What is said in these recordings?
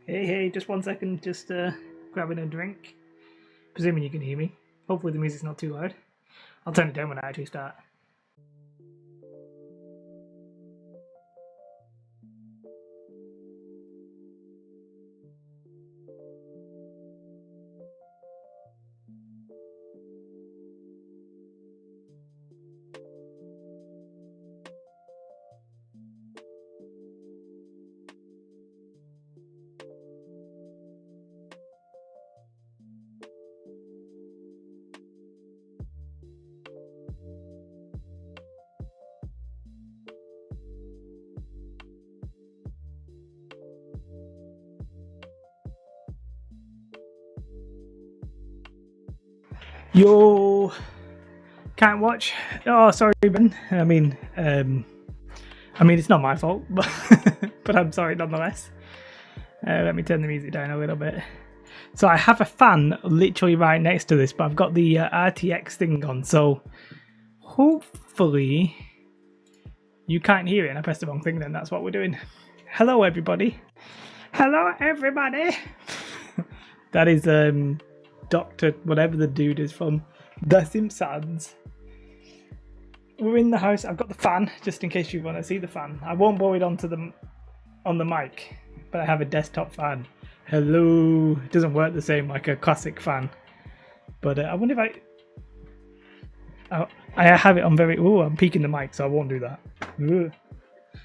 Hey, just 1 second, just grabbing a drink. Presuming you can hear me. Hopefully the music's not too loud. I'll turn it down when I actually start. Yo, can't watch. Oh, sorry, Ben. I mean, it's not my fault, but but I'm sorry nonetheless. Let me turn the music down a little bit. So I have a fan literally right next to this, but I've got the RTX thing on, so hopefully you can't hear it. And I pressed the wrong thing. Then that's what we're doing. Hello, everybody. Hello, everybody. That is Doctor, whatever the dude is from The Simpsons. We're in the house. I've got the fan, just in case you want to see the fan. I won't blow it on the mic, but I have a desktop fan. Hello. It doesn't work the same like a classic fan. But I wonder if I have it on very... Oh, I'm peeking the mic, so I won't do that. Ooh.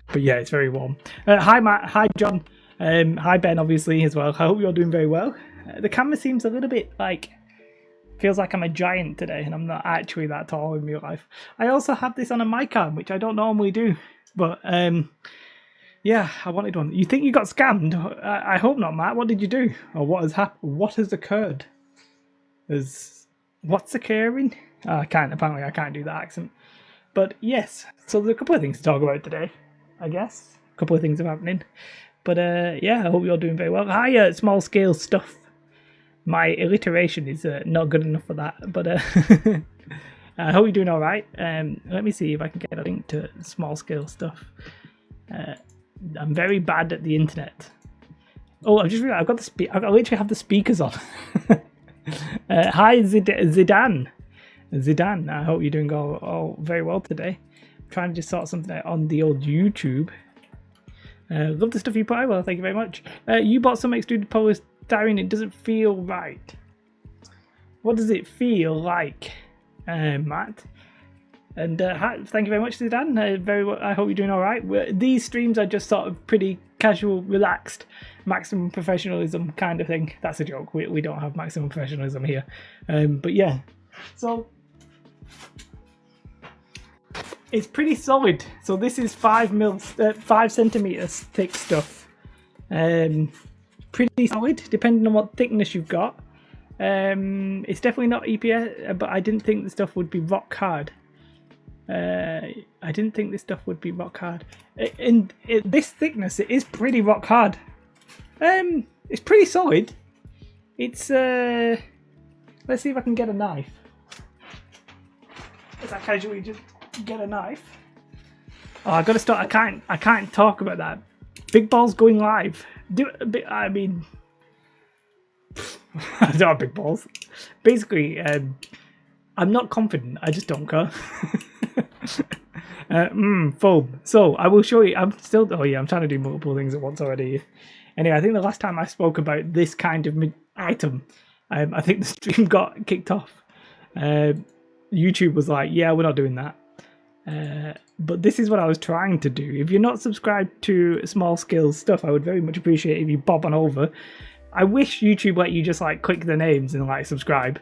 But yeah, it's very warm. Hi, Matt. Hi, John. Hi, Ben, obviously, as well. I hope you're doing very well. The camera seems a little bit like... Feels like I'm a giant today, and I'm not actually that tall in real life. I also have this on a mic arm, which I don't normally do. But, yeah, I wanted one. You think you got scammed? I hope not, Matt. What did you do? Or what has happened? What has occurred? What's occurring? Apparently I can't do that accent. But yes, so there's a couple of things to talk about today, I guess. A couple of things are happening. But yeah, I hope you're doing very well. Hi, small scale stuff. My alliteration is not good enough for that, but I hope you're doing all right. Let me see if I can get a link to small scale stuff. I'm very bad at the internet. Oh, I've just realized I literally have the speakers on. Hi, Zidane. Zidane, I hope you're doing all very well today. I'm trying to just sort something out on the old YouTube. Love the stuff you put out. Well, thank you very much. You bought some extruded polystyrene. It doesn't feel right. What does it feel like, Matt? And thank you very much, Zidane. Very well. I hope you're doing all right. These streams are just sort of pretty casual, relaxed, maximum professionalism kind of thing. That's a joke. We don't have maximum professionalism here. But yeah, so it's pretty solid. So this is 5 centimeters thick stuff. Pretty solid, depending on what thickness you've got. It's definitely not EPS, but I didn't think the stuff would be rock hard. In this thickness, it is pretty rock hard. It's pretty solid. It's let's see if I can get a knife. If I casually just get a knife. Oh, I gotta start. I can't talk about that. Big balls going live. I mean, I don't have big balls. Basically, I'm not confident. I just don't care. Foam. So I will show you. I'm trying to do multiple things at once already. Anyway, I think the last time I spoke about this kind of item, I think the stream got kicked off. YouTube was like, yeah, we're not doing that. But this is what I was trying to do. If you're not subscribed to Small Scale Stuff, I would very much appreciate if you pop on over. I wish YouTube let you just like click the names and like subscribe,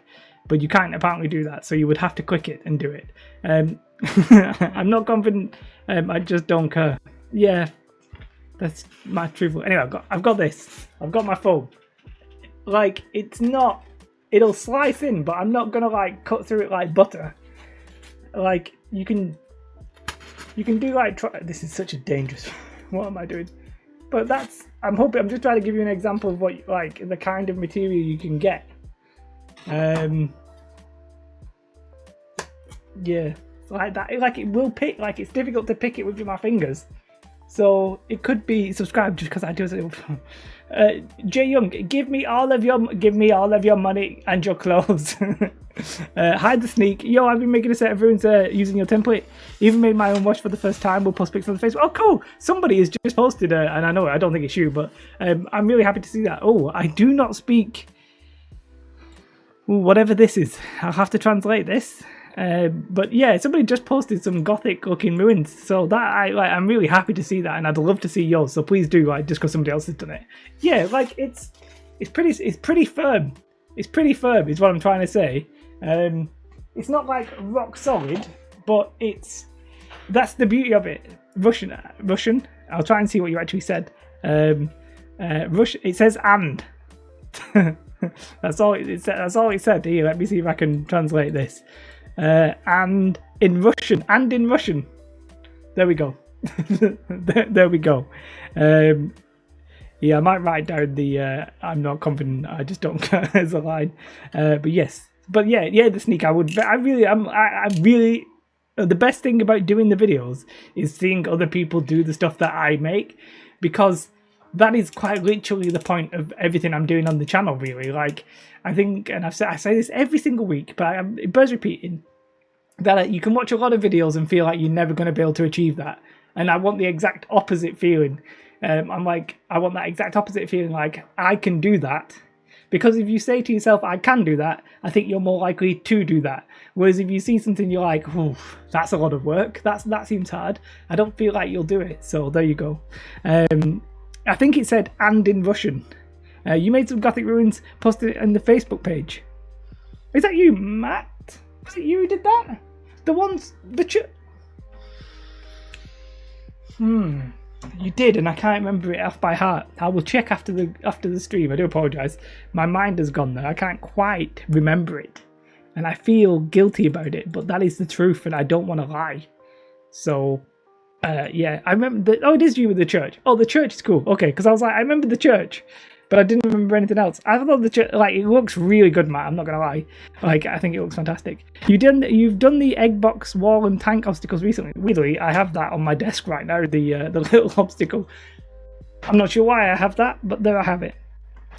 but you can't apparently do that, so you would have to click it and do it. I'm not confident. I just don't care. Yeah, that's my truthful. Anyway, I've got this. I've got my phone. Like, it's not. It'll slice in, but I'm not gonna like cut through it like butter. Like you can do like. This is such a dangerous. What am I doing? But I'm just trying to give you an example of what like the kind of material you can get. Yeah, like that. Like it will pick. Like it's difficult to pick it with my fingers. So it could be subscribed just because I do it. Jay Young, give me all of your money and your clothes. Hide the sneak. Yo, I've been making a set. Everyone's using your template. Even made my own watch for the first time. We'll post pics on the Facebook. Oh, cool. Somebody has just posted, and I know I don't think it's you, but I'm really happy to see that. Oh, I do not speak. Ooh, whatever this is, I'll have to translate this. But yeah, somebody just posted some gothic looking ruins, so that I'm really happy to see that, and I'd love to see yours. So please do, just because somebody else has done it. Yeah, it's pretty firm. It's pretty firm, is what I'm trying to say. It's not like rock solid, but that's the beauty of it. Russian. I'll try and see what you actually said. Russian. It says and. That's all it said. Here, let me see if I can translate this. And in Russian. There we go. there we go. Yeah, I might write down the I'm not confident, I just don't care as a line. But yes. But yeah, the sneak. I'm really the best thing about doing the videos is seeing other people do the stuff that I make, because that is quite literally the point of everything I'm doing on the channel, really. Like, I think, and I say this every single week, but it bears repeating, that you can watch a lot of videos and feel like you're never going to be able to achieve that. And I want the exact opposite feeling. I want that exact opposite feeling, like, I can do that. Because if you say to yourself, I can do that, I think you're more likely to do that. Whereas if you see something, you're like, that's a lot of work. That seems hard. I don't feel like you'll do it. So there you go. I think it said and in Russian. You made some gothic ruins, posted it on the Facebook page. Is that you, Matt? Was it you who did that? You did, and I can't remember it off by heart. I will check after the stream. I do apologise. My mind has gone there. I can't quite remember it, and I feel guilty about it. But that is the truth, and I don't want to lie. So. Yeah, I remember it is you with the church. Oh, the church is cool. Okay, because I was like, I remember the church, but I didn't remember anything else. I thought the church, it looks really good, Matt. I'm not gonna lie. I think it looks fantastic. You've done the egg box wall and tank obstacles recently. Weirdly, I have that on my desk right now. The little obstacle. I'm not sure why I have that, but there I have it.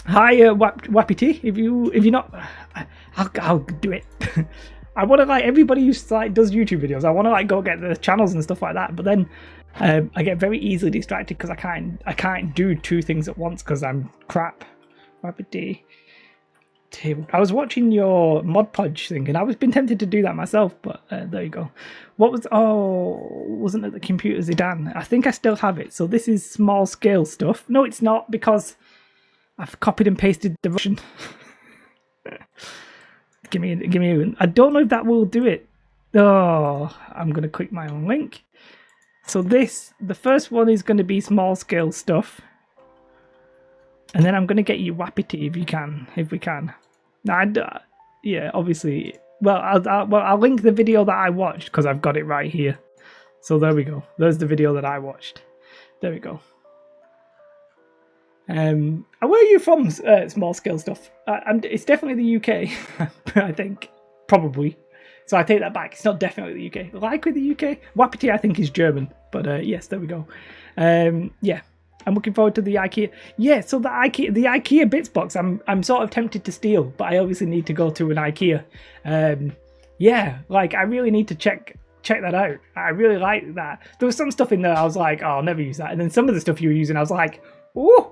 Hi, Wappy T. If you're not, I'll do it. I want to everybody who does YouTube videos. I want to go get the channels and stuff like that. But then I get very easily distracted because I can't do two things at once because I'm crap. I was watching your Mod Podge thing and I was been tempted to do that myself, but there you go. Wasn't it the computer Zidane? I think I still have it. So this is small scale stuff. No, it's not, because I've copied and pasted the Russian. Give me. I don't know if that will do it. Oh, I'm going to click my own link. So the first one is going to be small scale stuff. And then I'm going to get you Wappity if we can. Now, yeah, obviously. Well, I'll link the video that I watched because I've got it right here. So there we go. There's the video that I watched. There we go. Where are you from, small scale stuff? It's definitely the UK, I think. Probably. So I take that back. It's not definitely the UK. Like with the UK? Wappity, I think, is German. But yes, there we go. Yeah. I'm looking forward to the IKEA. Yeah, so the IKEA bits box, I'm sort of tempted to steal, but I obviously need to go to an IKEA. Yeah, I really need to check that out. I really like that. There was some stuff in there I was like, oh, I'll never use that. And then some of the stuff you were using, I was like, ooh,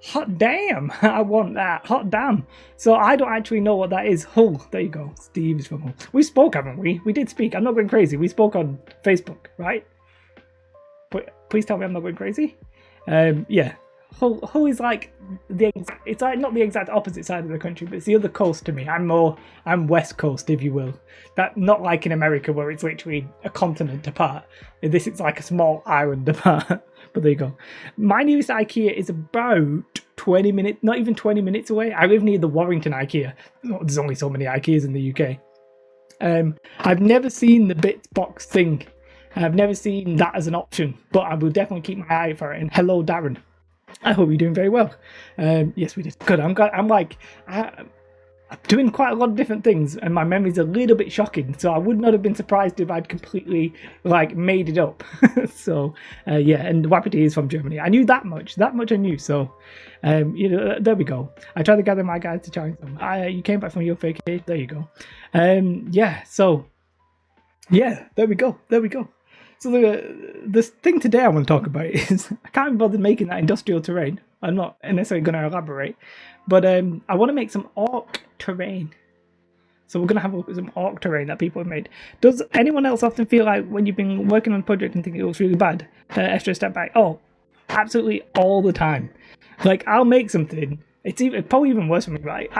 hot damn, I want that. Hot damn. So I don't actually know what that is. Hull, there you go. Steve is from Hull. We spoke, haven't we? We did speak. I'm not going crazy. We spoke on Facebook, right? Please tell me I'm not going crazy. Yeah. Hull is it's not the exact opposite side of the country, but it's the other coast to me. I'm West Coast, if you will. That not like in America where it's literally a continent apart. In this, it's like a small island apart. But there you go. My nearest IKEA is about 20 minutes, not even 20 minutes away. I live near the Warrington IKEA. There's only so many IKEAs in the UK. I've never seen the bits box thing. I've never seen that as an option, but I will definitely keep my eye for it. And hello, Darren. I hope you're doing very well. Yes, we did. Good. I'm glad. doing quite a lot of different things, and my memory's a little bit shocking. So I would not have been surprised if I'd completely like made it up. So yeah, and Wapiti is from Germany. I knew that much. That much I knew. So you know, there we go. I tried to gather my guys to challenge them. You came back from your vacation. There you go. Yeah. So yeah, there we go. There we go. So the thing today I want to talk about is I can't be bothered making that industrial terrain. I'm not necessarily going to elaborate, but I want to make some orc terrain. So we're going to have a look at some orc terrain that people have made. Does anyone else often feel like when you've been working on a project and think it looks really bad, extra step back? Oh, absolutely all the time. Like I'll make something. It's probably even worse for me, right?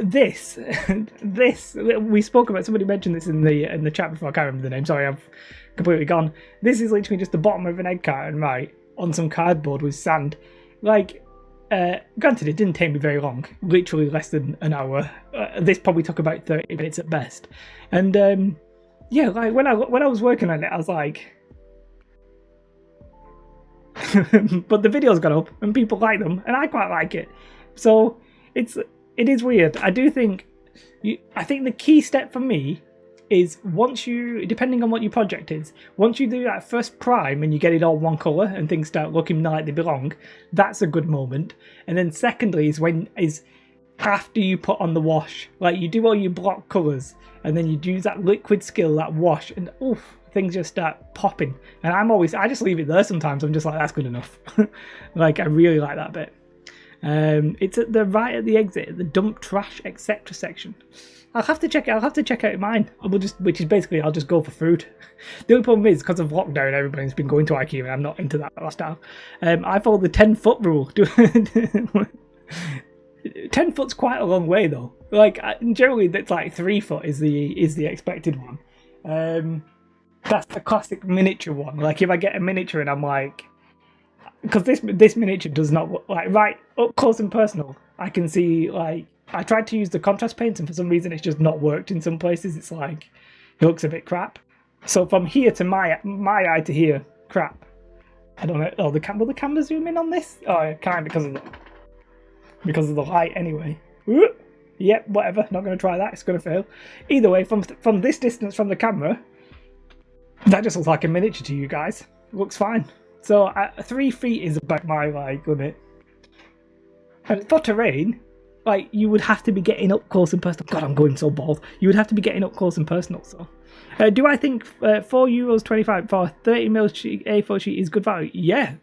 This, we spoke about. Somebody mentioned this in the chat before. I can't remember the name. Sorry, I've completely gone. This is literally just the bottom of an egg carton, right, on some cardboard with sand. Like, granted, it didn't take me very long. Literally less than an hour. This probably took about 30 minutes at best. And yeah, like when I was working on it, I was like. But the videos got up and people like them, and I quite like it. So it is weird. I do think I think the key step for me is once you, depending on what your project is, once you do that first prime and you get it all one colour and things start looking like they belong, that's a good moment. And then secondly is after you put on the wash, like you do all your block colours and then you do that liquid skill, that wash, and oof, things just start popping. And I just leave it there sometimes. I'm just like, that's good enough. Like I really like that bit. It's at the right at the exit, the dump trash etc. section. I'll have to check out mine. Which is basically I'll just go for food. The only problem is because of lockdown, everybody's been going to IKEA, and I'm not into that lifestyle. I follow the 10-foot rule. 10 foot's quite a long way though. Like generally, that's like 3 foot is the expected one. That's the classic miniature one. Like if I get a miniature and I'm like. Because this miniature does not look like right up close and personal. I can see like I tried to use the contrast paints and for some reason it's just not worked in some places. It's like it looks a bit crap. So from here to my eye to here, crap. I don't know. Oh, will the camera zoom in on this? Oh, I can't because of the light anyway. Yep, whatever. Not going to try that. It's going to fail. Either way, from this distance from the camera, that just looks like a miniature to you guys. Looks fine. So 3 feet is about my like limit. And for terrain, like you would have to be getting up close and personal. God, I'm going so bald. You would have to be getting up close and personal. So, do I think €4.25 for a 30mm A4 sheet is good value? Yeah,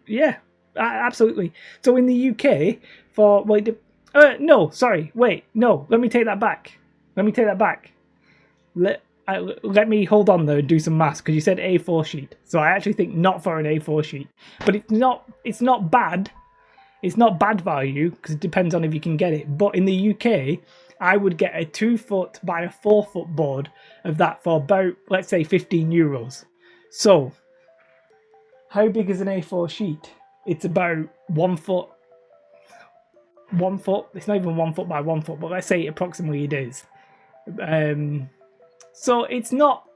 absolutely. So in the UK, for no, sorry, wait, no. Let me take that back. Let me hold on though and do some maths because you said A4 sheet. So I actually think not for an A4 sheet, but it's not bad. It's not bad value because it depends on if you can get it. But in the UK, I would get a 2 foot by a 4 foot board of that for about, let's say, €15. So how big is an A4 sheet? It's about 1 foot. 1 foot. It's not even 1 foot by 1 foot, but let's say approximately it is. So it's not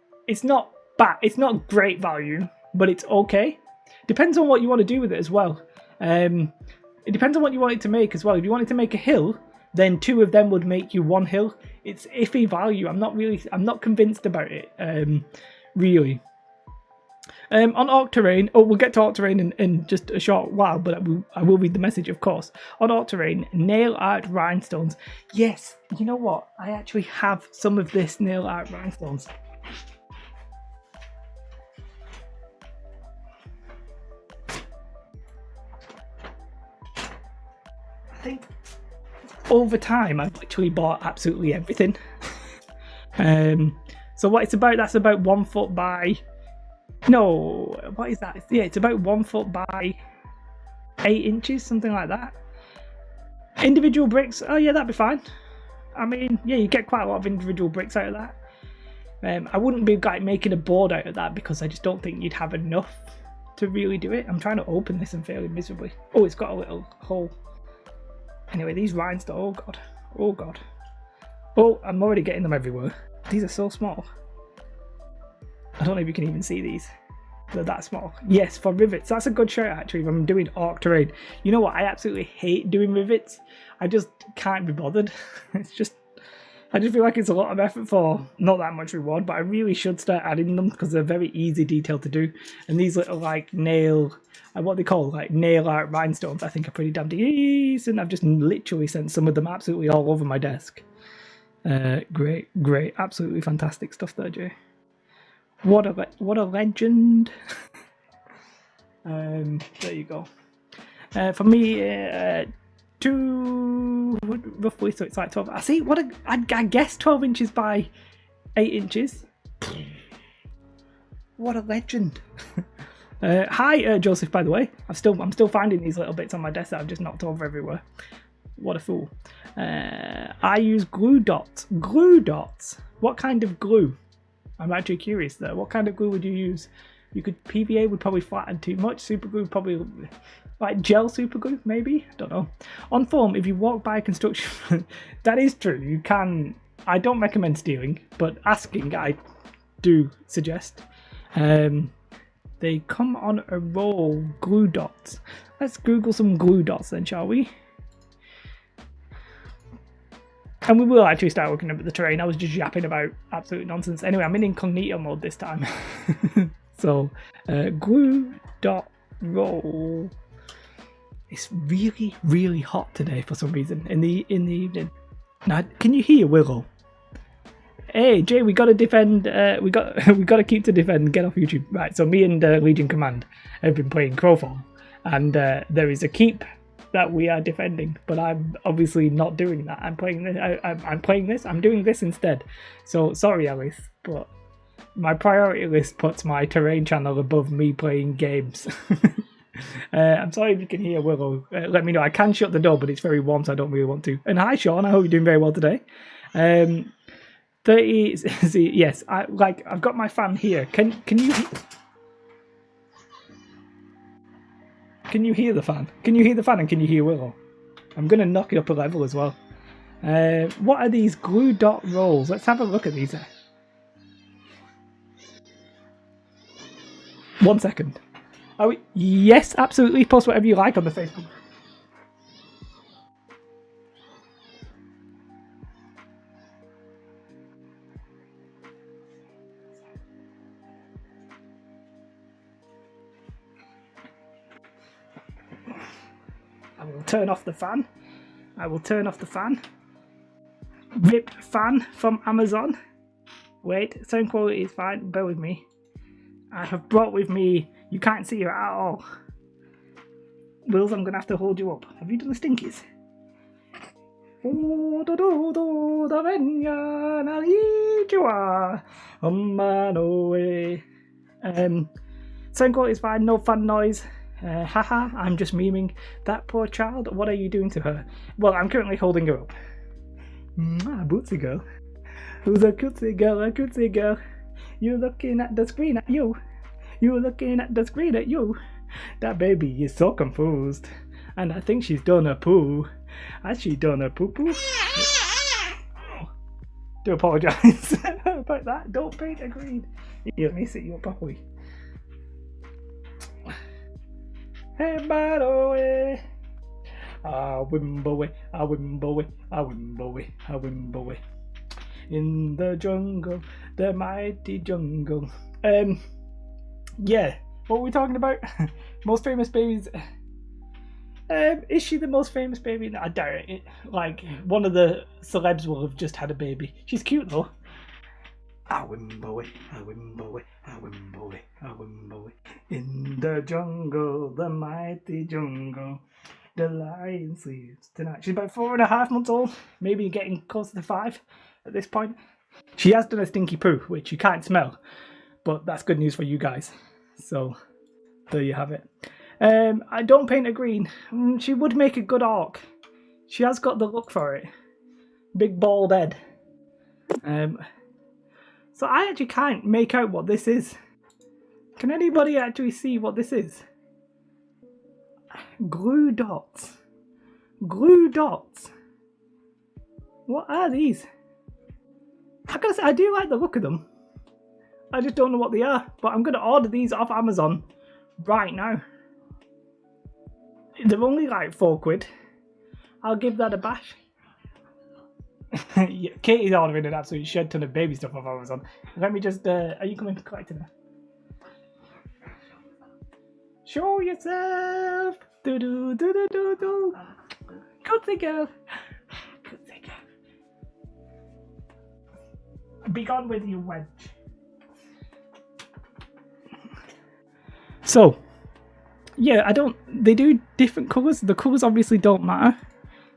bad. It's not great value, but it's okay. Depends on what you want to do with it as well. It depends on what you want it to make as well. If you want it to make a hill, then 2 of them would make you 1 hill. It's iffy value. I'm not convinced about it. Really. On Orc Terrain, we'll get to Orc Terrain in just a short while, but I will read the message, of course. On Orc Terrain, nail art rhinestones. Yes, you know what? I actually have some of this nail art rhinestones. I think over time, I've literally bought absolutely everything. So what it's about, that's about 1 foot by... No, what is that? Yeah, it's about 1 foot by 8 inches, something like that. Individual bricks, oh yeah, that'd be fine. I mean, yeah, you get quite a lot of individual bricks out of that. I wouldn't be like making a board out of that because I just don't think you'd have enough to really do it. I'm trying to open this and failing miserably. Oh, it's got a little hole. Anyway, these rhinestones, oh god. Oh, I'm already getting them everywhere. These are so small. I don't know if you can even see these. They're that small. Yes, for rivets. That's a good shout actually when I'm doing Orc Terrain. You know what? I absolutely hate doing rivets. I just can't be bothered. It's just I just feel like it's a lot of effort for not that much reward, but I really should start adding them because they're very easy detail to do. And these little like nail, what they call like nail art rhinestones, I think are pretty damn decent. I've just literally sent some of them absolutely all over my desk. Great, absolutely fantastic stuff there, Jay. What a legend. There you go. For me, 2 roughly, so it's like 12. I see. I guess 12 inches by 8 inches. What a legend. Hi, Joseph. By the way, I'm still finding these little bits on my desk that I've just knocked over everywhere. What a fool. I use glue dots. Glue dots. What kind of glue? I'm actually curious there. What kind of glue would you use? You could PVA would probably flatten too much. Super glue probably like gel super glue maybe. I don't know. On forum, if you walk by a construction, that is true. You can. I don't recommend stealing, but asking I do suggest. They come on a roll. Glue dots. Let's Google some glue dots then, shall we? And we will actually start looking at the terrain. I was just yapping about absolute nonsense. Anyway, I'm in incognito mode this time. So, glue dot roll. It's really hot today for some reason in the evening. Now, can you hear Willow? Hey Jay, we got to defend. We got to keep to defend. Get off YouTube. Right. So me and Legion Command have been playing Crowfall, and there is a keep that we are defending, but I'm obviously not doing that. I'm playing this. I'm playing this. I'm doing this instead. So sorry, Alice, but my priority list puts my terrain channel above me playing games. I'm sorry if you can hear Willow. Let me know. I can shut the door, but it's very warm, so I don't really want to. And hi, Sean. I hope you're doing very well today. 30. See, yes, I've got my fan here. Can you? Can you hear the fan? Can you hear the fan and can you hear Willow? I'm going to knock it up a level as well. What are these glue dot rolls? Let's have a look at these. 1 second. Oh, yes, absolutely. Post whatever you like on the Facebook. I will turn off the fan. I will turn off the fan. Rip fan from Amazon. Wait, sound quality is fine. Bear with me. I have brought with me. You can't see her at all. Wills, I'm gonna have to hold you up. Have you done the stinkies? Sound quality is fine. No fan noise. Haha, I'm just memeing. That poor child, what are you doing to her? Well, I'm currently holding her up. Bootsy girl. Who's a cutesy girl, a cutesy girl? You're looking at the screen at you. You're looking at the screen at you. That baby is so confused. And I think she's done a poo. Has she done a poo-poo? Do apologise about that. Don't paint a green. Let me sit you up properly. Hey, Badoe. Wimboe, Wimboe, Wimboe, Wimboe. In the jungle, the mighty jungle. Yeah, what were we talking about? Most famous babies. Is she the most famous baby? No, I doubt it. Like, one of the celebs will have just had a baby. She's cute though. Wimboe, Wimboe, Wimboe, Wimboe. In the jungle, the mighty jungle, the lion sleeps tonight. She's about 4.5 months old, maybe getting close to 5 at this point. She has done a stinky poo, which you can't smell, but that's good news for you guys. So, there you have it. I don't paint her green. She would make a good orc. She has got the look for it. Big bald head. So I actually can't make out what this is. Can anybody actually see what this is? Glue dots. Glue dots. What are these? I gotta say, I do like the look of them. I just don't know what they are. But I'm gonna order these off Amazon right now. They're only like £4. I'll give that a bash. Yeah, Katie's ordering an absolute shed ton of baby stuff off Amazon. Let me just. Are you coming to collect it? Show yourself. Do do do do do do. Good girl. Good girl. Be gone with you, wench. So, yeah, I don't. They do different colours. The colours obviously don't matter.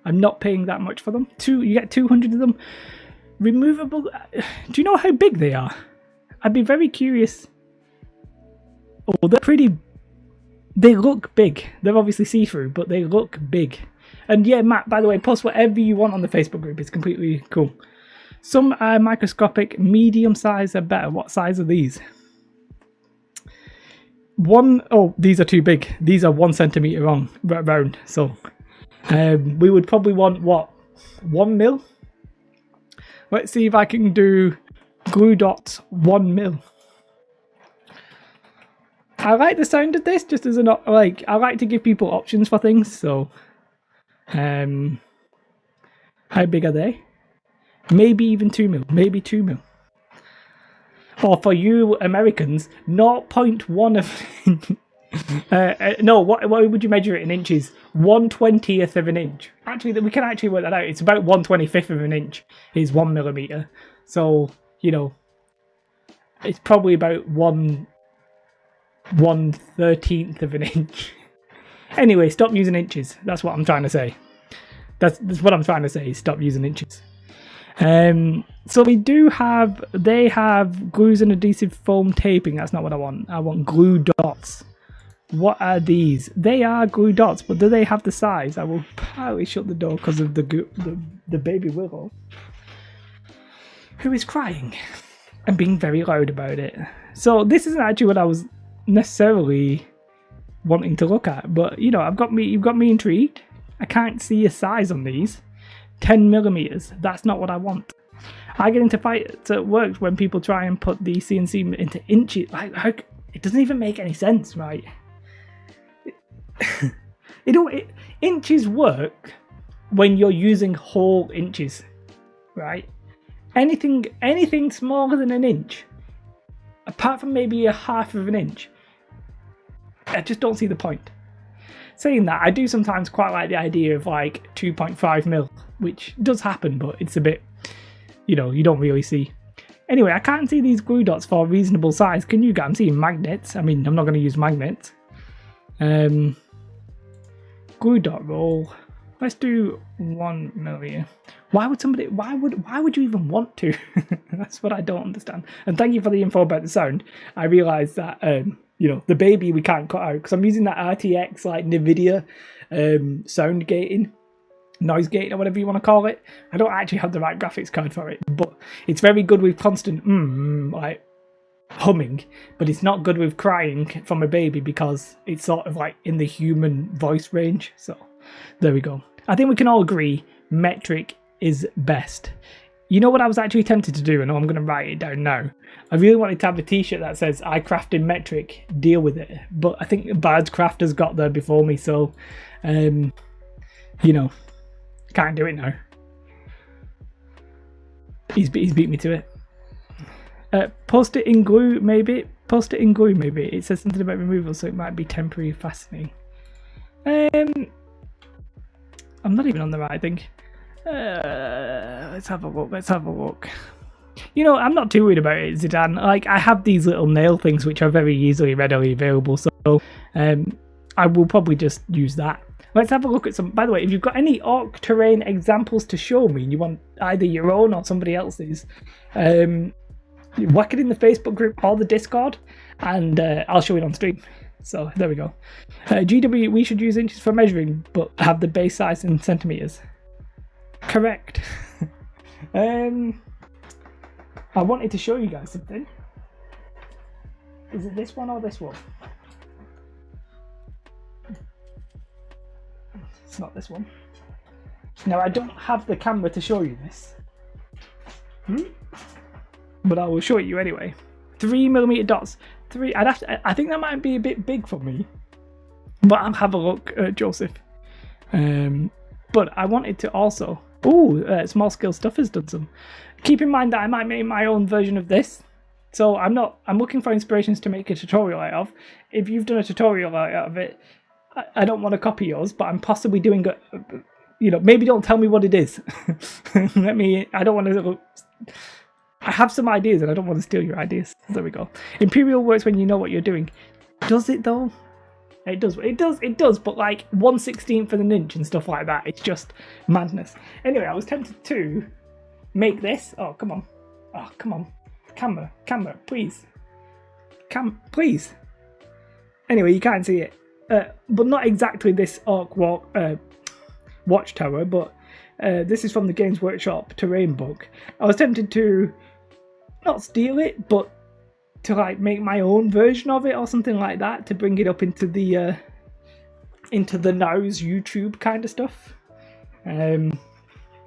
I'm not paying that much for them. You get 200 of them. Removable. Do you know how big they are? I'd be very curious. Oh, they're pretty. They look big. They're obviously see-through, but they look big. And yeah, Matt, by the way, post whatever you want on the Facebook group. It's completely cool. Some are microscopic, medium size are better. What size are these? Oh, these are too big. These are 1 centimetre round. So we would probably want, what, 1 mil? Let's see if I can do glue dots 1 mil. I like the sound of this, just as an I like to give people options for things. So, how big are they? Maybe even 2 mil. Maybe 2 mil. Or for you Americans, 0.1 of. No, what would you measure it in inches? 1/20th of an inch. Actually, we can actually work that out. It's about 1/25th of an inch is 1 millimeter. So it's probably about 1/13th of an inch. Anyway, stop using inches. That's what I'm trying to say. That's what I'm trying to say. Stop using inches. So they have glues and adhesive foam taping. That's not what I want. I want glue dots. What are these? They are glue dots, but do they have the size? I will probably shut the door because of the baby Willow, who is crying and being very loud about it. So this isn't actually what I was necessarily wanting to look at, but you've got me intrigued. I can't see a size on these. 10 millimeters. That's not what I want. I get into fights at work when people try and put the CNC into inches. It doesn't even make any sense, right? Inches work when you're using whole inches, right? Anything smaller than an inch, apart from maybe a half of an inch, I just don't see the point. Saying that, I do sometimes quite like the idea of 2.5 mil, which does happen, but it's a bit, you don't really see. Anyway, I can't see these glue dots for a reasonable size. Can you? I'm seeing magnets. I mean, I'm not going to use magnets. Glue dot roll. Let's do 1 million. Why would you even want to? That's what I don't understand. And thank you for the info about the sound. I realised that, the baby we can't cut out because I'm using that RTX NVIDIA sound gating, noise gating, or whatever you want to call it. I don't actually have the right graphics card for it, but it's very good with constant humming, but it's not good with crying from a baby because it's sort of in the human voice range. So there we go. I think we can all agree metric is best. You know what I was actually tempted to do, and I'm going to write it down now. I really wanted to have a t-shirt that says I craft in metric, deal with it. But I think Bard's Crafters got there before me, so can't do it now. He's beat me to it. Post it in glue, maybe. It says something about removal, so it might be temporary fastening. I'm not even on the right thing. Let's have a look. I'm not too worried about it, Zidane. I have these little nail things which are very easily, readily available, so I will probably just use that. Let's have a look at some. By the way, if you've got any orc terrain examples to show me, and you want either your own or somebody else's, whack it in the Facebook group or the Discord, and I'll show it on stream. So there we go. GW, we should use inches for measuring, but have the base size in centimeters. Correct. I wanted to show you guys something. Is it this one or this one? It's not this one. Now, I don't have the camera to show you this. But I will show it you anyway. 3mm dots. I think that might be a bit big for me. But I'll have a look, Joseph. But I wanted to also Ooh, Small Scale Stuff has done some. Keep in mind that I might make my own version of this. So I'm looking for inspirations to make a tutorial out of. If you've done a tutorial out of it, I don't want to copy yours, but I'm possibly doing a, maybe don't tell me what it is. I don't want to, I have some ideas and I don't want to steal your ideas. There we go. Imperial works when you know what you're doing. Does it though? It does, but like 1/16 of an inch and stuff like that. It's just madness. Anyway, I was tempted to make this. Oh, come on. Oh, come on. Camera, please. Please. Anyway, you can't see it. But not exactly this Orc Watchtower, but this is from the Games Workshop terrain book. I was tempted to not steal it, but to like make my own version of it or something like that, to bring it up into the Now's YouTube kind of stuff.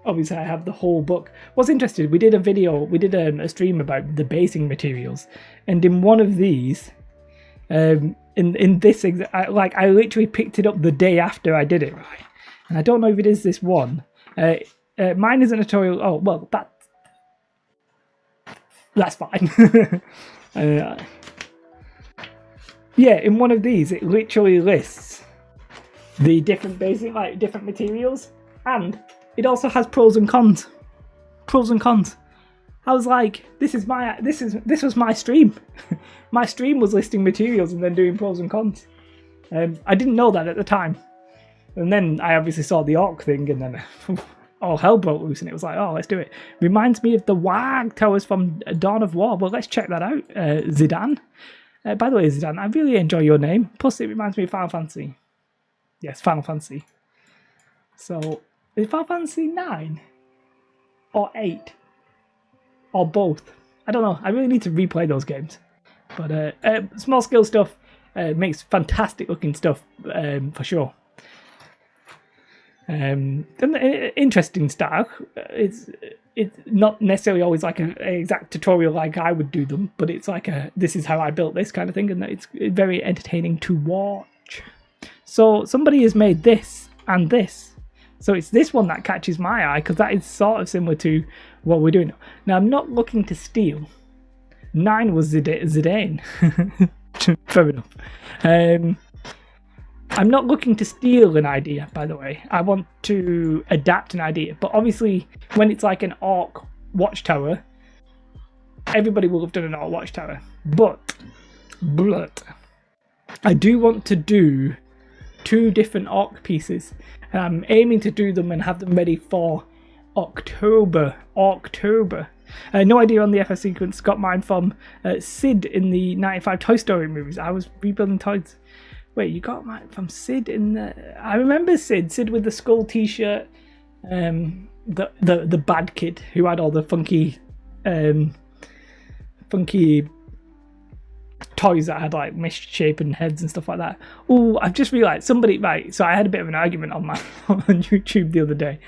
Obviously I have the whole book. Was interested, we did a stream about the basing materials, and in one of these, in this I literally picked it up the day after I did it, right? And I don't know if it is this one. Mine is a tutorial. Oh well, that's fine. Yeah, in one of these, it literally lists the different basing, like different materials, and it also has pros and cons. I was like, this was my stream. My stream was listing materials and then doing pros and cons. I didn't know that at the time, and then I obviously saw the orc thing, and then all hell broke loose, and it was like, oh, let's do it. Reminds me of the Wag Towers from Dawn of War. Well, let's check that out. Zidane. By the way, Zidane, I really enjoy your name. Plus, it reminds me of Final Fantasy. Yes, Final Fantasy. So, is it Final Fantasy 9? Or 8? Or both? I don't know. I really need to replay those games. But Small Scale Stuff makes fantastic looking stuff, for sure. Interesting style. It's not necessarily always like an exact tutorial like I would do them, but it's like this is how I built this kind of thing, and it's very entertaining to watch. So somebody has made this and this. So it's this one that catches my eye, because that is sort of similar to what we're doing. Now, I'm not looking to steal. 9 was Zidane. Fair enough. I'm not looking to steal an idea, by the way. I want to adapt an idea. But obviously, when it's like an Orc Watchtower, everybody will have done an Orc Watchtower. But I do want to do 2 different Orc pieces. And I'm aiming to do them and have them ready for October. No idea on the FS sequence. Got mine from Sid in the 95 Toy Story movies. I was rebuilding toys. Wait, you got mine from Sid in the... I remember Sid with the skull t-shirt. The bad kid who had all the funky toys that had like misshapen heads and stuff like that. Oh, I've just realised somebody... Right, so I had a bit of an argument on on YouTube the other day.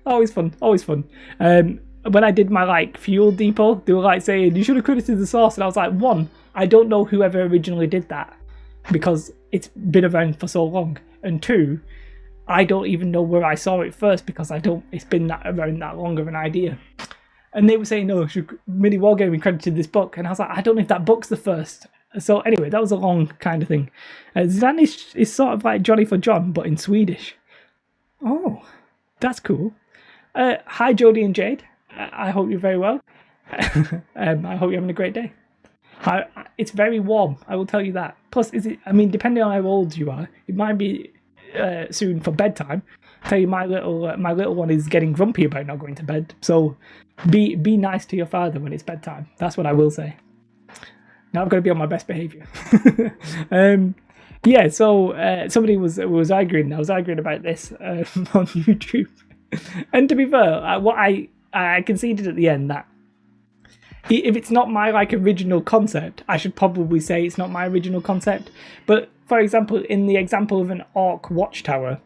Always fun. When I did my like fuel depot, they were like saying, you should have credited the source. And I was like, 1, I don't know whoever originally did that, because it's been around for so long, and 2, I don't even know where I saw it first, because it's been around that long of an idea. And they were saying, no, Mini Wargaming credited this book, and I was like, I don't know if that book's the first. So anyway, that was a long kind of thing. Zidane is sort of like Johnny for John, but in Swedish. Oh, that's cool. Hi Jodie and Jade, I hope you're very well. I hope you're having a great day. It's very warm, I will tell you that. Plus, depending on how old you are, it might be soon for bedtime. I tell you, my little one is getting grumpy about not going to bed. So be nice to your father when it's bedtime. That's what I will say. Now I've got to be on my best behaviour. Yeah. So somebody was arguing. I was arguing about this on YouTube, and to be fair, what I conceded at the end that, if it's not my like original concept, I should probably say it's not my original concept. But for example, in the example of an Orc Watchtower,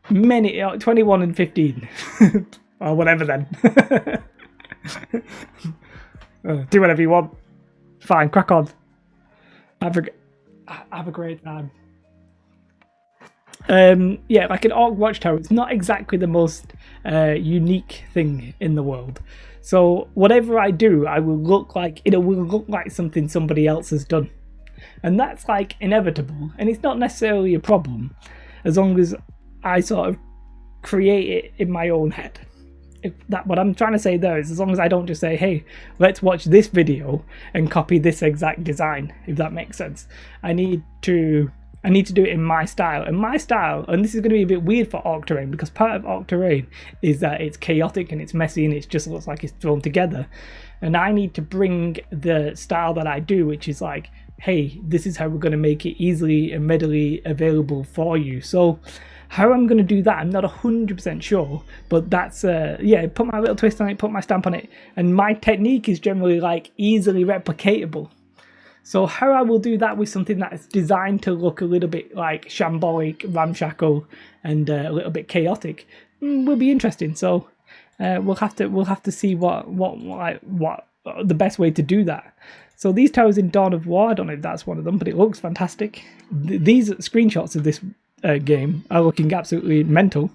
21 and 15, or whatever then. Do whatever you want. Fine, crack on. Have a great time. Yeah, like an orc watchtower. It's not exactly the most unique thing in the world. So whatever I do, it will look like something somebody else has done, and that's like inevitable. And it's not necessarily a problem, as long as I sort of create it in my own head. What I'm trying to say there is, as long as I don't just say, hey, let's watch this video and copy this exact design, if that makes sense. I need to do it in my style. And my style, and this is going to be a bit weird for Orc Terrain, because part of Orc Terrain is that it's chaotic and it's messy and it just looks like it's thrown together. And I need to bring the style that I do, which is like, hey, this is how we're going to make it easily and readily available for you. So how I'm going to do that, I'm not 100% sure, but that's, put my little twist on it, put my stamp on it, and my technique is generally like easily replicatable. So how I will do that with something that's designed to look a little bit like shambolic, ramshackle, and a little bit chaotic will be interesting. So we'll have to see what the best way to do that. So these towers in Dawn of War, I don't know if that's one of them, but it looks fantastic. These screenshots of this game are looking absolutely mental.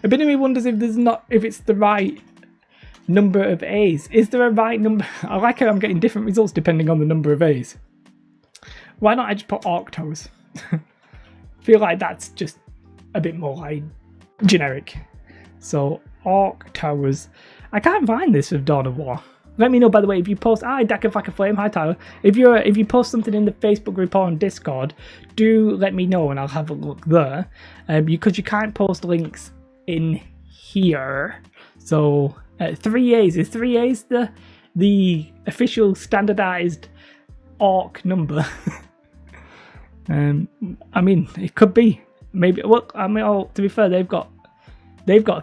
A bit of me wonders if it's the right number of A's. Is there a right number? I like how I'm getting different results depending on the number of A's. Why not I just put Orc Towers? Feel like that's just a bit more like generic. So Orc Towers. I can't find this with Dawn of War. Let me know, by the way, if you post, hi Dakka Flacka Flame, hi Tyler. If you post something in the Facebook group or on Discord, do let me know and I'll have a look there. Because you can't post links in here. So 3 A's. Is 3 A's the official standardized orc number? I mean, it could be. Maybe. Well, I mean, to be fair, they've got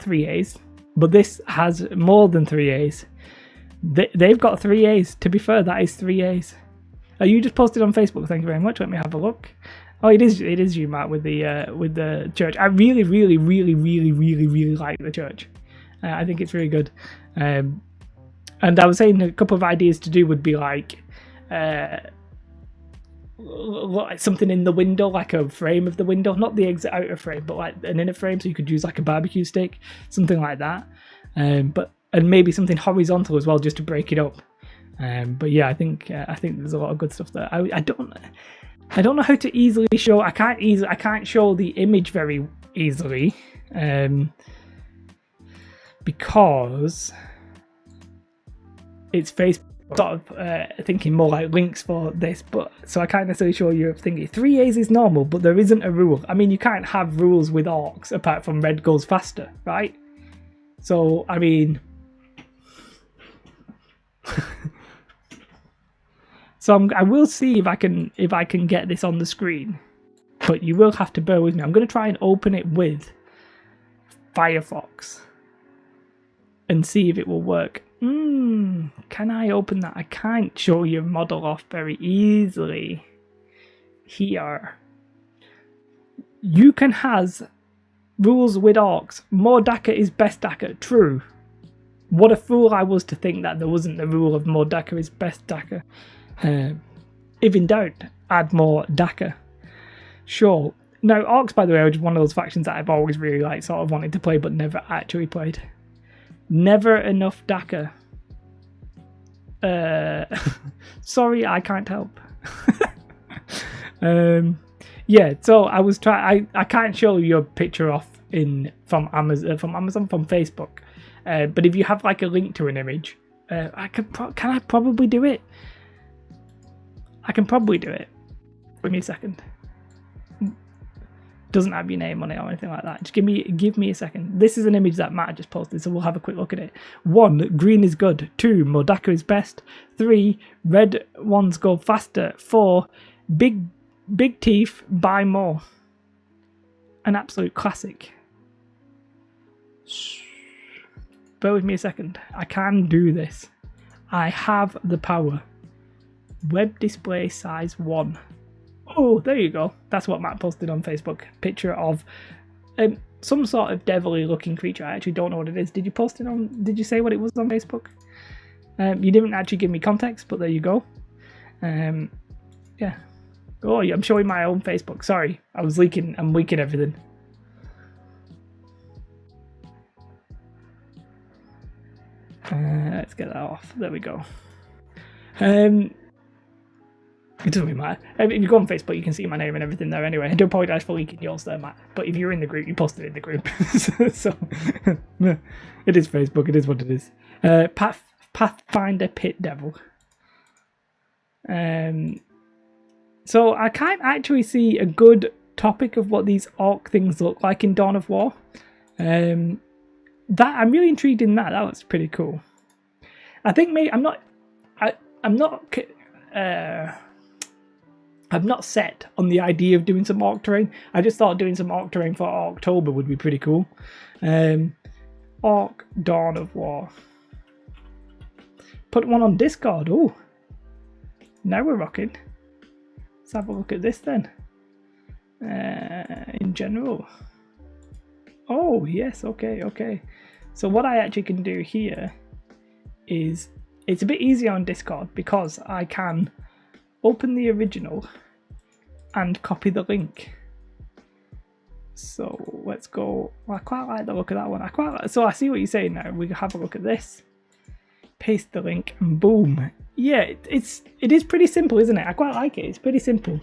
3 A's, but this has more than 3 A's. They've got 3 A's. To be fair, that is 3 A's. You just posted on Facebook. Thank you very much. Let me have a look. Oh, it is you, Matt, with the church. I really, really, really, really, really, really like the church. I think it's really good. And I was saying a couple of ideas to do would be like something in the window, like a frame of the window, not the outer frame, but like an inner frame, so you could use like a barbecue stick, something like that. And maybe something horizontal as well, just to break it up. But yeah, I think there's a lot of good stuff there. I don't know how to easily show. I can't show the image very easily, because it's Facebook sort of thinking more like links for this, but so I can't necessarily show you thinking 3 A's is normal, but there isn't a rule. I mean, you can't have rules with orcs apart from red goes faster, right? So I mean, so I will see if I can get this on the screen, but you will have to bear with me. I'm going to try and open it with Firefox and see if it will work. Can I open that? I can't show your model off very easily here. You can have rules with orcs. More Dakka is best Dakka. True. What a fool I was to think that there wasn't the rule of more Dakka is best Dakka. If in doubt, add more Dakka. Sure. Now, orcs, by the way, are just one of those factions that I've always really liked, sort of wanted to play, but never actually played. Never enough Dakka. Sorry, I can't help. Yeah, so I was trying. I can't show you a picture off from Amazon, from Facebook. But if you have like a link to an image, can I probably do it? I can probably do it. Give me a second. Doesn't have your name on it or anything like that. Just give me a second. This is an image that Matt just posted, so we'll have a quick look at it. 1, green is good. 2, more Dakka is best. 3, red ones go faster. 4, big teeth, buy more. An absolute classic. Bear with me a second. I can do this. I have the power. Web display size 1. Oh, there you go. That's what Matt posted on Facebook. Picture of some sort of devilly looking creature. I actually don't know what it is. Did you say what it was on Facebook? You didn't actually give me context, but there you go. Yeah. Oh, I'm showing my own Facebook. Sorry, I'm leaking everything. Let's get that off. There we go. It doesn't really matter. If you go on Facebook, you can see my name and everything there anyway. I do apologise for leaking yours there, Matt. But if you're in the group, you posted in the group. So, it is Facebook. It is what it is. Pathfinder Pit Devil. So I can't actually see a good topic of what these orc things look like in Dawn of War. That I'm really intrigued in that. That looks pretty cool. I think maybe I'm not set on the idea of doing some orc terrain. I just thought doing some orc terrain for October would be pretty cool. Orc Dawn of War. Put one on Discord. Oh, now we're rocking. Let's have a look at this then. In general. Oh, yes, okay. So what I actually can do here is, it's a bit easier on Discord because I can open the original and copy the link. So let's go. Well, I quite like the look of that one. So I see what you're saying now. We can have a look at this. Paste the link and boom. Yeah, it is pretty simple, isn't it? I quite like it. It's pretty simple.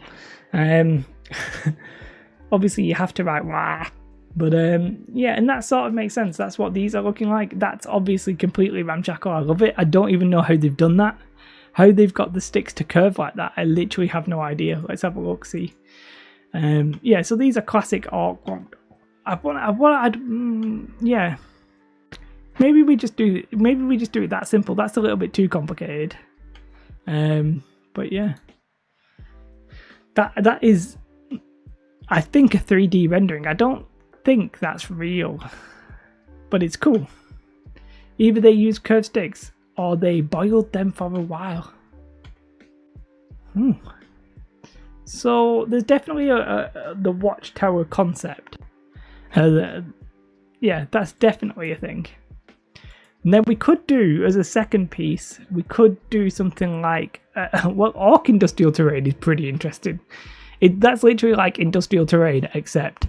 Obviously you have to write wah, but yeah, and that sort of makes sense. That's what these are looking like. That's obviously completely ramshackle. I love it. I don't even know how they've done that. How they've got the sticks to curve like that, I literally have no idea. Let's have a look, see. Yeah, so these are classic orc. Yeah. Maybe we just do it that simple. That's a little bit too complicated. But yeah. That is, I think, a 3D rendering. I don't think that's real, but it's cool. Either they use curved sticks or they boiled them for a while. So there's definitely the watchtower concept. Yeah, that's definitely a thing. And then we could do, as a second piece, we could do something like, well, orc industrial terrain is pretty interesting. That's literally like industrial terrain, except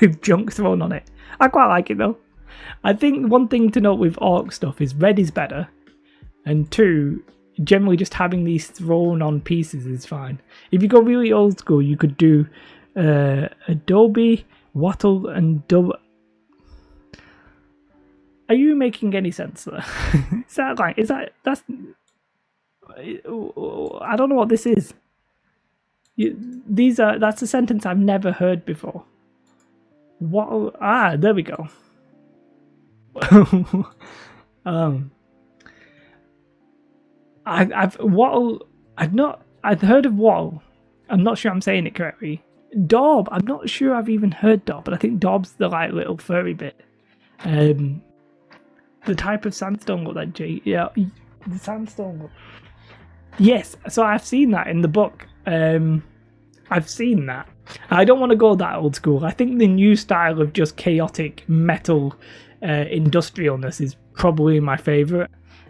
with junk thrown on it. I quite like it though. I think one thing to note with orc stuff is red is better, and two, generally just having these thrown on pieces is fine. If you go really old school, you could do adobe, wattle, and double. Are you making any sense there? That's I don't know what this is. That's a sentence I've never heard before. What? There we go. I've heard of wattle. I'm not sure I'm saying it correctly. Daub, I'm not sure I've even heard daub, but I think daub's the like little furry bit. The type of sandstone look like G. Yeah, the sandstone look. Yes, so I've seen that in the book. I've seen that. I don't want to go that old school. I think the new style of just chaotic metal industrialness is probably my favourite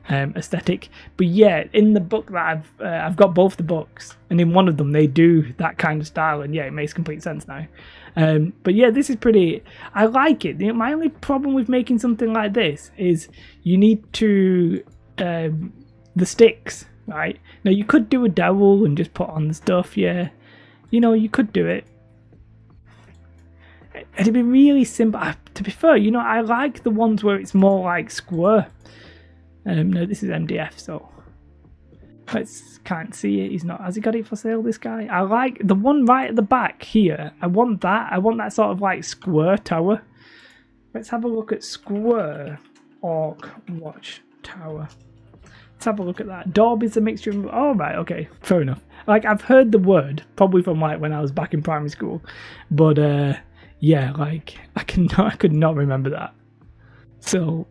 aesthetic. But yeah, in the book that I've got both the books, and in one of them they do that kind of style, and yeah, it makes complete sense now. But yeah, this is pretty. I like it. My only problem with making something like this is you need to the sticks. Right, now you could do a dowel and just put on the stuff, yeah, you could do it. It'd be really simple. To be fair, I like the ones where it's more like square. No, this is MDF, so can't see it. Has he got it for sale, this guy? I like the one right at the back here. I want that sort of like square tower. Let's have a look at square orc watch tower. Let's have a look at that. Daub is a mixture of... Oh, right, okay. Fair enough. Like, I've heard the word, probably from, like, when I was back in primary school. But, yeah, like, I could not remember that. So,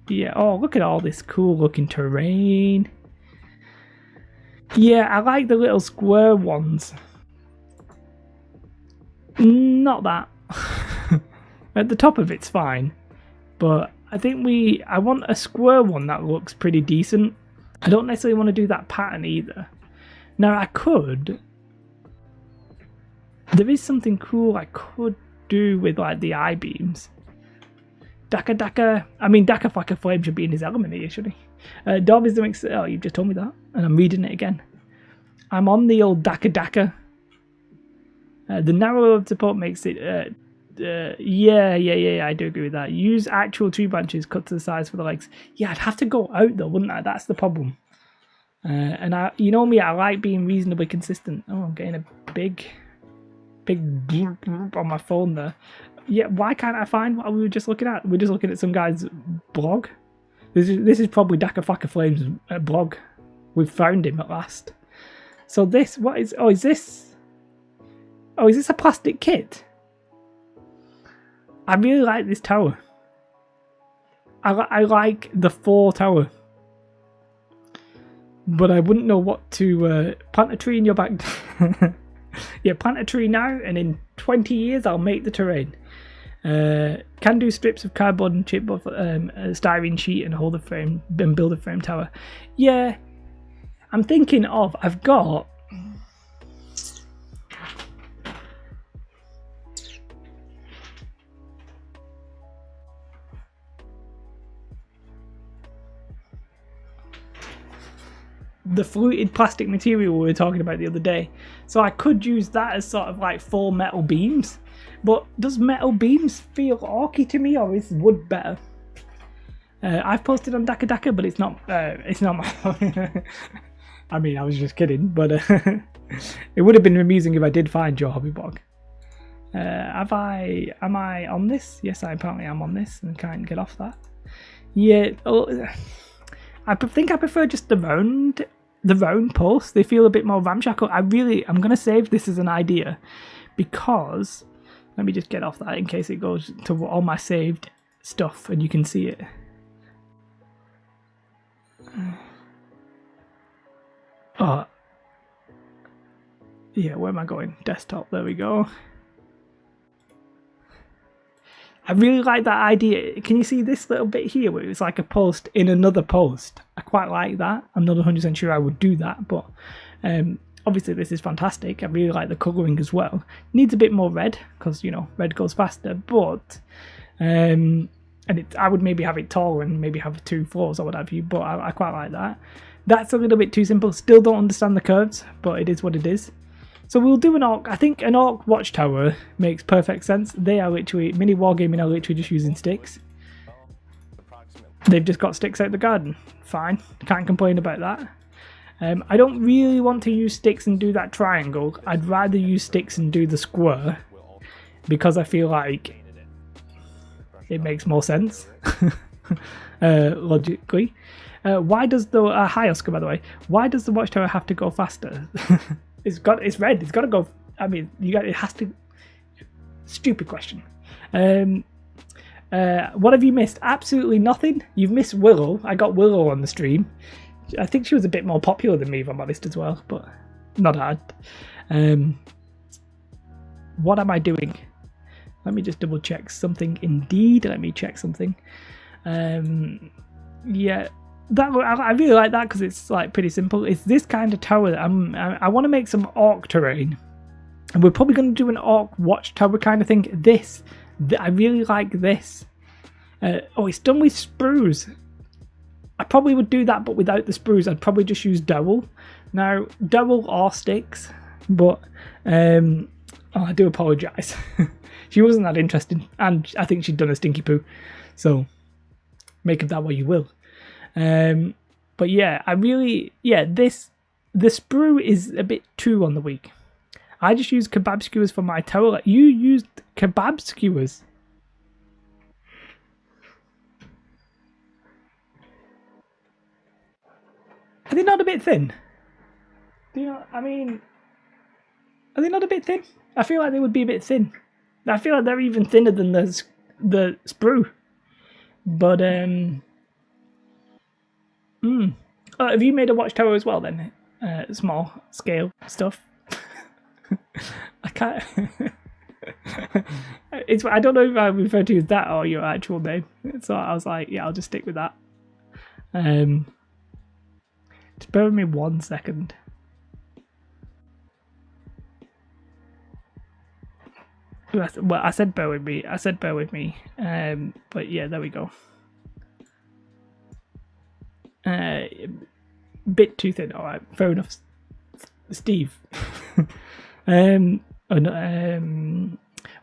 yeah. Oh, look at all this cool-looking terrain. Yeah, I like the little square ones. Not that. At the top of it's fine. But... I think I want a square one that looks pretty decent. I don't necessarily want to do that pattern either. Now I could. There is something cool I could do with like the I-beams. Daka. I mean, Daka Faka Flame should be in his element here, should he? Dov is doing. Oh, you've just told me that, and I'm reading it again. I'm on the old Daka. The narrow of support makes it. Yeah. I do agree with that. Use actual tree branches cut to the size for the legs. Yeah, I'd have to go out though, wouldn't I? That's the problem. And you know me, I like being reasonably consistent. Oh, I'm getting a big on my phone there. Yeah, why can't I find what we were just looking at? We're just looking at some guy's blog. This is probably Daka Faka Flame's blog. We've found him at last. So this, what is? Oh, is this? Oh, is this a plastic kit? I really like this tower. I like the 4 tower. But I wouldn't know what to plant a tree in your back. Yeah, plant a tree now, and in 20 years I'll make the terrain. Can do strips of cardboard and chip off styrene sheet and hold a frame and build a frame tower. Yeah, I'm thinking of. I've got. The fluted plastic material we were talking about the other day. So I could use that as sort of like 4 metal beams. But does metal beams feel orky to me, or is wood better? I've posted on Daka, but it's not my I mean, I was just kidding, but it would have been amusing if I did find your hobby blog. Am I on this? Yes, I apparently am on this and can't get off that. Yeah, I think I prefer just the round posts. They feel a bit more ramshackle. I'm going to save this as an idea, because let me just get off that in case it goes to all my saved stuff and you can see it. Oh, yeah, where am I going? Desktop, there we go. I really like that idea. Can you see this little bit here where it's like a post in another post? I quite like that. I'm not 100% sure I would do that, but obviously this is fantastic. I really like the colouring as well. Needs a bit more red because, you know, red goes faster, but I would maybe have it taller and maybe have 2 floors or what have you, but I quite like that. That's a little bit too simple. Still don't understand the curves, but it is what it is. So we'll do an Orc. I think an Orc watchtower makes perfect sense. They are literally, Mini Wargaming are literally just using sticks. They've just got sticks out the garden. Fine, can't complain about that. I don't really want to use sticks and do that triangle. I'd rather use sticks and do the square, because I feel like it makes more sense logically. Why does the hi Oscar, by the way? Why does the watchtower have to go faster? It's red. It's got to go. I mean, it has to. Stupid question. What have you missed? Absolutely nothing. You've missed Willow. I got Willow on the stream. I think she was a bit more popular than me, if I'm honest, as well, but not hard. What am I doing? Let me just double check something. Indeed, let me check something. Yeah. I really like that because it's like pretty simple. It's this kind of tower that I want to make some Orc terrain, and we're probably going to do an Orc watchtower kind of thing. I really like this. Oh, it's done with sprues. I probably would do that, but without the sprues. I'd probably just use dowel. Now, dowel or sticks, but I do apologise. She wasn't that interesting, and I think she'd done a stinky poo. So make of that what you will. But yeah, the sprue is a bit too on the weak. I just use kebab skewers for my tower. You used kebab skewers. Are they not a bit thin? Are they not a bit thin? I feel like they would be a bit thin. I feel like they're even thinner than the sprue. But have you made a watchtower as well then? Small scale stuff. I can't. I don't know if I refer to you as that or your actual name. So I was like, yeah, I'll just stick with that. Just bear with me 1 second. Well, I said bear with me. But yeah, there we go. Bit too thin. All right, fair enough. Steve.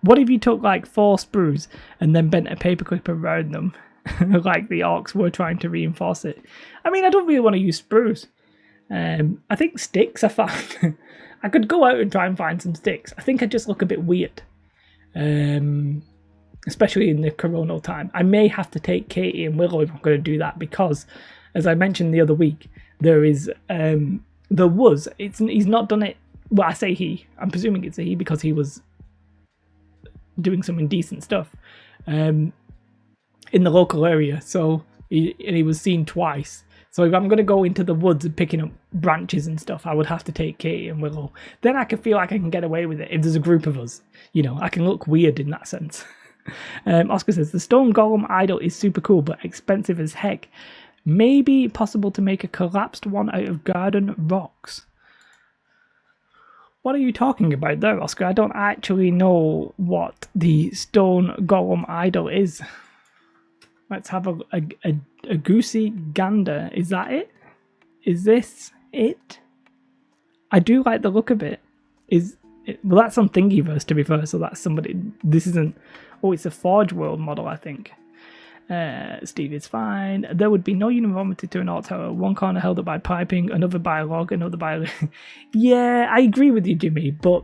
What if you took like 4 sprues and then bent a paperclip around them, like the orcs were trying to reinforce it? I mean, I don't really want to use sprues. I think sticks are fine. I could go out and try and find some sticks. I think I just look a bit weird, especially in the coronal time. I may have to take Katie and Willow if I'm going to do that because, as I mentioned the other week, he's not done it. Well, I say he. I'm presuming it's a he because he was doing some indecent stuff in the local area. So he was seen twice. So if I'm going to go into the woods and picking up branches and stuff, I would have to take Katie and Willow. Then I can feel like I can get away with it if there's a group of us. You know, I can look weird in that sense. Oscar says, the stone golem idol is super cool, but expensive as heck. Maybe possible to make a collapsed one out of garden rocks. What are you talking about there, Oscar? I don't actually know what the stone golem idol is. Let's have a goosey gander. Is that it? Is this it? I do like the look of it. Well, that's on Thingiverse, to be fair, so that's somebody... This isn't... Oh, it's a Forge World model, I think. Steve is fine. There would be no uniformity to an alt tower. One corner held up by piping, another by a log, another by... Yeah, I agree with you, Jimmy, but...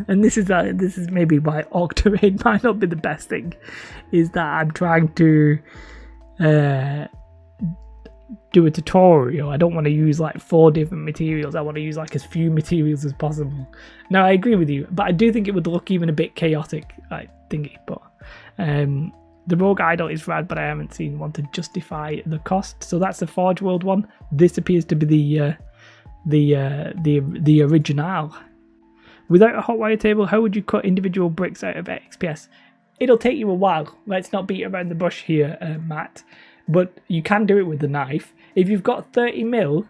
and this is maybe why orc terrain might not be the best thing, is that I'm trying to do a tutorial. I don't want to use like 4 different materials. I want to use like as few materials as possible. Now, I agree with you, but I do think it would look even a bit chaotic, like thingy. But the rogue idol is rad, but I haven't seen one to justify the cost. So that's the Forge World one. This appears to be the original. Without a hot wire table, how would you cut individual bricks out of XPS? It'll take you a while. Let's not beat around the bush here, Matt. But you can do it with the knife. If you've got 30mm,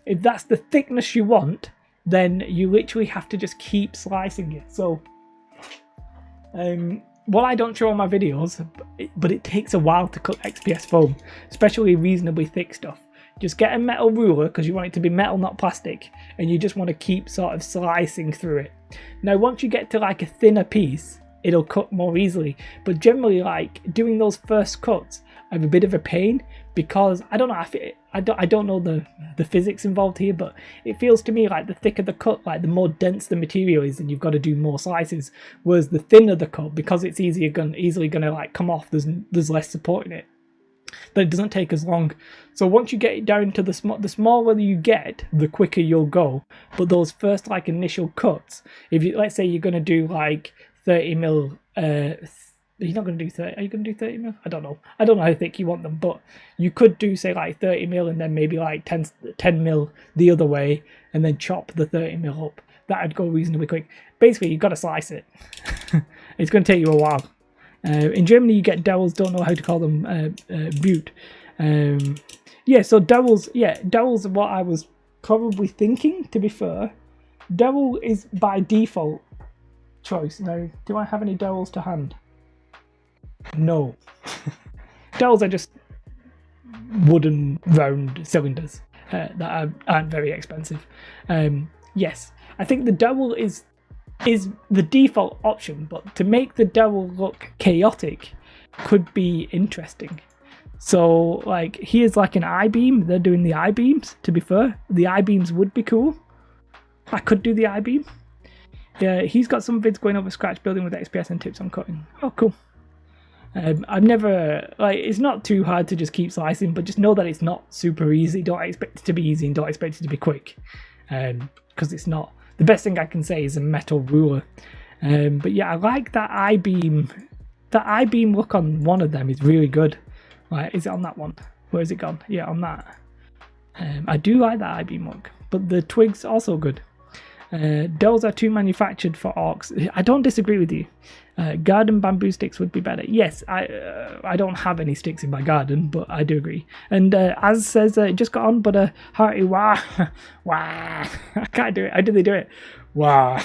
if that's the thickness you want, then you literally have to just keep slicing it. So, what I don't show on my videos, but it takes a while to cut XPS foam, especially reasonably thick stuff. Just get a metal ruler, because you want it to be metal, not plastic, and you just want to keep sort of slicing through it. Now, once you get to like a thinner piece, it'll cut more easily. But generally, like doing those first cuts, I have a bit of a pain because I don't know. I don't know the physics involved here, but it feels to me like the thicker the cut, like the more dense the material is, and you've got to do more slices. Whereas the thinner the cut, because it's easily gonna like come off, there's less support in it. But it doesn't take as long. So once you get it down to the smaller you get, the quicker you'll go. But those first like initial cuts, if you let's say you're gonna do like 30mm, you're not going to do 30. Are you going to do 30mm? I don't know how thick you want them, but you could do say like 30mm and then maybe like 10mm the other way, and then chop the 30mm up. That'd go reasonably quick. Basically, you've got to slice it. It's going to take you a while. In Germany, you get dowels. Don't know how to call them. Butte. Yeah. So dowels. Yeah, dowels are what I was probably thinking. To be fair, dowel is by default choice. Now, do I have any dowels to hand? No. Dowels are just wooden round cylinders that aren't very expensive. Yes, I think the dowel is the default option, but to make the dowel look chaotic could be interesting. So like here's like an I-beam. They're doing the I-beams. To be fair, the I-beams would be cool. I could do the I-beam. Yeah, he's got some vids going over scratch building with XPS and tips on cutting. Oh, cool. I've never, like, it's not too hard to just keep slicing, but just know that it's not super easy. Don't expect it to be easy and don't expect it to be quick, because it's not. The best thing I can say is a metal ruler. But yeah, I like that I-beam. That I-beam look on one of them is really good. Like, is it on that one? Where is it gone? Yeah, on that. I do like that I-beam look, but the twigs also good. Dolls are too manufactured for orcs. I don't disagree with you. Garden bamboo sticks would be better. Yes, I don't have any sticks in my garden, but I do agree. And as says, it just got on, but a hearty wah, wah. I can't do it. How did they do it? Wah.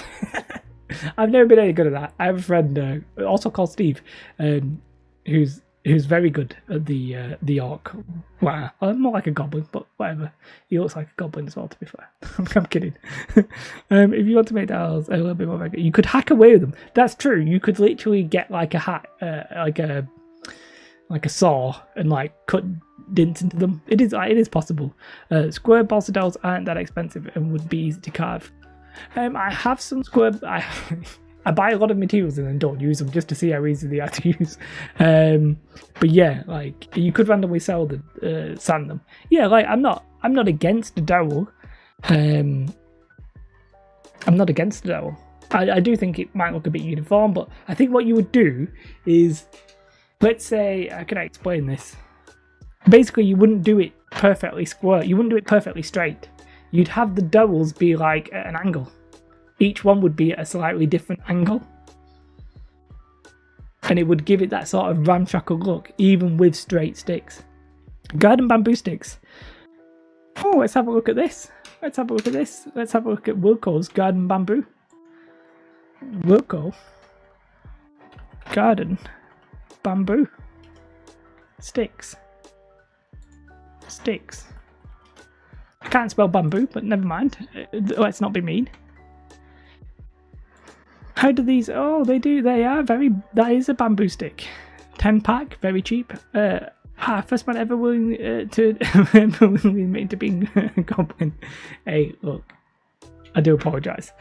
I've never been any good at that. I have a friend, also called Steve, who's very good at the orc. Wow, more like a goblin, but whatever. He looks like a goblin as well, to be fair. I'm kidding. If you want to make tiles a little bit more regular, you could hack away with them. That's true. You could literally get like a hat, like a saw, and like cut dents into them. It is possible. Square balsa tiles aren't that expensive and would be easy to carve. I have some square. I buy a lot of materials and then don't use them just to see how easy they are to use. But yeah, like you could randomly sell the sand them. Yeah, like I'm not against the dowel. I'm not against the dowel. I do think it might look a bit uniform, but I think what you would do is, let's say, how can I explain this? Basically, you wouldn't do it perfectly square. You wouldn't do it perfectly straight. You'd have the dowels be like at an angle. Each one would be at a slightly different angle. And it would give it that sort of ramshackle look, even with straight sticks. Garden bamboo sticks. Oh, let's have a look at this. Let's have a look at Wilco's garden bamboo. Wilco. Garden. Bamboo. Sticks. I can't spell bamboo, but never mind. Let's not be mean. How do these... Oh, they are very... That is a bamboo stick. 10 pack, very cheap. First man ever willing to being a goblin. Hey, look. I do apologise.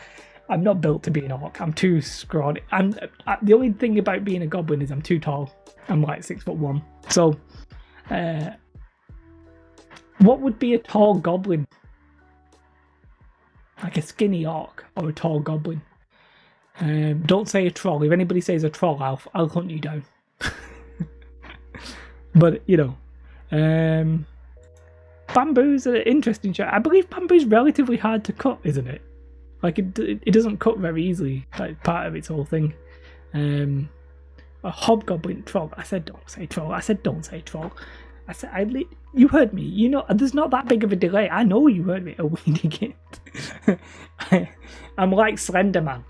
I'm not built to be an orc. I'm too scrawny. The only thing about being a goblin is I'm too tall. I'm like 6'1". So, what would be a tall goblin? Like a skinny orc or a tall goblin? Don't say a troll. If anybody says a troll, I'll hunt you down. But you know, bamboo's an interesting shot. I believe bamboo's relatively hard to cut, isn't it? Like it doesn't cut very easily. Like part of its whole thing. A hobgoblin troll. I said don't say troll. I said don't say troll. I said you heard me. You know, there's not that big of a delay. I know you heard me. A weedy kid. I'm like Slender Man,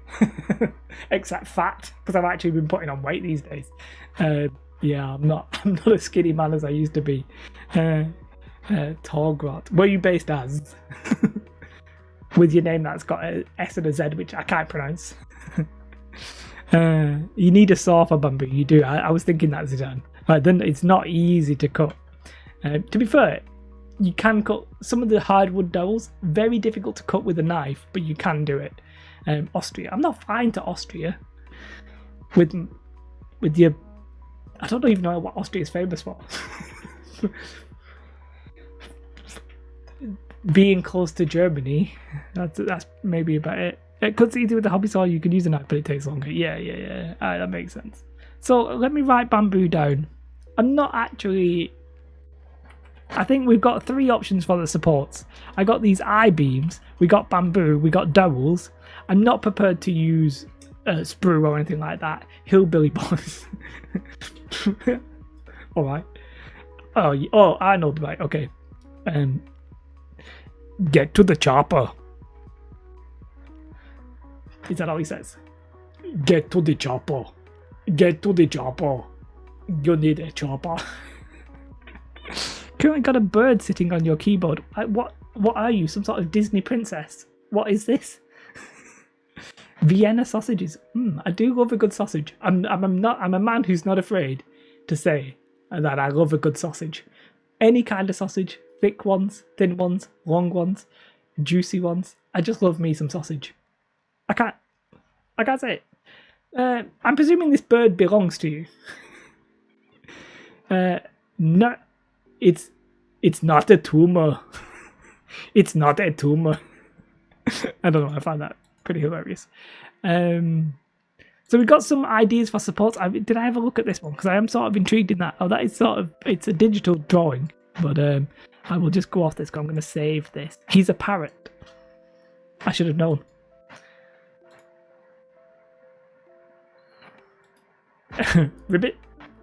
except fat, because I've actually been putting on weight these days. Yeah, I'm not a skinny man as I used to be. Torgrot. Where are you based as? With your name that's got a S and a Z, which I can't pronounce. You need a saw for bamboo. You do. I was thinking that, Zidane. Then it's not easy to cut. To be fair, you can cut some of the hardwood dowels. Very difficult to cut with a knife, but you can do it. Austria. I'm not fine to Austria. With your... I don't even know what Austria is famous for. Being close to Germany. That's maybe about it. Because it's easy with the hobby saw, you can use a knife, but it takes longer. Yeah. Alright, that makes sense. So let me write bamboo down. I'm not actually... I think we've got 3 options for the supports. I got these I-beams, we got bamboo, we got dowels. I'm not prepared to use sprue or anything like that. Hillbilly boys. Alright. Oh, I know, right, okay. Get to the chopper. Is that all he says? Get to the chopper. Get to the chopper. You need a chopper. Currently got a bird sitting on your keyboard. What are you? Some sort of Disney princess? What is this? Vienna sausages. I do love a good sausage. I'm a man who's not afraid to say that I love a good sausage. Any kind of sausage. Thick ones, thin ones, long ones, juicy ones. I just love me some sausage. I can't say it. I'm presuming this bird belongs to you. No, it's not a tumor. It's not a tumor. I don't know. I found that pretty hilarious. So we've got some ideas for supports. Did I have a look at this one? Because I am sort of intrigued in that. Oh, that is it's a digital drawing, but I will just go off this. I'm going to save this. He's a parrot. I should have known. Ribbit.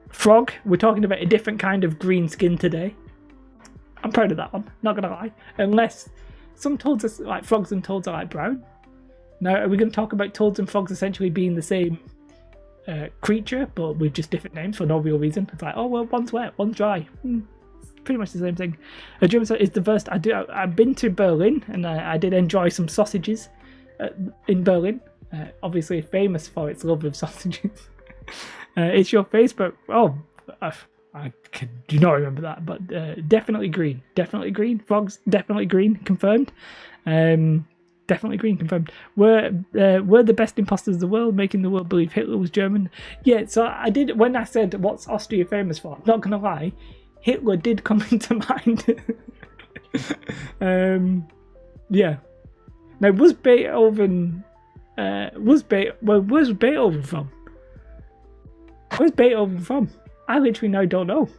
Frog. We're talking about a different kind of green skin today. I'm proud of that one. Not going to lie. Unless some toads are like frogs and toads are like brown. Now, are we going to talk about toads and frogs essentially being the same creature, but with just different names for no real reason? It's like, oh well, one's wet, one's dry. It's pretty much the same thing. German is the first. I've been to Berlin, and I did enjoy some sausages in Berlin. Obviously famous for its love of sausages. It's your Facebook. Oh, I do not remember that, but definitely green. Definitely green. Frogs, definitely green. Confirmed. Definitely green. Confirmed. We're the best imposters in the world, making the world believe Hitler was German. Yeah, so I did, when I said, what's Austria famous for? I'm not going to lie, Hitler did come into mind. Yeah. Now, was Beethoven... where's Beethoven from? Where's Beethoven from? I literally now don't know.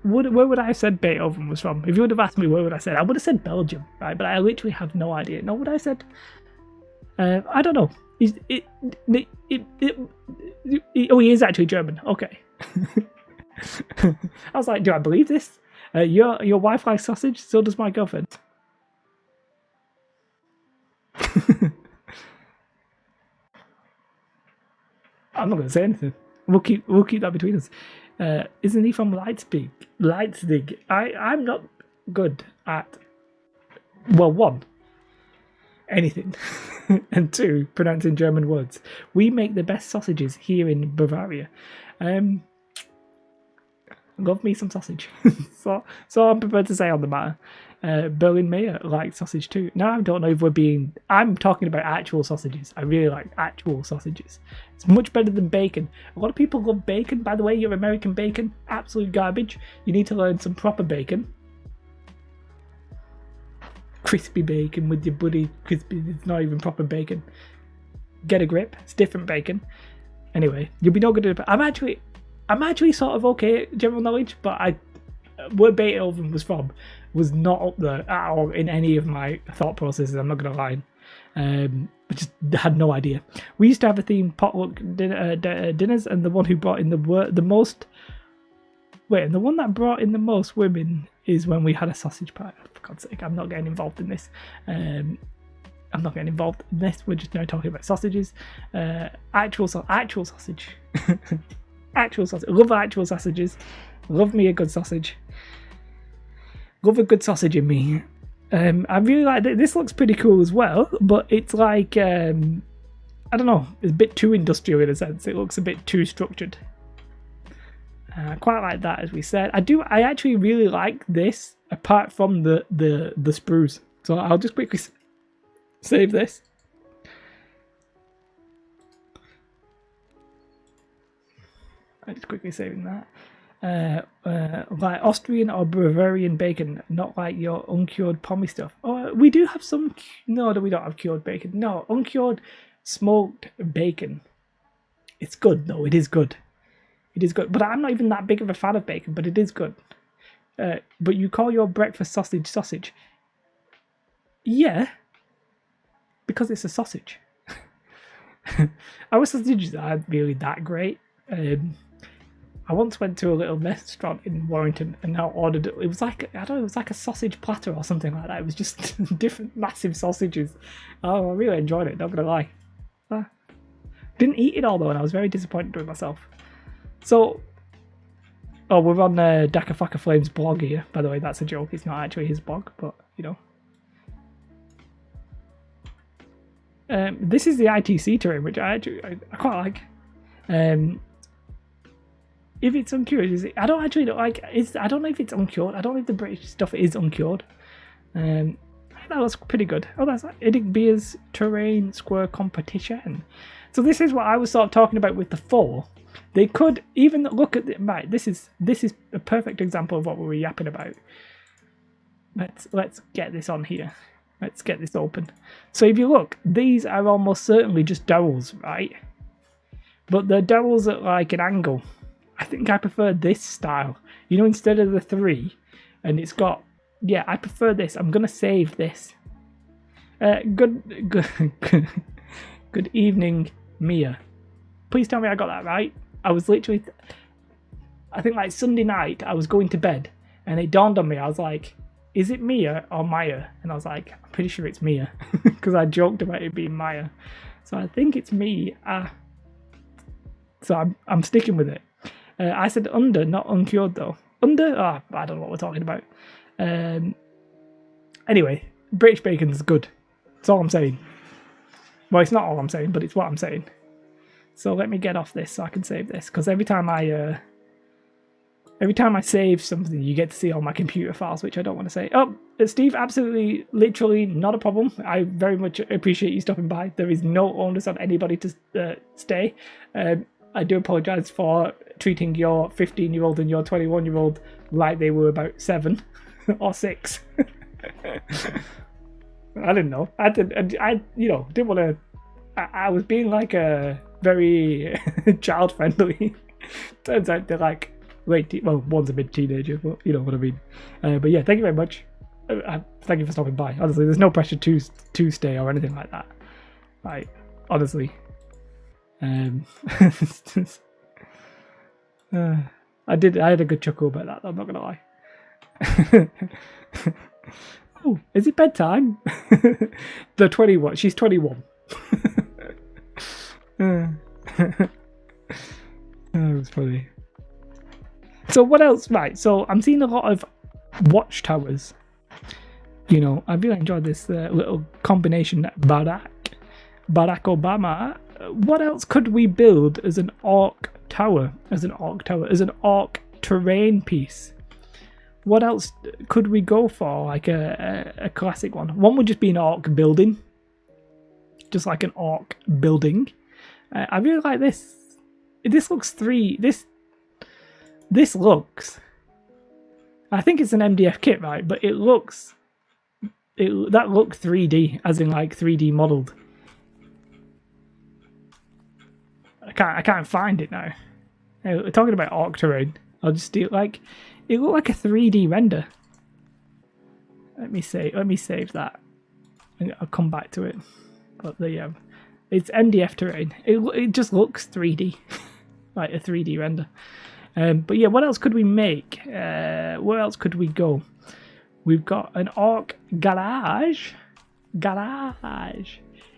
Where would I have said Beethoven was from? If you would have asked me where would I said, I would have said Belgium, right? But I literally have no idea. No, what I said? I don't know. Oh, he is actually German. Okay. I was like, do I believe this? Your wife likes sausage, so does my girlfriend. I'm not going to say anything. We'll keep that between us. Isn't he from Leipzig? I'm not good at, well, one, anything, and two, pronouncing German words. We make the best sausages here in Bavaria. Love me some sausage. so I'm prepared to say on the matter. Berlin Mayor likes sausage too. Now I don't know if I'm talking about actual sausages. I really like actual sausages. It's much better than bacon. A lot of people love bacon. By the way, your American bacon, absolute garbage. You need to learn some proper bacon. Crispy bacon with your buddy crispy. It's not even proper bacon. Get a grip. It's different bacon. Anyway, you'll be no good at it. I'm actually sort of okay at general knowledge, but where Beethoven was from was not up there at all in any of my thought processes. I'm not going to lie. I just had no idea. We used to have a theme potluck dinners, and the one who brought in the most. Wait, and the one that brought in the most women is when we had a sausage party. For God's sake, I'm not getting involved in this. I'm not getting involved in this. We're just now talking about sausages. Actual sausage. Actual sausage. Love actual sausages. Love me a good sausage. Love a good sausage in me. I really like that. This looks pretty cool as well, but it's like, I don't know, it's a bit too industrial in a sense. It looks a bit too structured. Quite like that, as we said. I actually really like this, apart from the sprues. So I'll just quickly save this. I'm just quickly saving that. Like Austrian or Bavarian bacon, not like your uncured pommy stuff. Oh, we do have some. No, we don't have cured bacon. No, uncured smoked bacon. It's good though. It is good. It is good. But I'm not even that big of a fan of bacon. But it is good. But you call your breakfast sausage? Yeah, because it's a sausage. Our sausages aren't really that great. I once went to a little restaurant in Warrington and now ordered it. It was like, I don't know, it was like a sausage platter or something like that. It was just different massive sausages. Oh, I really enjoyed it, not gonna lie. Didn't eat it all though, and I was very disappointed with myself. So, we're on Daka Faka Flames blog here. By the way, that's a joke. It's not actually his blog, but you know. This is the ITC terrain, which I quite like. If it's uncured, is it? I don't actually like. I don't know if it's uncured. I don't know if the British stuff is uncured. That looks pretty good. Oh, that's Edic Beer's terrain square competition. So this is what I was sort of talking about with the 4. They could even look at the right. This is a perfect example of what we were yapping about. Let's get this on here. Let's get this open. So if you look, these are almost certainly just dowels, right? But they're dowels at like an angle. I think I prefer this style. You know, instead of the 3, and it's got. Yeah, I prefer this. I'm gonna save this. Good evening, Mia. Please tell me I got that right. I was literally, I think like Sunday night, I was going to bed, and it dawned on me. I was like, is it Mia or Maya? And I was like, I'm pretty sure it's Mia, because I joked about it being Maya. So I think it's me. So I'm sticking with it. I said under, not uncured though. Under? I don't know what we're talking about. Anyway, British bacon's good. That's all I'm saying. Well, it's not all I'm saying, but it's what I'm saying. So let me get off this so I can save this, because every time I save something, you get to see all my computer files, which I don't want to say. Oh, Steve, absolutely, literally not a problem. I very much appreciate you stopping by. There is no onus on anybody to stay. I do apologise for treating your 15-year-old and your 21-year-old like they were about 7 or 6. I didn't know. I didn't want to. I was being like a very child friendly. Turns out they're like one's a mid-teenager, but you know what I mean. But yeah, thank you very much. Thank you for stopping by. Honestly, there's no pressure to stay or anything like that. Like, honestly. I had a good chuckle about that, I'm not gonna lie. Oh, is it bedtime? The 21. She's 21. That was funny. So what else? Right, so I'm seeing a lot of watchtowers. You know, I really enjoyed this little combination that Barack Obama. What else could we build as an orc tower? As an orc terrain piece? What else could we go for? Like a classic one. One would just be an orc building. Just like an orc building. I really like this. This looks This looks. I think it's an MDF kit, right? But it looks. That looks 3D, as in like 3D modelled. I can't find it now. We're talking about orc terrain. I'll just do it like. It looked like a 3D render. Let me save that. And I'll come back to it. But there you have. It's MDF terrain. It just looks 3D, like a 3D render. But yeah, what else could we make? Where else could we go? We've got an orc garage.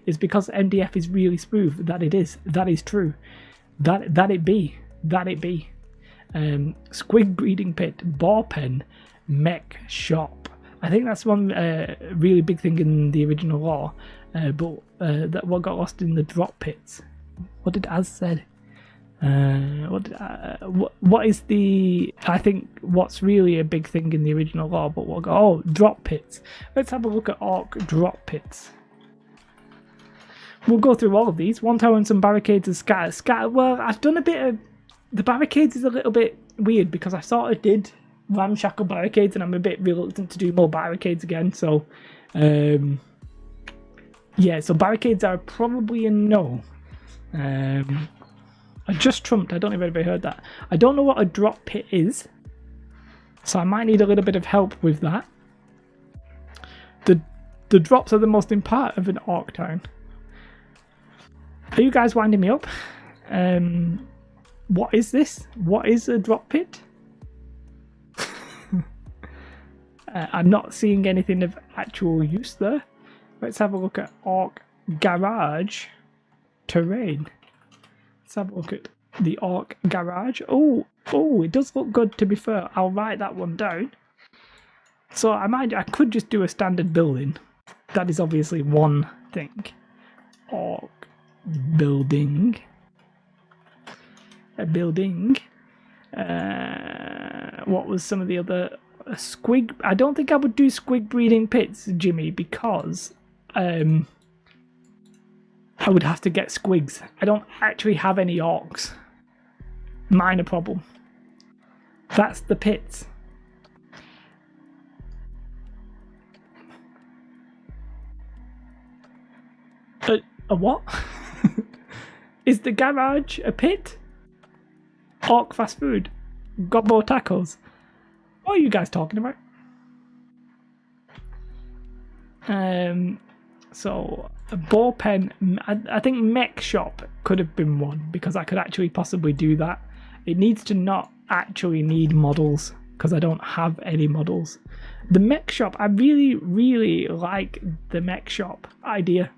It's because MDF is really smooth. That it is. That is true. That it be. Squig breeding pit, boar pen, mech shop. I think that's one really big thing in the original lore, but that what got lost in the drop pits. What did Az said? What is the? I think what's really a big thing in the original lore, but drop pits. Let's have a look at orc drop pits. We'll go through all of these. One tower and some barricades and scatter. Well, I've done a bit of. The barricades is a little bit weird because I sort of did ramshackle barricades and I'm a bit reluctant to do more barricades again. So, yeah, so barricades are probably a no. I just trumped. I don't know if anybody heard that. I don't know what a drop pit is, so I might need a little bit of help with that. The drops are the most important part of an orc town. Are you guys winding me up? What is this? What is a drop pit? I'm not seeing anything of actual use there. Let's have a look at orc garage terrain. Let's have a look at the orc garage. Oh, it does look good, to be fair. I'll write that one down. So I could just do a standard building. That is obviously one thing. Orc building. A building. What was some of the other squig? I don't think I would do squig breeding pits, Jimmy, because I would have to get squigs. I don't actually have any orcs. Minor problem. That's the pits. A what? Is the garage a pit? Orc fast food? Gobbo tacos? What are you guys talking about? So a ball pen. I think mech shop could have been one because I could actually possibly do that. It needs to not actually need models because I don't have any models. The mech shop, I really like the mech shop idea.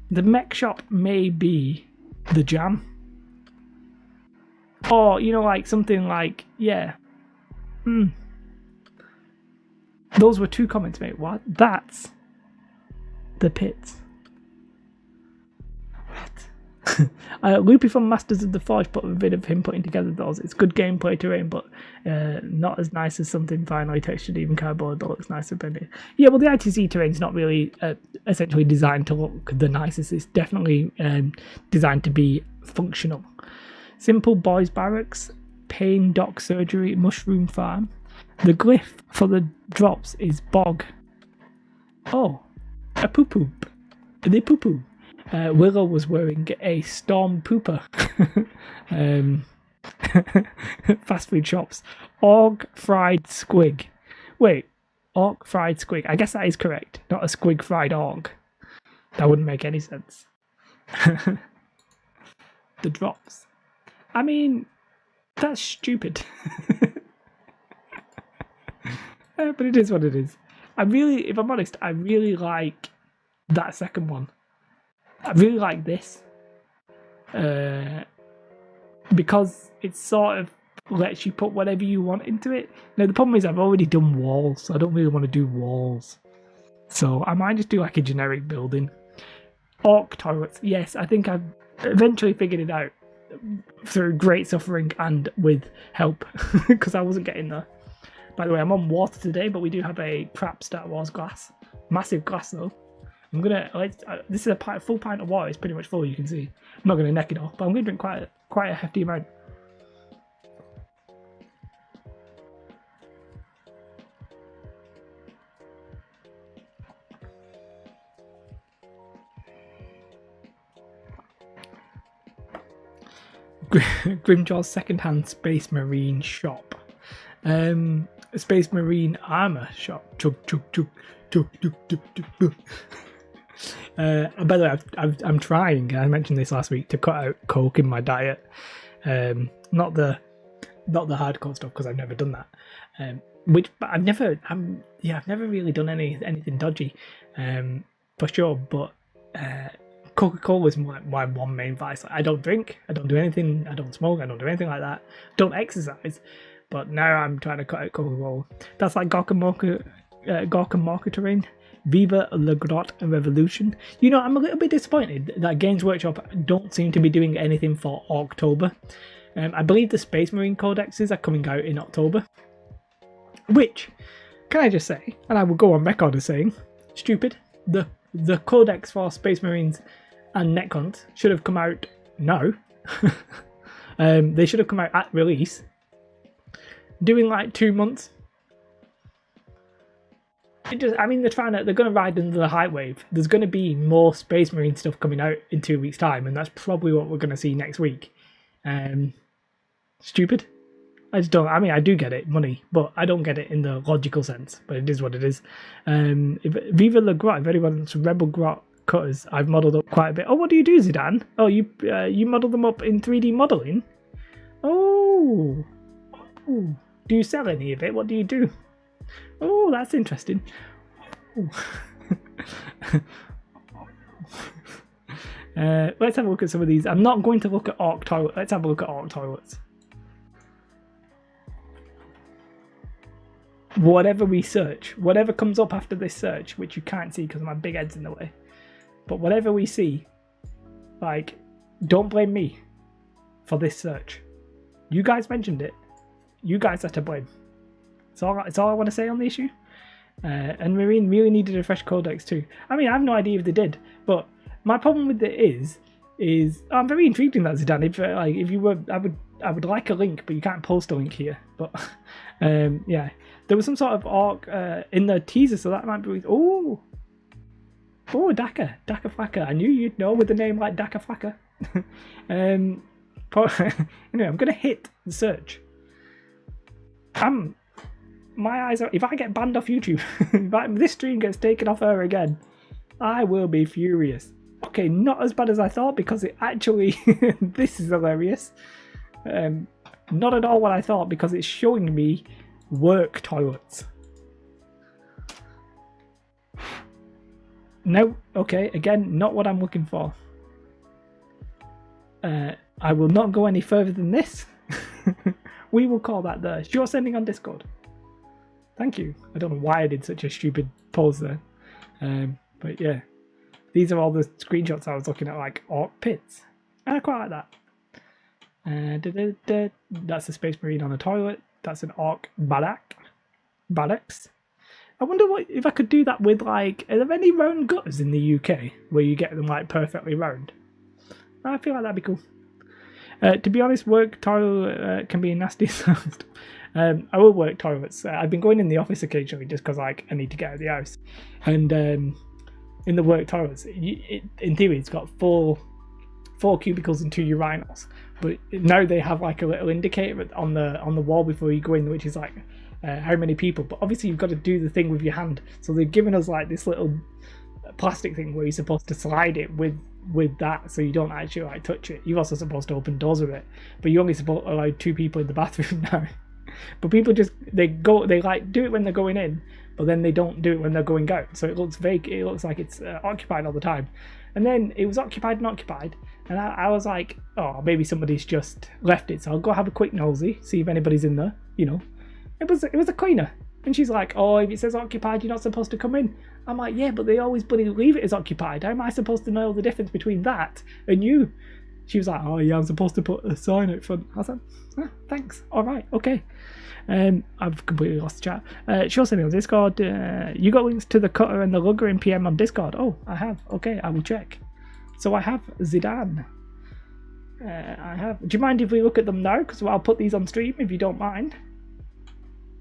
The mech shop may be the jam. Or, you know, like something like, yeah. Those were 2 comments, mate. What? That's the pits. What? Loopy from Masters of the Forge put a vid of him putting together those. It's good gameplay terrain, but not as nice as something finely textured, even cardboard that looks nicer. Yeah, well, the ITC terrain's not really essentially designed to look the nicest. It's definitely designed to be functional. Simple Boys Barracks, Pain Doc Surgery, Mushroom Farm. The glyph for the drops is Bog. Oh, a poo-poo. The poo-poo. Willow was wearing a Storm Pooper. Fast food shops. Org Fried Squig. Wait, Org Fried Squig. I guess that is correct. Not a squig fried org. That wouldn't make any sense. The drops. I mean, that's stupid. But it is what it is. If I'm honest, I really like that second one. I really like this. Because it sort of lets you put whatever you want into it. Now, the problem is I've already done walls, so I don't really want to do walls. So I might just do like a generic building. Orc toilets. Yes, I think I've eventually figured it out through great suffering and with help, because I wasn't getting there. By the way, I'm on water today, but we do have a crap Star Wars glass. Massive glass though. I'm gonna. This is a full pint of water. It's pretty much full. You can see. I'm not gonna neck it off, but I'm gonna drink quite a hefty amount. Grimjaw's second-hand Space Marine shop. Space Marine armor shop. Chug chug chug chug chug chug chug. By the way, I'm trying. I mentioned this last week to cut out Coke in my diet. Not the hardcore stuff, because I've never done that. But I've never really done anything dodgy, for sure. But Coca-Cola is my one main vice. I don't drink. I don't do anything. I don't smoke. I don't do anything like that. Don't exercise. But now I'm trying to cut out Coca-Cola. That's like Gorka Morka terrain. Viva La Grotte Revolution. You know, I'm a little bit disappointed that Games Workshop don't seem to be doing anything for October. I believe the Space Marine codexes are coming out in October. Which, can I just say, and I will go on record as saying, stupid. The codex for Space Marines and Necrons should have come out now. They should have come out at release. Doing like 2 months. They're going to ride into the hype wave. There's going to be more Space Marine stuff coming out in 2 weeks' time, and that's probably what we're going to see next week. Stupid. I just don't. I do get it, money, but I don't get it in the logical sense. But it is what it is. Viva La Grotte, if anyone Rebel Grot cutters, I've modelled up quite a bit. Oh, what do you do, Zidane? Oh, you model them up in 3D modelling? Oh. Ooh. Do you sell any of it? What do you do? Oh, that's interesting. Let's have a look at some of these. I'm not going to look at Orc toilet. Let's have a look at Orc toilets. Whatever we search, whatever comes up after this search, which you can't see because my big head's in the way, but whatever we see, like, don't blame me for this search. You guys mentioned it. You guys are to blame. It's all I want to say on the issue. And Marine really needed a fresh codex too. I have no idea if they did, but my problem with it is I'm very intrigued in that, Zidane. If you were, I would like a link, but you can't post a link here. But yeah, there was some sort of orc in the teaser, so that might be. Oh, Daka Flaka. I knew you'd know with a name like Daka Flaka. Anyway, I'm gonna hit the search. My eyes are. If I get banned off YouTube, if this stream gets taken off her again, I will be furious. Okay, not as bad as I thought, because it actually this is hilarious. Not at all what I thought, because it's showing me work toilets. No, okay, again, not what I'm looking for. I will not go any further than this. We will call that the Sure Sending on Discord. Thank you. I don't know why I did such a stupid pause there. But yeah, these are all the screenshots I was looking at, like orc pits. I quite like that. That's a Space Marine on a toilet. That's an orc barracks. I wonder if I could do that with, like, are there any round gutters in the UK where you get them like perfectly round? I feel like that'd be cool. To be honest, work toilet can be a nasty sound. I will work toilets. I've been going in the office occasionally just because, like, I need to get out of the house. And in the work toilets, in theory, it's got four cubicles and 2 urinals. But now they have like a little indicator on the wall before you go in, which is like how many people. But obviously, you've got to do the thing with your hand. So they've given us like this little plastic thing where you're supposed to slide it with that, so you don't actually like touch it. You're also supposed to open doors with it, but you only supposed to allow 2 people in the bathroom now. But people just they like do it when they're going in, but then they don't do it when they're going out. So it looks vague. It looks like it's occupied all the time. And then it was occupied and occupied, and I was like, oh, maybe somebody's just left it. So I'll go have a quick nosy, see if anybody's in there. You know, it was a cleaner. And she's like, oh, if it says occupied, you're not supposed to come in. I'm like, yeah, but they always bloody leave it as occupied. How am I supposed to know the difference between that and you? She was like, oh, yeah, I'm supposed to put a sign out front. I was like, thanks. All right, okay. I've completely lost the chat. Sure, send me on Discord. You got links to the cutter and the lugger in PM on Discord. Oh, I have. Okay, I will check. So I have Zidane. I have. Do you mind if we look at them now? Because I'll put these on stream if you don't mind.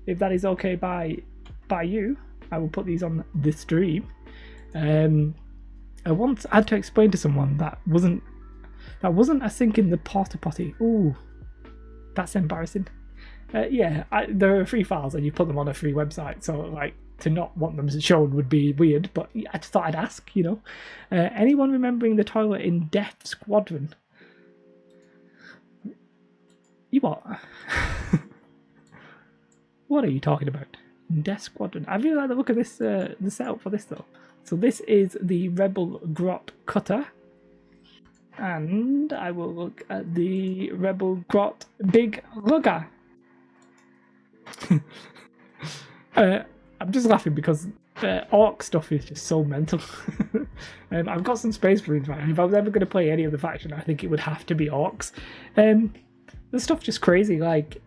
If that is okay by you, I will put these on the stream. I once had to explain to someone that wasn't a sink in the porta potty. Ooh, that's embarrassing. Yeah, there are free files and you put them on a free website, so like to not want them shown would be weird. But I just thought I'd ask, you know. Anyone remembering the toilet in Death Squadron? You what? What are you talking about? Death Squadron. I really like the look of this, the setup for this though. So this is the Rebel Grot Cutter. And I will look at the Rebel Grot Big Lugger. I'm just laughing because orc stuff is just so mental. I've got some Space Marines, right? And if I was ever going to play any other faction, I think it would have to be orcs. The stuff's just crazy, like...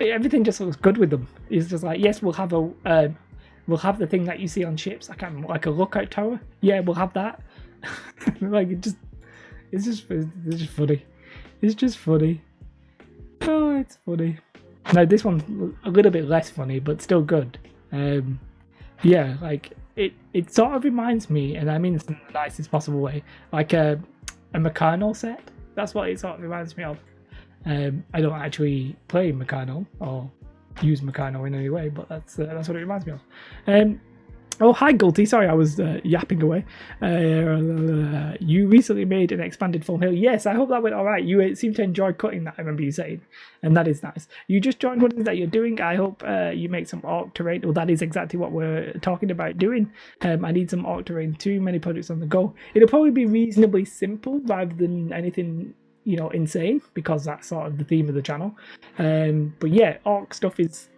Everything just looks good with them. It's just like, yes, we'll have the thing that you see on ships. I can't remember, like a lookout tower. Yeah, we'll have that. Like it's just funny. It's just funny. Oh, it's funny. Now this one's a little bit less funny, but still good. Yeah, like it sort of reminds me, and I mean this in the nicest possible way, like a Meccano set. That's what it sort of reminds me of. I don't actually play Meccano or use Meccano in any way, but that's what it reminds me of. Oh, hi Gulty, sorry I was yapping away. You recently made an expanded Full Hill. Yes, I hope that went alright. You seem to enjoy cutting that, I remember you saying, and that is nice. You just joined what it is that you're doing. I hope you make some orc terrain. Well, that is exactly what we're talking about doing. I need some orc terrain too, many projects on the go. It'll probably be reasonably simple rather than anything, you know, insane, because that's sort of the theme of the channel. But yeah, orc stuff is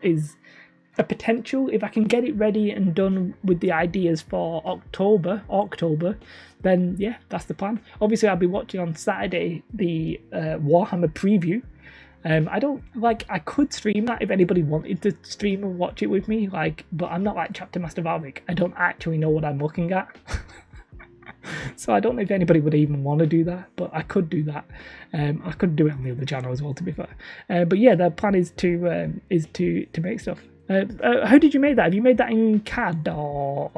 a potential. If I can get it ready and done with the ideas for October, then yeah, that's the plan. Obviously, I'll be watching on Saturday the Warhammer preview. I could stream that if anybody wanted to stream and watch it with me, like, but I'm not like Chapter Master Valvik. I don't actually know what I'm looking at. So I don't know if anybody would even want to do that, but I could do that. I could do it on the other channel as well, to be fair. But yeah, the plan is to make stuff. How did you make that? Have you made that in CAD or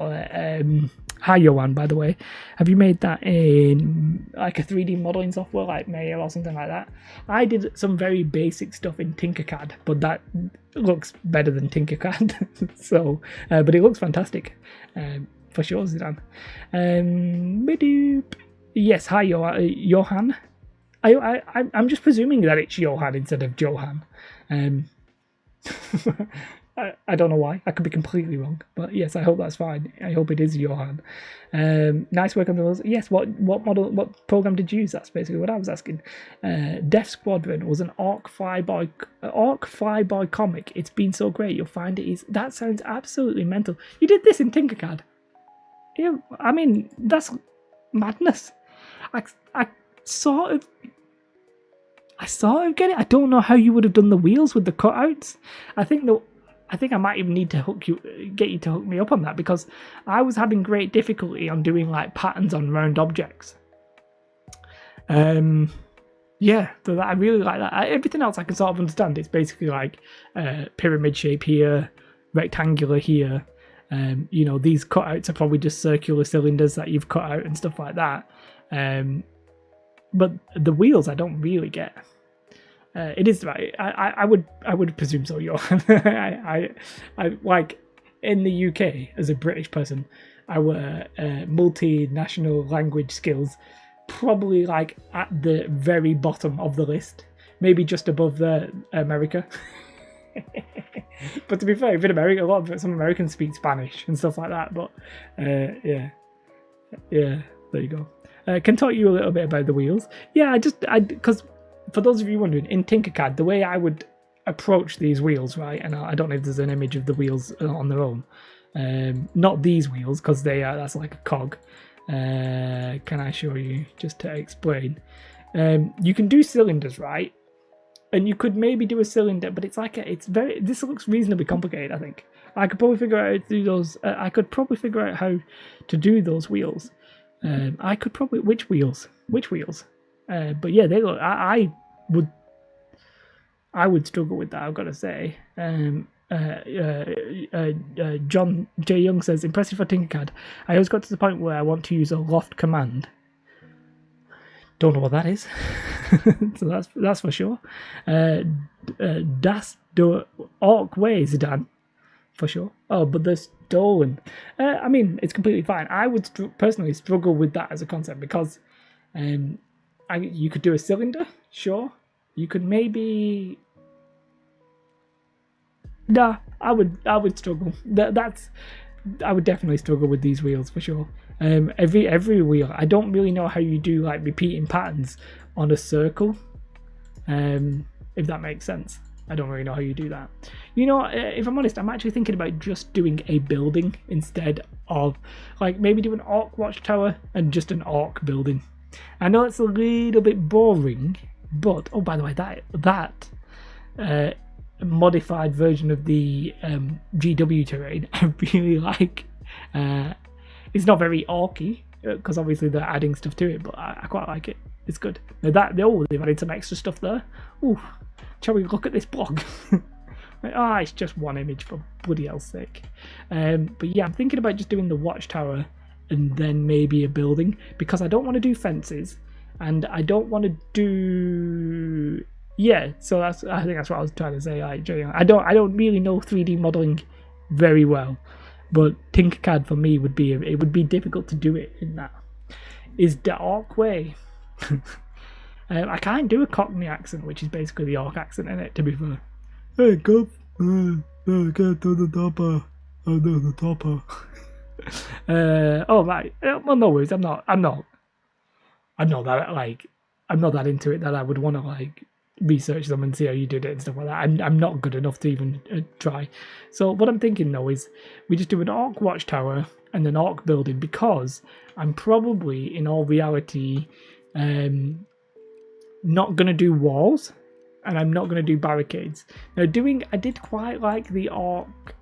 hi Johan, by the way? Have you made that in like a 3D modeling software like Maya or something like that? I did some very basic stuff in Tinkercad, but that looks better than Tinkercad. So, but it looks fantastic. For sure, Zidane. Yes, hi, Johan. I'm just presuming that it's Johan instead of Johan. I don't know why. I could be completely wrong, but yes, I hope that's fine. I hope it is Johan. Nice work on the rules. Yes, what program did you use? That's basically what I was asking. Death Squadron was an Arc Flyboy comic. It's been so great. You'll find it is. That sounds absolutely mental. You did this in Tinkercad. Yeah, I mean that's madness. I sort of get it. I don't know how you would have done the wheels with the cutouts. I think I might even need to get you to hook me up on that, because I was having great difficulty on doing like patterns on round objects. Yeah, so I really like that. Everything else I can sort of understand. It's basically like pyramid shape here, rectangular here. You know, these cutouts are probably just circular cylinders that you've cut out and stuff like that. But the wheels I don't really get. It is right. I would presume so. I like in the UK as a British person, our multinational language skills probably like at the very bottom of the list, maybe just above the America. But to be fair, in America, some Americans speak Spanish and stuff like that. But yeah, there you go. Can talk to you a little bit about the wheels. Yeah, because for those of you wondering, in Tinkercad, the way I would approach these wheels, right? And I don't know if there's an image of the wheels on their own. Not these wheels, because that's like a cog. Can I show you just to explain? You can do cylinders, right? And you could maybe do a cylinder, but this looks reasonably complicated, I think. I could probably figure out how to do those. I could probably figure out how to do those wheels. Which wheels? But yeah, they look. I would struggle with that, I've got to say. John J. Young says, impressive for Tinkercad. I always got to the point where I want to use a loft command. Don't know what that is. So that's for sure. Das do Orc ways, Dan. For sure. Oh, but they're stolen. I mean, it's completely fine. I would personally struggle with that as a concept, because you could do a cylinder, sure. You could maybe. Nah, I would struggle. I would definitely struggle with these wheels for sure. Every wheel, I don't really know how you do like repeating patterns on a circle. If that makes sense. I don't really know how you do that. You know, if I'm honest, I'm actually thinking about just doing a building instead of like maybe do an Orc watchtower and just an Orc building. I know it's a little bit boring, but oh, by the way, that modified version of the GW terrain I really like. It's not very orky because obviously they're adding stuff to it, but I quite like it. It's good. Now they've added some extra stuff there. Ooh, shall we look at this block? It's just one image for bloody hell's sake. But yeah, I'm thinking about just doing the watchtower and then maybe a building, because I don't want to do fences and I don't want to do. Yeah, so I think that's what I was trying to say. I don't really know 3D modeling very well, but Tinkercad for me would be difficult to do it in that. Is the Orc way? I can't do a Cockney accent, which is basically the Orc accent in it. To be fair. Hey, go get to the topper. Oh no, the topper. Oh right. Well, no worries. I'm not that into it that I would want to like research them and see how you did it and stuff like that. I'm not good enough to even try. So what I'm thinking though is we just do an Orc watchtower and an Orc building, because I'm probably in all reality not gonna do walls and I'm not gonna do barricades. Now I did quite like the Orc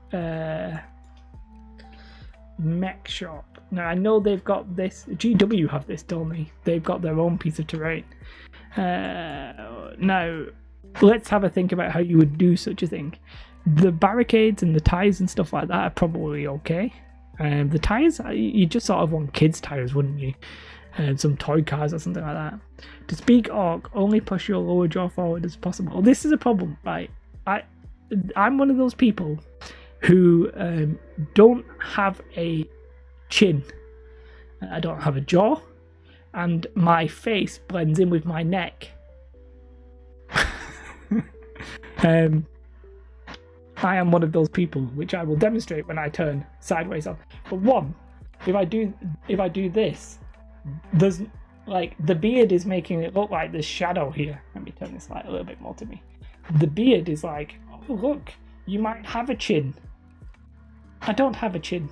mech shop. Now I know they've got this. GW have this, don't they? They've got their own piece of terrain. Now let's have a think about how you would do such a thing. The barricades and the tires and stuff like that are probably okay. The tires, you just sort of want kids' tires, wouldn't you? Some toy cars or something like that. To speak Orc, only push your lower jaw forward as possible. Well, this is a problem, right? I'm one of those people who don't have a chin. I don't have a jaw, and my face blends in with my neck. I am one of those people, which I will demonstrate when I turn sideways on. But one, if I do this, there's like the beard is making it look like there's shadow here. Let me turn this light a little bit more to me. The beard is like, oh look, you might have a chin. I don't have a chin.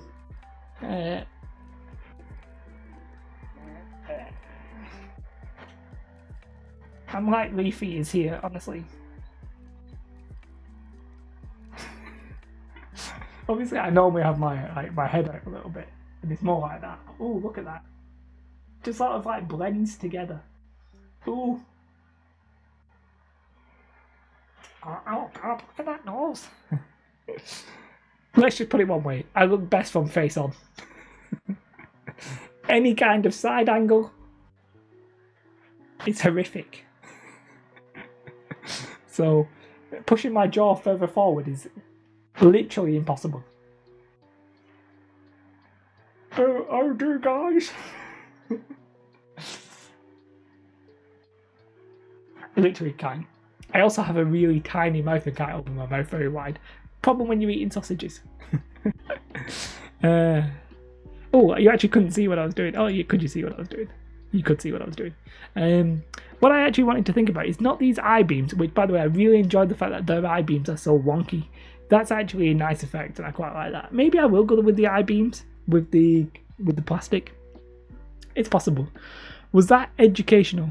I'm like Leafy is here, honestly. Obviously, I normally have my head out a little bit, and it's more like that. Oh, look at that! Just sort of like blends together. Ooh. Oh God! Look at that nose. Let's just put it one way. I look best from face on. Any kind of side angle, it's horrific. So, pushing my jaw further forward is literally impossible. Oh dear, guys. Literally can't. I also have a really tiny mouth and can't open my mouth very wide. Problem when you're eating sausages. Oh, you actually couldn't see what I was doing. Oh, could you see what I was doing? You could see what I was doing. What I actually wanted to think about is not these I-beams, which, by the way, I really enjoyed the fact that their I-beams are so wonky. That's actually a nice effect, and I quite like that. Maybe I will go with the I-beams with the plastic. It's possible. Was that educational?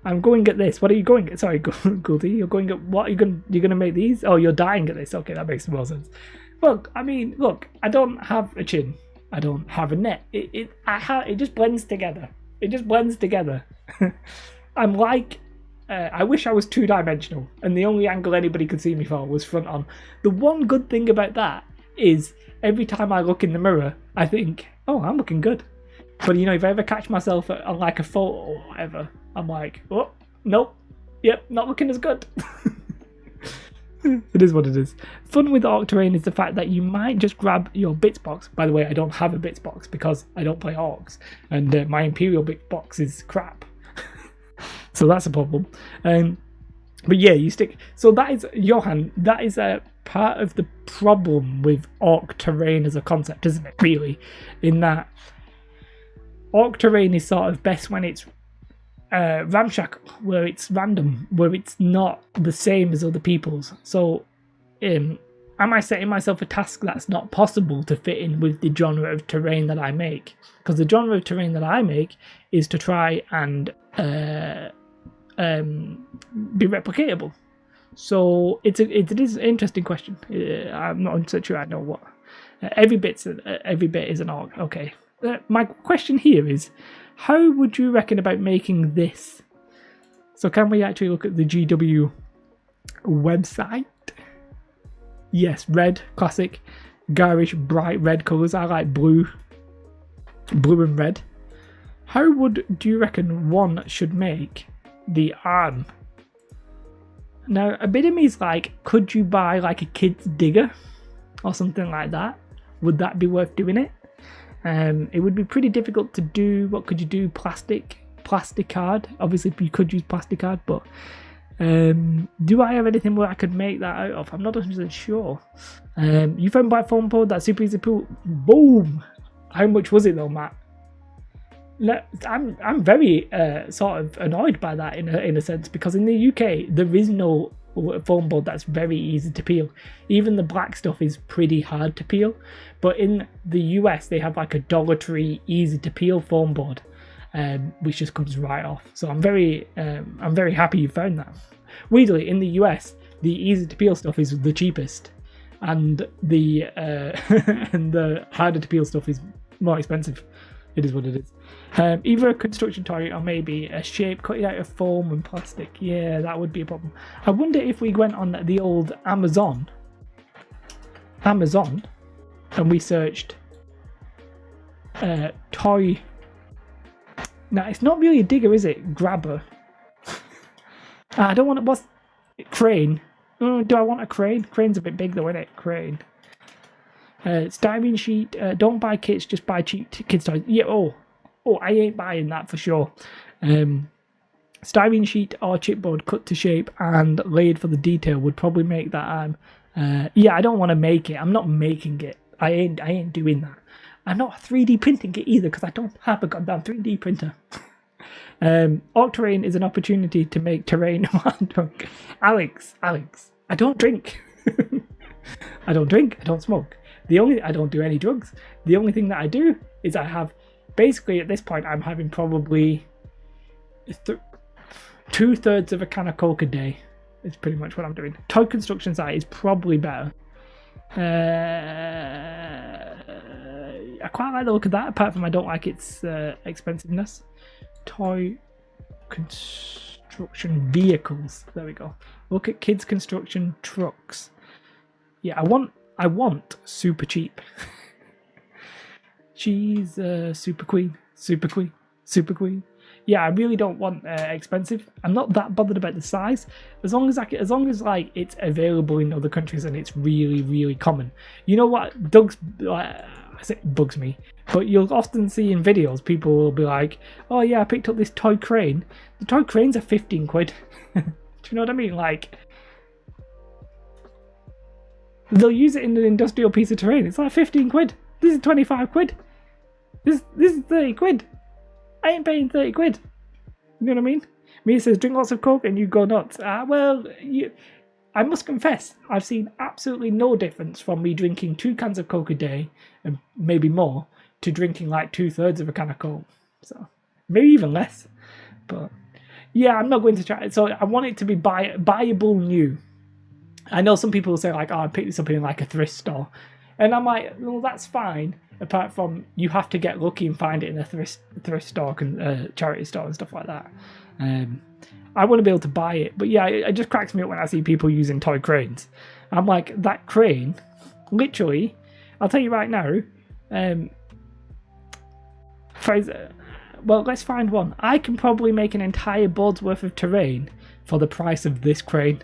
I'm going at this. What are you going at? Sorry, Goldie. You're going at what? You're gonna make these? Oh, you're dying at this. Okay, that makes more sense. Look, I mean, look. I don't have a chin. I don't have a neck. It just blends together. It just blends together. I'm like, I wish I was two-dimensional, and the only angle anybody could see me for was front on. The one good thing about that is every time I look in the mirror, I think, oh, I'm looking good. But you know, if I ever catch myself on like a photo or whatever, I'm like, oh, nope, yep, not looking as good. It is what it is. Fun with Orc Terrain is the fact that you might just grab your bits box. By the way, I don't have a bits box because I don't play Orcs, and my Imperial bits box is crap. So that's a problem. But yeah, you stick. So that is, Johan, that is a part of the problem with Orc Terrain as a concept, isn't it? Really, in that Orc Terrain is sort of best when it's ramshackle, where it's random, where it's not the same as other people's. So am I setting myself a task that's not possible to fit in with the genre of terrain that I make? Because the genre of terrain that I make is to try and be replicatable. So it is an interesting question. I'm not so sure I know what every bit is an orc. Okay, my question here is, how would you reckon about making this? So can we actually look at the GW website? Yes, red, classic, garish, bright red colours. I like blue and red. How do you reckon one should make the arm? Now, a bit of me is like, could you buy like a kid's digger or something like that? Would that be worth doing it? It would be pretty difficult to do. What could you do? Plastic card. Obviously, you could use plastic card, but do I have anything where I could make that out of? I'm not 100% sure. You found by foam board that super easy pool. Boom! How much was it though, Matt? I'm very sort of annoyed by that in a sense, because in the UK there is no foam board that's very easy to peel. Even the black stuff is pretty hard to peel, but in the US they have like a Dollar Tree easy to peel foam board, which just comes right off. So I'm very happy you found that. Weirdly, in the US the easy to peel stuff is the cheapest, and the and the harder to peel stuff is more expensive. It is what it is. Either a construction toy or maybe a shape cut out of foam and plastic. Yeah, that would be a problem. I wonder if we went on the old Amazon and we searched toy. Now, it's not really a digger, is it? Grabber. I don't want it. What's crane? Do I want a crane? Crane's a bit big though, isn't it? Crane. Styrene sheet. Don't buy kits, just buy cheap kids toys. Yeah. Oh, I ain't buying that for sure. Styrene sheet or chipboard cut to shape and laid for the detail would probably make that arm. Yeah, I don't want to make it. I'm not making it. I ain't doing that. I'm not 3D printing it either because I don't have a goddamn 3D printer. Orc terrain is an opportunity to make terrain while drunk. Alex, I don't drink. I don't drink. I don't smoke. I don't do any drugs. The only thing that I do is I have, basically at this point, I'm having probably 2/3 of a can of Coke a day. It's pretty much what I'm doing. Toy construction site is probably better. I quite like the look of that, apart from I don't like its expensiveness. Toy construction vehicles. There we go. Look at kids construction trucks. Yeah, I want super cheap. She's super queen. Yeah, I really don't want expensive. I'm not that bothered about the size, as long as like it's available in other countries and it's really, really common. You know what? Bugs me, but you'll often see in videos people will be like, "Oh yeah, I picked up this toy crane." The toy cranes are 15 quid. Do you know what I mean? Like, they'll use it in an industrial piece of terrain. It's like 15 quid. This is 25 quid. This is 30 quid. I ain't paying 30 quid. You know what I mean? Me says drink lots of Coke and you go nuts. I must confess, I've seen absolutely no difference from me drinking 2 cans of Coke a day, and maybe more, to drinking like 2/3 of a can of Coke. So maybe even less. But yeah, I'm not going to try it. So I want it to be buyable new. I know some people will say like, "Oh, I picked this up in like a thrift store," and I'm like, "Well, that's fine." Apart from you have to get lucky and find it in a thrift store, charity store and stuff like that. I want to be able to buy it, but yeah, it just cracks me up when I see people using toy cranes. I'm like, that crane, literally, I'll tell you right now. Well, let's find one. I can probably make an entire board's worth of terrain for the price of this crane.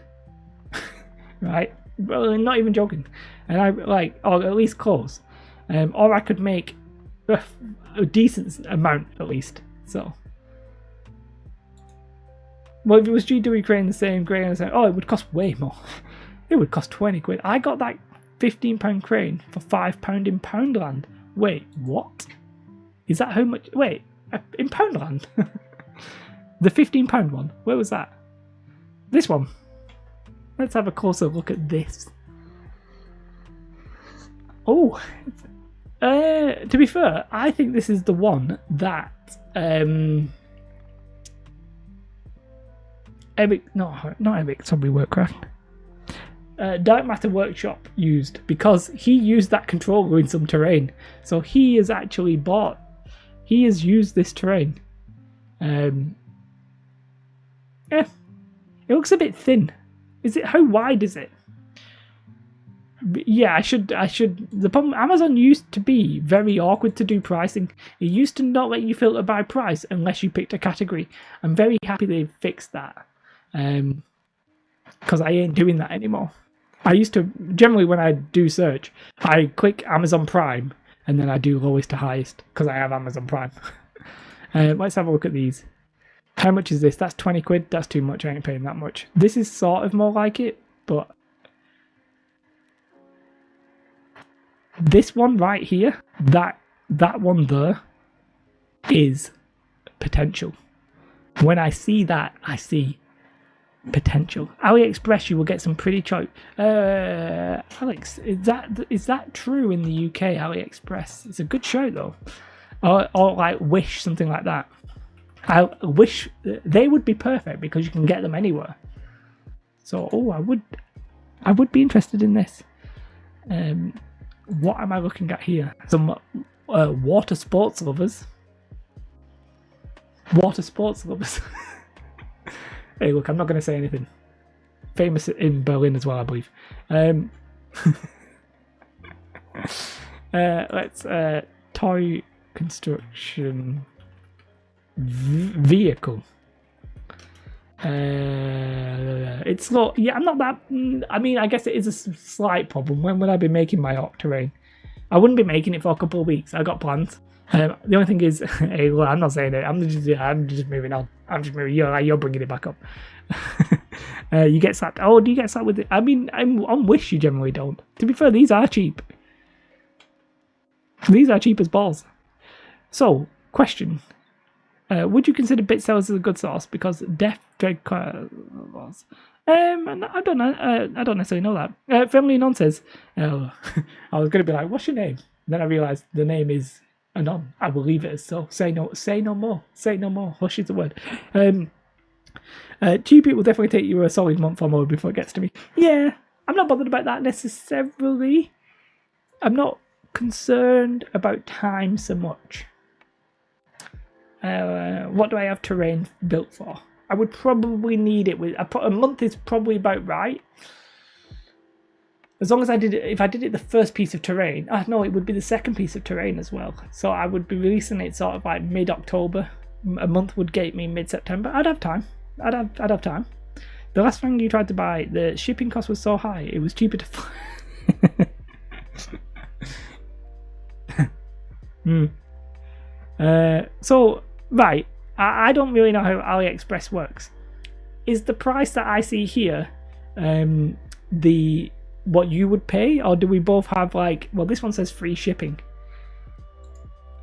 Right? Well, I'm not even joking. And I like, or at least close. Or I could make a decent amount at least. So, well, if it was GW crane the same crane, I'd say, oh, it would cost way more. It would cost 20 quid. I got that £15 crane for £5 in Poundland. Wait, what? Is that how much? Wait, in Poundland? The £15 one. Where was that? This one. Let's have a closer look at this. Oh, to be fair, I think this is the one that not Eric Zombie Workcraft. Dark Matter Workshop used, because he used that controller in some terrain. So he has used this terrain. Yeah, it looks a bit thin. How wide is it? Yeah, I should. The problem, Amazon used to be very awkward to do pricing. It used to not let you filter by price unless you picked a category. I'm very happy they fixed that. Because I ain't doing that anymore. I used to, generally when I do search, I click Amazon Prime and then I do lowest to highest because I have Amazon Prime. Let's have a look at these. How much is this? That's 20 quid. That's too much. I ain't paying that much. This is sort of more like it, but this one right here, that one there is potential. When I see that, I see potential. AliExpress, you will get some pretty choice. Alex, is that true in the UK? AliExpress, it's a good show though. Or like Wish, something like that. I wish they would be perfect because you can get them anywhere. So, I would be interested in this. What am I looking at here? Some water sports lovers. Water sports lovers. Hey, look, I'm not going to say anything. Famous in Berlin as well, I believe. Let's toy construction vehicle. It's slow. Yeah, I'm not that. I mean, I guess it is a slight problem. When would I be making my Orc terrain? I wouldn't be making it for a couple of weeks. I got plans. The only thing is, hey, well, I'm not saying it. I'm just moving on. I'm just moving. You're bringing it back up. You get slapped. Oh, do you get slapped with it? I mean, on Wish you generally don't. To be fair, these are cheap. These are cheap as balls. So, question: would you consider bit sellers as a good source? Because Death Dread was. I don't know. I don't necessarily know that. Friendly Anon says, I was going to be like, "What's your name?" Then I realised the name is Anon. I will leave it as so. Say no more. Say no more. Hush is the word. Cheap it will definitely take you a solid month or more before it gets to me. Yeah, I'm not bothered about that necessarily. I'm not concerned about time so much. What do I have terrain built for? I would probably need it with a month is probably about right. As long as I did it, if I did it the first piece of terrain, no, it would be the second piece of terrain as well. So I would be releasing it sort of like mid-October. A month would get me mid-September. I'd have time. I'd have time. The last thing you tried to buy, the shipping cost was so high, it was cheaper to fly. So, right, I don't really know how AliExpress works. Is the price that I see here what you would pay, or do we both have like, well, this one says free shipping.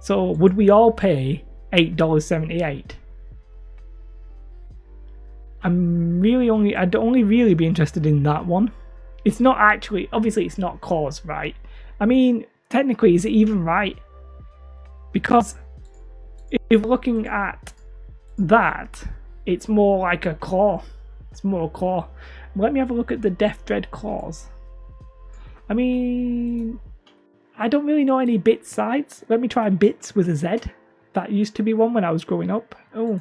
So would we all pay $8.78? I'd only really be interested in that one. It's not actually, obviously it's not cause, right? I mean, technically, is it even right? Because if looking at that, it's more like a claw. It's more a claw. Let me have a look at the Death Dread claws. I mean, I don't really know any bit sides. Let me try bits with a Z. That used to be one when I was growing up. Oh,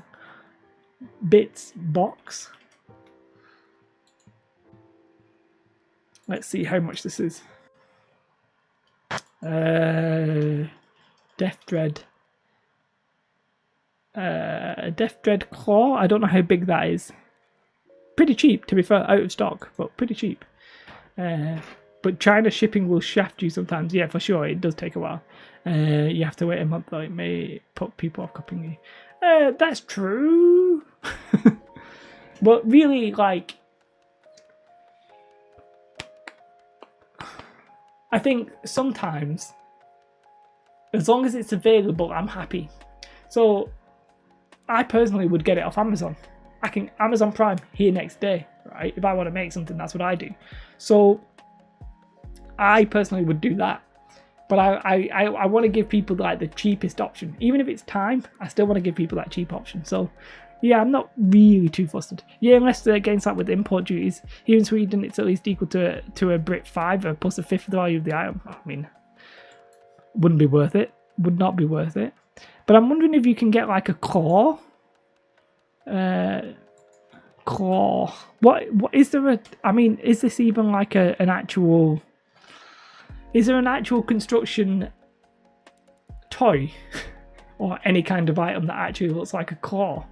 bits box. Let's see how much this is. Death Dread. Death Dread claw. I don't know how big that is. Pretty cheap, to be fair, out of stock, but pretty cheap. But China shipping will shaft you sometimes. Yeah, for sure, it does take a while. You have to wait a month, though. It may put people off copying you. That's true. But really, like, I think sometimes, as long as it's available, I'm happy. So, I personally would get it off Amazon. I can Amazon Prime here next day, right? If I want to make something, that's what I do. So, I personally would do that. But I want to give people like the cheapest option. Even if it's time, I still want to give people that cheap option. So, yeah, I'm not really too fussed. Yeah, unless they're getting slapped with import duties. Here in Sweden, it's at least equal to a Brit 5 plus a fifth of the value of the item. I mean, wouldn't be worth it. Would not be worth it. But I'm wondering if you can get like a claw. Claw. What is there a? I mean, is this even like an actual? Is there an actual construction toy or any kind of item that actually looks like a claw?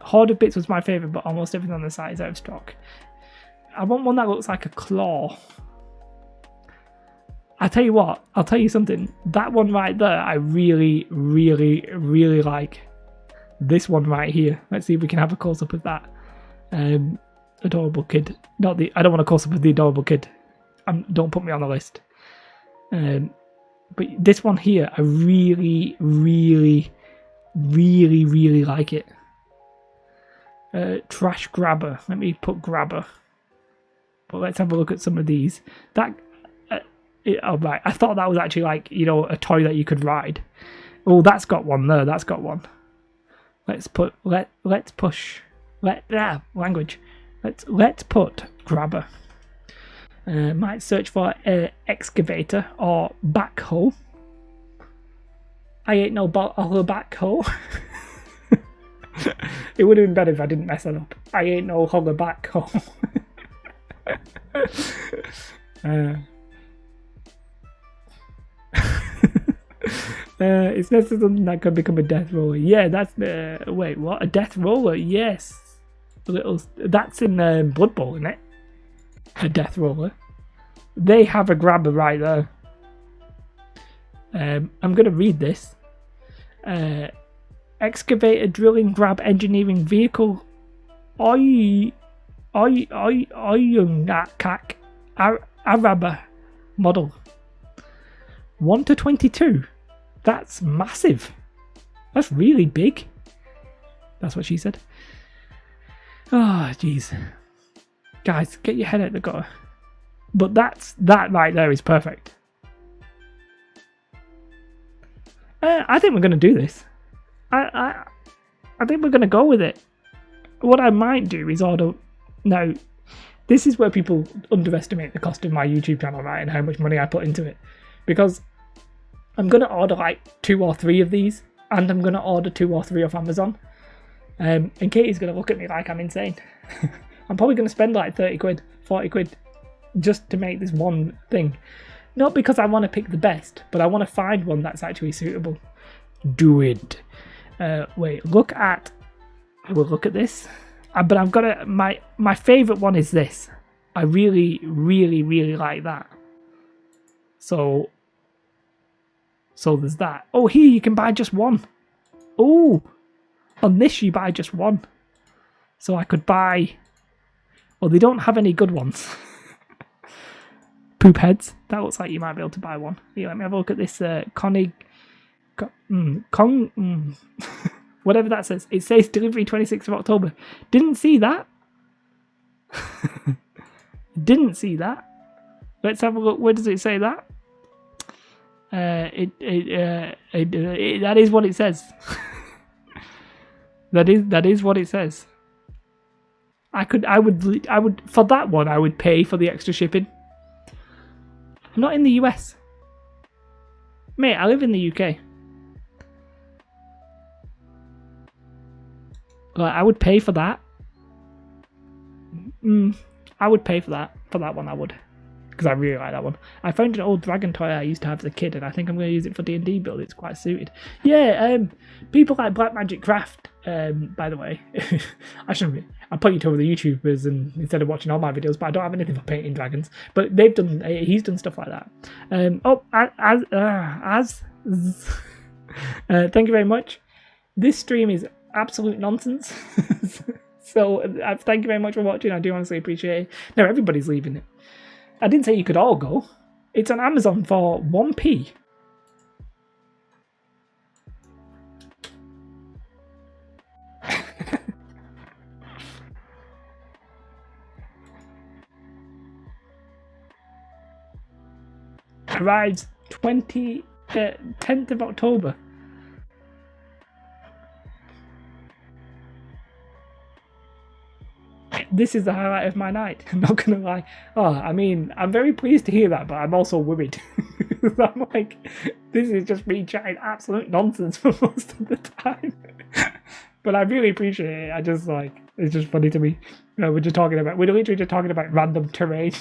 Horde of Bits was my favourite, but almost everything on the site is out of stock. I want one that looks like a claw. I tell you what, I'll tell you something. That one right there, I really, really, really like. This one right here. Let's see if we can have a close-up of that. Adorable kid. I don't want a close-up of the adorable kid. Don't put me on the list. But this one here, I really, really, really, really like it. Trash grabber. Let me put grabber. But let's have a look at some of these. Oh right, I thought that was actually like, you know, a toy that you could ride. Oh, that's got one there. That's got one. Let's put grabber. Might search for excavator or backhoe. I ain't no backhoe. It would have been better if I didn't mess that up. I ain't no holler backhoe. It's necessarily something that could become a death roller. Yeah, that's wait, what? A death roller? Yes. That's in Blood Bowl, isn't it? A death roller. They have a grabber right there. I'm going to read this. Excavator, drilling, grab, engineering, vehicle, Oyunakak, Araba model. 1 to 22. That's massive. That's really big. That's what she said. Oh, jeez. Guys, get your head out the gutter. But that right there is perfect. I think we're going to do this. I think we're going to go with it. What I might do is order... Now, this is where people underestimate the cost of my YouTube channel, right, and how much money I put into it. Because I'm going to order like 2 or 3 of these, and I'm going to order 2 or 3 off Amazon. And Katie's going to look at me like I'm insane. I'm probably going to spend like 30 quid, 40 quid, just to make this one thing. Not because I want to pick the best, but I want to find one that's actually suitable. Do it. Wait, look at... I will look at this. But I've got to... My favourite one is this. I really, really, really like that. So there's that. Oh, here you can buy just one. Oh, on this you buy just one. So I could buy... Well, they don't have any good ones. Poop heads. That looks like you might be able to buy one. Here, let me have a look at this whatever that says. It says delivery 26th of October. Didn't see that. Didn't see that. Let's have a look. Where does it say that? That is what it says. That is what it says. I would for that one I would pay for the extra shipping. I'm not in the US. Mate, I live in the UK. Like, I would pay for that. I would pay for that. For that one, I would. Because I really like that one. I found an old dragon toy I used to have as a kid, and I think I'm going to use it for D&D build. It's quite suited. Yeah, people like Black Magic Craft, by the way. I shouldn't be. I put you to the YouTubers and instead of watching all my videos, but I don't have anything for painting dragons. But he's done stuff like that. Thank you very much. This stream is absolute nonsense. So thank you very much for watching. I do honestly appreciate it. Now everybody's leaving it. I didn't say you could all go. It's on Amazon for 1p. Arrives 10th of October. This is the highlight of my night. I'm not gonna lie. Oh, I mean, I'm very pleased to hear that, but I'm also worried. I'm like, this is just me chatting absolute nonsense for most of the time. But I really appreciate it. I just like, it's just funny to me. You know, we're literally just talking about random terrain,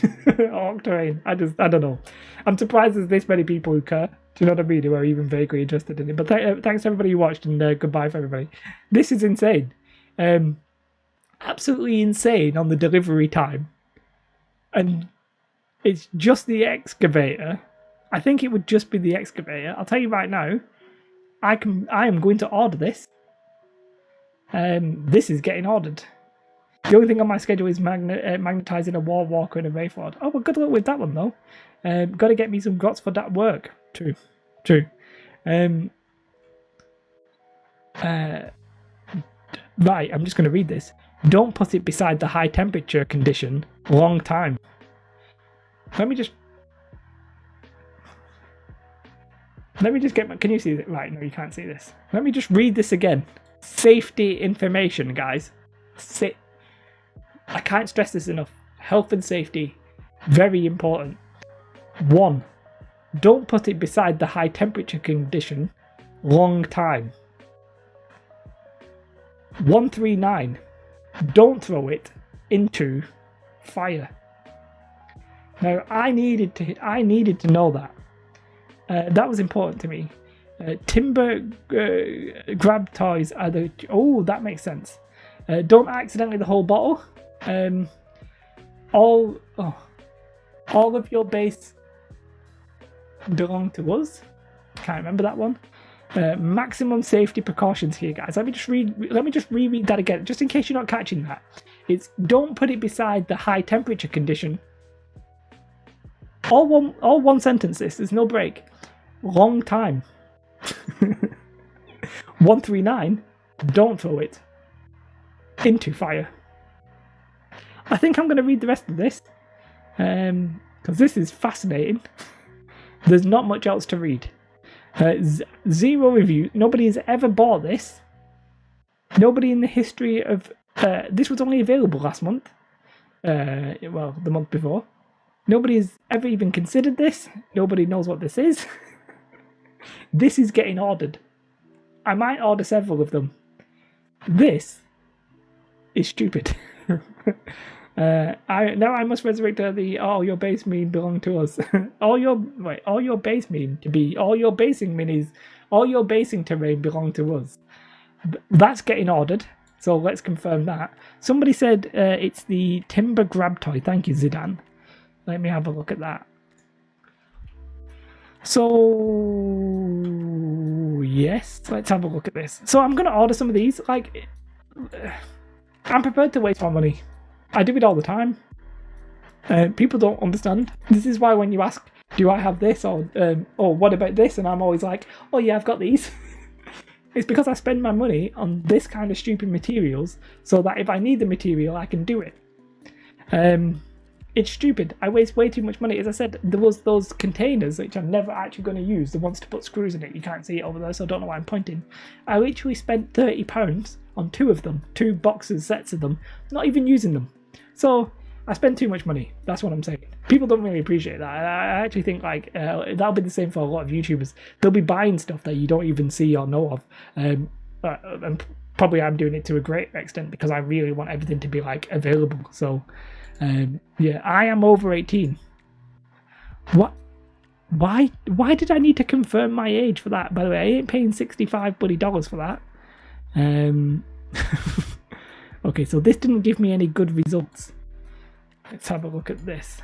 orc terrain. I don't know. I'm surprised there's this many people who care. Do you know what I mean? Who are even vaguely interested in it. But thanks to everybody who watched, and goodbye for everybody. This is insane. Absolutely insane on the delivery time. And it's just the excavator. I think it would just be the excavator. I'll tell you right now, I am going to order this. This is getting ordered. The only thing on my schedule is magnetizing a War Walker and a Wraithward. Oh, well, good luck with that one though. Got to get me some grots for that work. True. Right, I'm just going to read this. Don't put it beside the high temperature condition long time. Let me just get my... Can you see it? Right, no, you can't see this. Let me just read this again. Safety information, guys. I can't stress this enough. Health and safety, very important. 1. Don't put it beside the high temperature condition long time. 139. Don't throw it into fire. Now, I needed to know that. That was important to me. Timber grab toys are the... Oh, that makes sense. Don't accidentally the whole bottle. All of your base belong to us. Can't remember that one. Maximum safety precautions here, guys. Let me just reread that again, just in case you're not catching that. It's don't put it beside the high temperature condition. All one sentence. There's no break. Long time. 139. Don't throw it into fire. I think I'm going to read the rest of this because this is fascinating. There's not much else to read. 0 review. Nobody has ever bought this. Nobody in the history of this was only available last month. Well, the month before. Nobody has ever even considered this. Nobody knows what this is. This is getting ordered. I might order several of them. This is stupid. I must resurrect the all your base mean belong to us. all your base mean to be all your basing minis, all your basing terrain belong to us. That's getting ordered, so let's confirm that. Somebody said it's the Timber Grab Toy. Thank you, Zidane. Let me have a look at that. So yes, let's have a look at this. So I'm gonna order some of these. Like, I'm prepared to waste my money. I do it all the time. People don't understand. This is why when you ask, do I have this, or what about this, and I'm always like, oh yeah, I've got these. It's because I spend my money on this kind of stupid materials so that if I need the material, I can do it. It's stupid. I waste way too much money. As I said, there was those containers which I'm never actually going to use, the ones to put screws in it. You can't see it over there, so I don't know why I'm pointing. I literally spent £30 on 2 of them, 2 boxes, sets of them, not even using them. So I spend too much money. That's what I'm saying. People don't really appreciate that. I actually think like that'll be the same for a lot of YouTubers. They'll be buying stuff that you don't even see or know of. And probably I'm doing it to a great extent because I really want everything to be like available. So yeah, I am over 18. What? Why did I need to confirm my age for that? By the way, I ain't paying $65 bloody for that. Okay, so this didn't give me any good results. Let's have a look at this.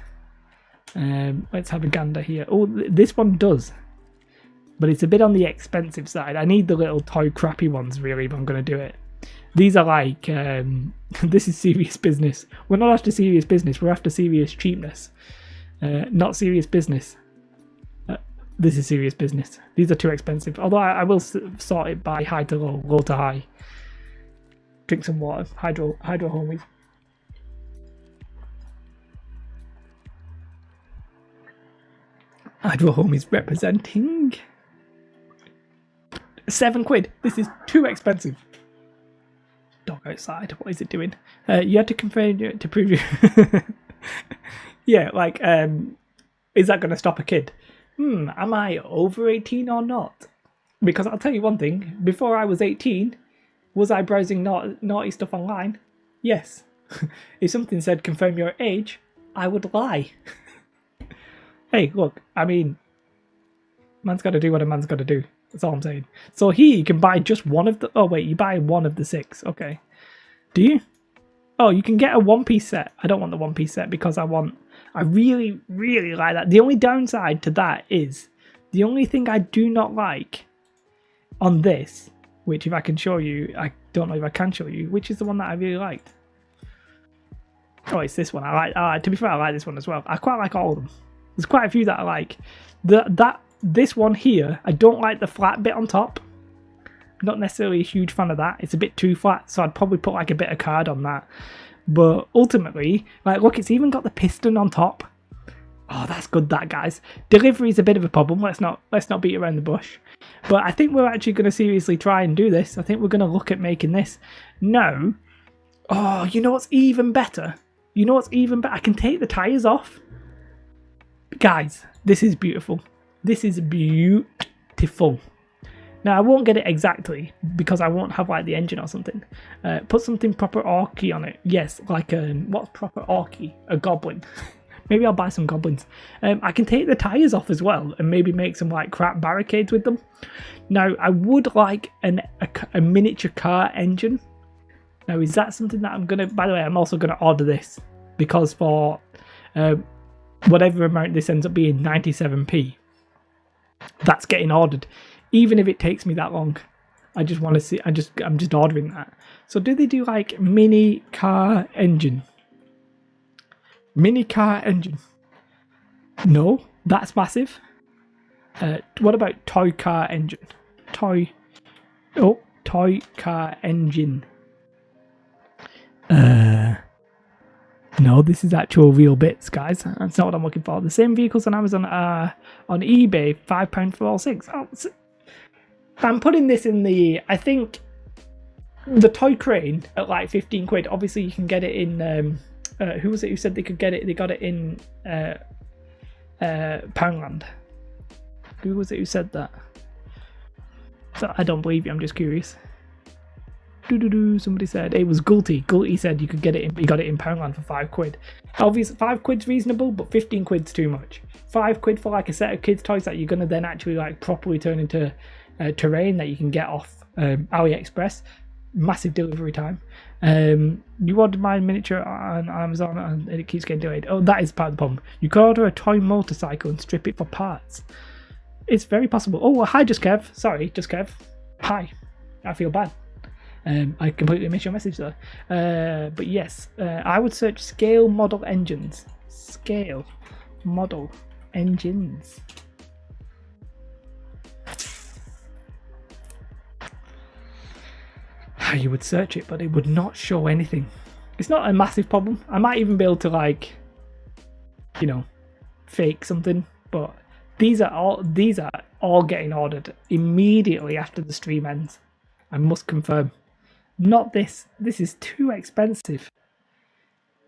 Let's have a gander here. Oh, this one does. But it's a bit on the expensive side. I need the little toy crappy ones, really, if I'm going to do it. These are like, this is serious business. We're not after serious business, we're after serious cheapness. Not serious business. This is serious business. These are too expensive. Although I will sort it by high to low, low to high. Drink some water. Hydro homies. Hydro homies representing £7. This is too expensive. Dog outside. What is it doing? You had to confirm to prove you. Yeah, like, is that going to stop a kid? Am I over 18 or not? Because I'll tell you one thing. Before I was 18, was I browsing naughty stuff online? Yes. If something said confirm your age, I would lie. Hey, look, I mean, man's got to do what a man's got to do. That's all I'm saying. So here you can buy just one of the... Oh, wait, you buy one of the 6. Okay. Do you? Oh, you can get a one-piece set. I don't want the one-piece set because I really, really like that. The only downside to that is the only thing I do not like on this, which if I can show you, I don't know if I can show you, which is the one that I really liked. Oh, it's this one. To be fair, I like this one as well. I quite like all of them. There's quite a few that I like. This one here, I don't like the flat bit on top. Not necessarily a huge fan of that. It's a bit too flat, so I'd probably put like a bit of card on that. But ultimately, like, look, it's even got the piston on top. Oh, that's good, that, guys. Delivery is a bit of a problem. Let's not beat around the bush. But I think we're actually going to seriously try and do this. I think we're going to look at making this. No. Oh, you know what's even better? You know what's even better? I can take the tyres off. Guys, this is beautiful. This is beautiful. Now, I won't get it exactly because I won't have like the engine or something. Put something proper orky on it. Yes, like what's proper orky? A goblin. Maybe I'll buy some goblins. I can take the tyres off as well and maybe make some like crap barricades with them. Now, I would like a miniature car engine. Now, is that something that I'm going to... By the way, I'm also going to order this because for whatever amount this ends up being, 97p. That's getting ordered, even if it takes me that long. I just want to see. I'm just ordering that. So do they do like mini car engine? Mini car engine? No, that's massive. What about toy car engine? Toy car engine. No, this is actual real bits, guys. That's not what I'm looking for. The same vehicles on Amazon are on eBay, £5 for all 6. Oh, I'm putting this in the, I think, the toy crane at like 15 quid. Obviously, you can get it in, who was it who said they could get it? They got it in Poundland. Who was it who said that? So I don't believe you, I'm just curious. Somebody said it was Gulty. Gulty said you could get it in, you got it in Poundland for 5 quid. Obviously, 5 quid's reasonable, but 15 quid's too much. 5 quid for like a set of kids' toys that you're gonna then actually like properly turn into terrain that you can get off AliExpress. Massive delivery time. You ordered my miniature on Amazon and it keeps getting delayed. Oh, that is part of the problem. You could order a toy motorcycle and strip it for parts. It's very possible. Oh, hi, Just Kev. Sorry, Just Kev. Hi. I feel bad. I completely missed your message there. But yes, I would search scale model engines. Scale model engines. You would search it, but it would not show anything. It's not a massive problem. I might even be able to, like, you know, fake something, but these are all getting ordered immediately after the stream ends. I must confirm. Not this. This is too expensive.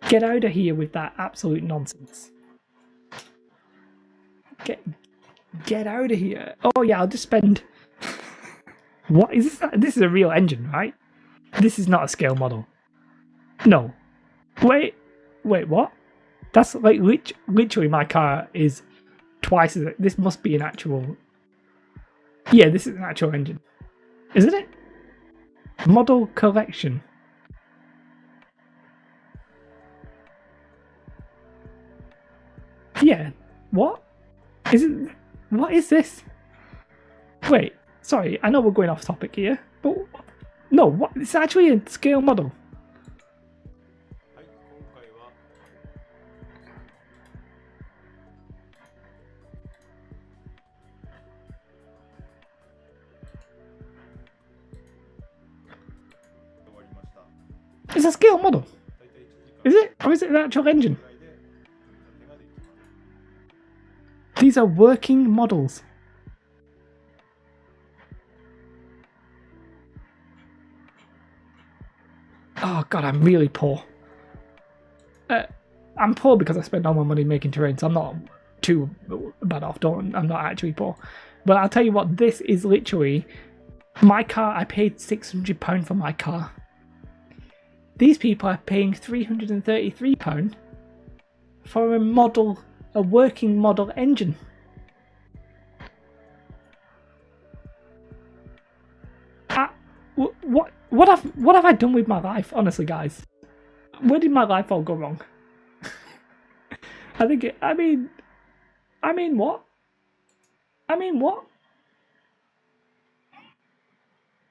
Get out of here with that absolute nonsense. Get out of here. Oh yeah, I'll just spend. What is this? This is a real engine, right? This is not a scale model. No. Wait, what? That's like literally my car is twice as. This must be an actual. Yeah, this is an actual engine, isn't it? Model collection. Yeah. What? Is it? What is this? Wait. Sorry. I know we're going off topic here, but no. What? It's actually a scale model. It's a scale model. Is it? Or is it an actual engine? These are working models. Oh god, I'm really poor. I'm poor because I spend all my money making terrain, so I'm not too bad off. I'm not actually poor. But I'll tell you what, this is literally my car. I paid £600 for my car. These people are paying £333 for a working model engine. What have I done with my life, honestly, guys? Where did my life all go wrong? I mean, what?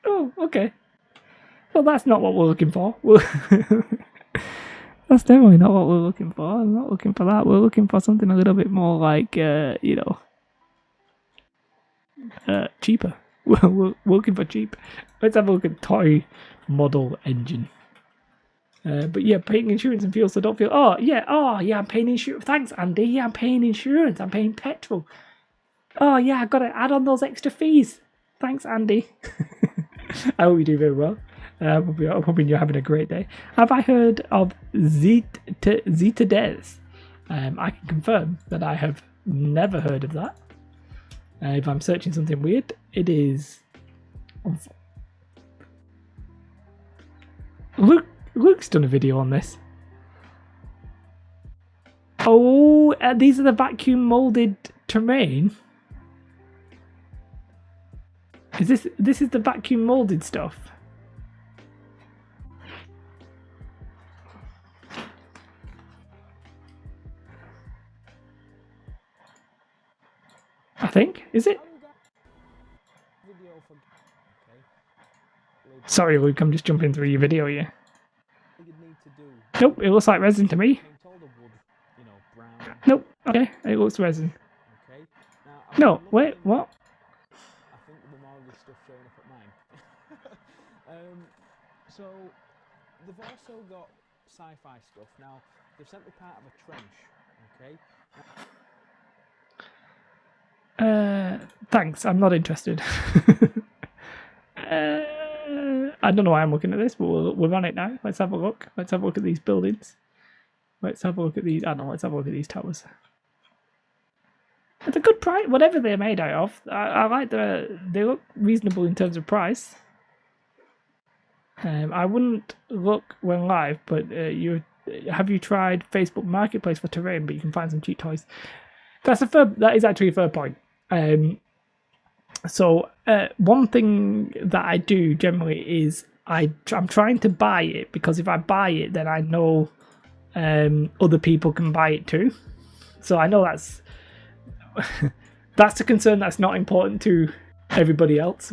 Oh, okay. Well, that's not what we're looking for. That's definitely not what we're looking for. I'm not looking for that. We're looking for something a little bit more like, cheaper. We're looking for cheap. Let's have a look at toy model engine. But yeah, paying insurance and fuel, so don't feel. Oh yeah, I'm paying insurance. Thanks, Andy. Yeah, I'm paying insurance. I'm paying petrol. Oh yeah, I got to add on those extra fees. Thanks, Andy. I hope you do very well. I'm hoping you're having a great day. Have I heard of Zeta Des? I can confirm that I have never heard of that. If I'm searching something weird, it is. Luke's done a video on this. Oh, these are the vacuum molded terrain. This is the vacuum molded stuff? I think. Is it? Sorry, Luke, I'm just jumping through your video here. Nope, it looks like resin to me. Nope, okay, it looks resin. No, wait, what? I think the more of this stuff showing up at mine. So they've also got sci-fi stuff. Now they've sent me part of a trench. Okay. Thanks, I'm not interested. I don't know why I'm looking at this, but we're on it now. Let's have a look. Let's have a look at these buildings. Let's have a look at these. I don't know. Let's have a look at these towers. It's a good price, whatever they're made out of. I like they look reasonable in terms of price. I wouldn't look when live, but have you tried Facebook Marketplace for terrain? But you can find some cheap toys. That is actually a fair point. So one thing that I do generally is I'm trying to buy it, because if I buy it, then I know other people can buy it too. So I know that's a concern that's not important to everybody else.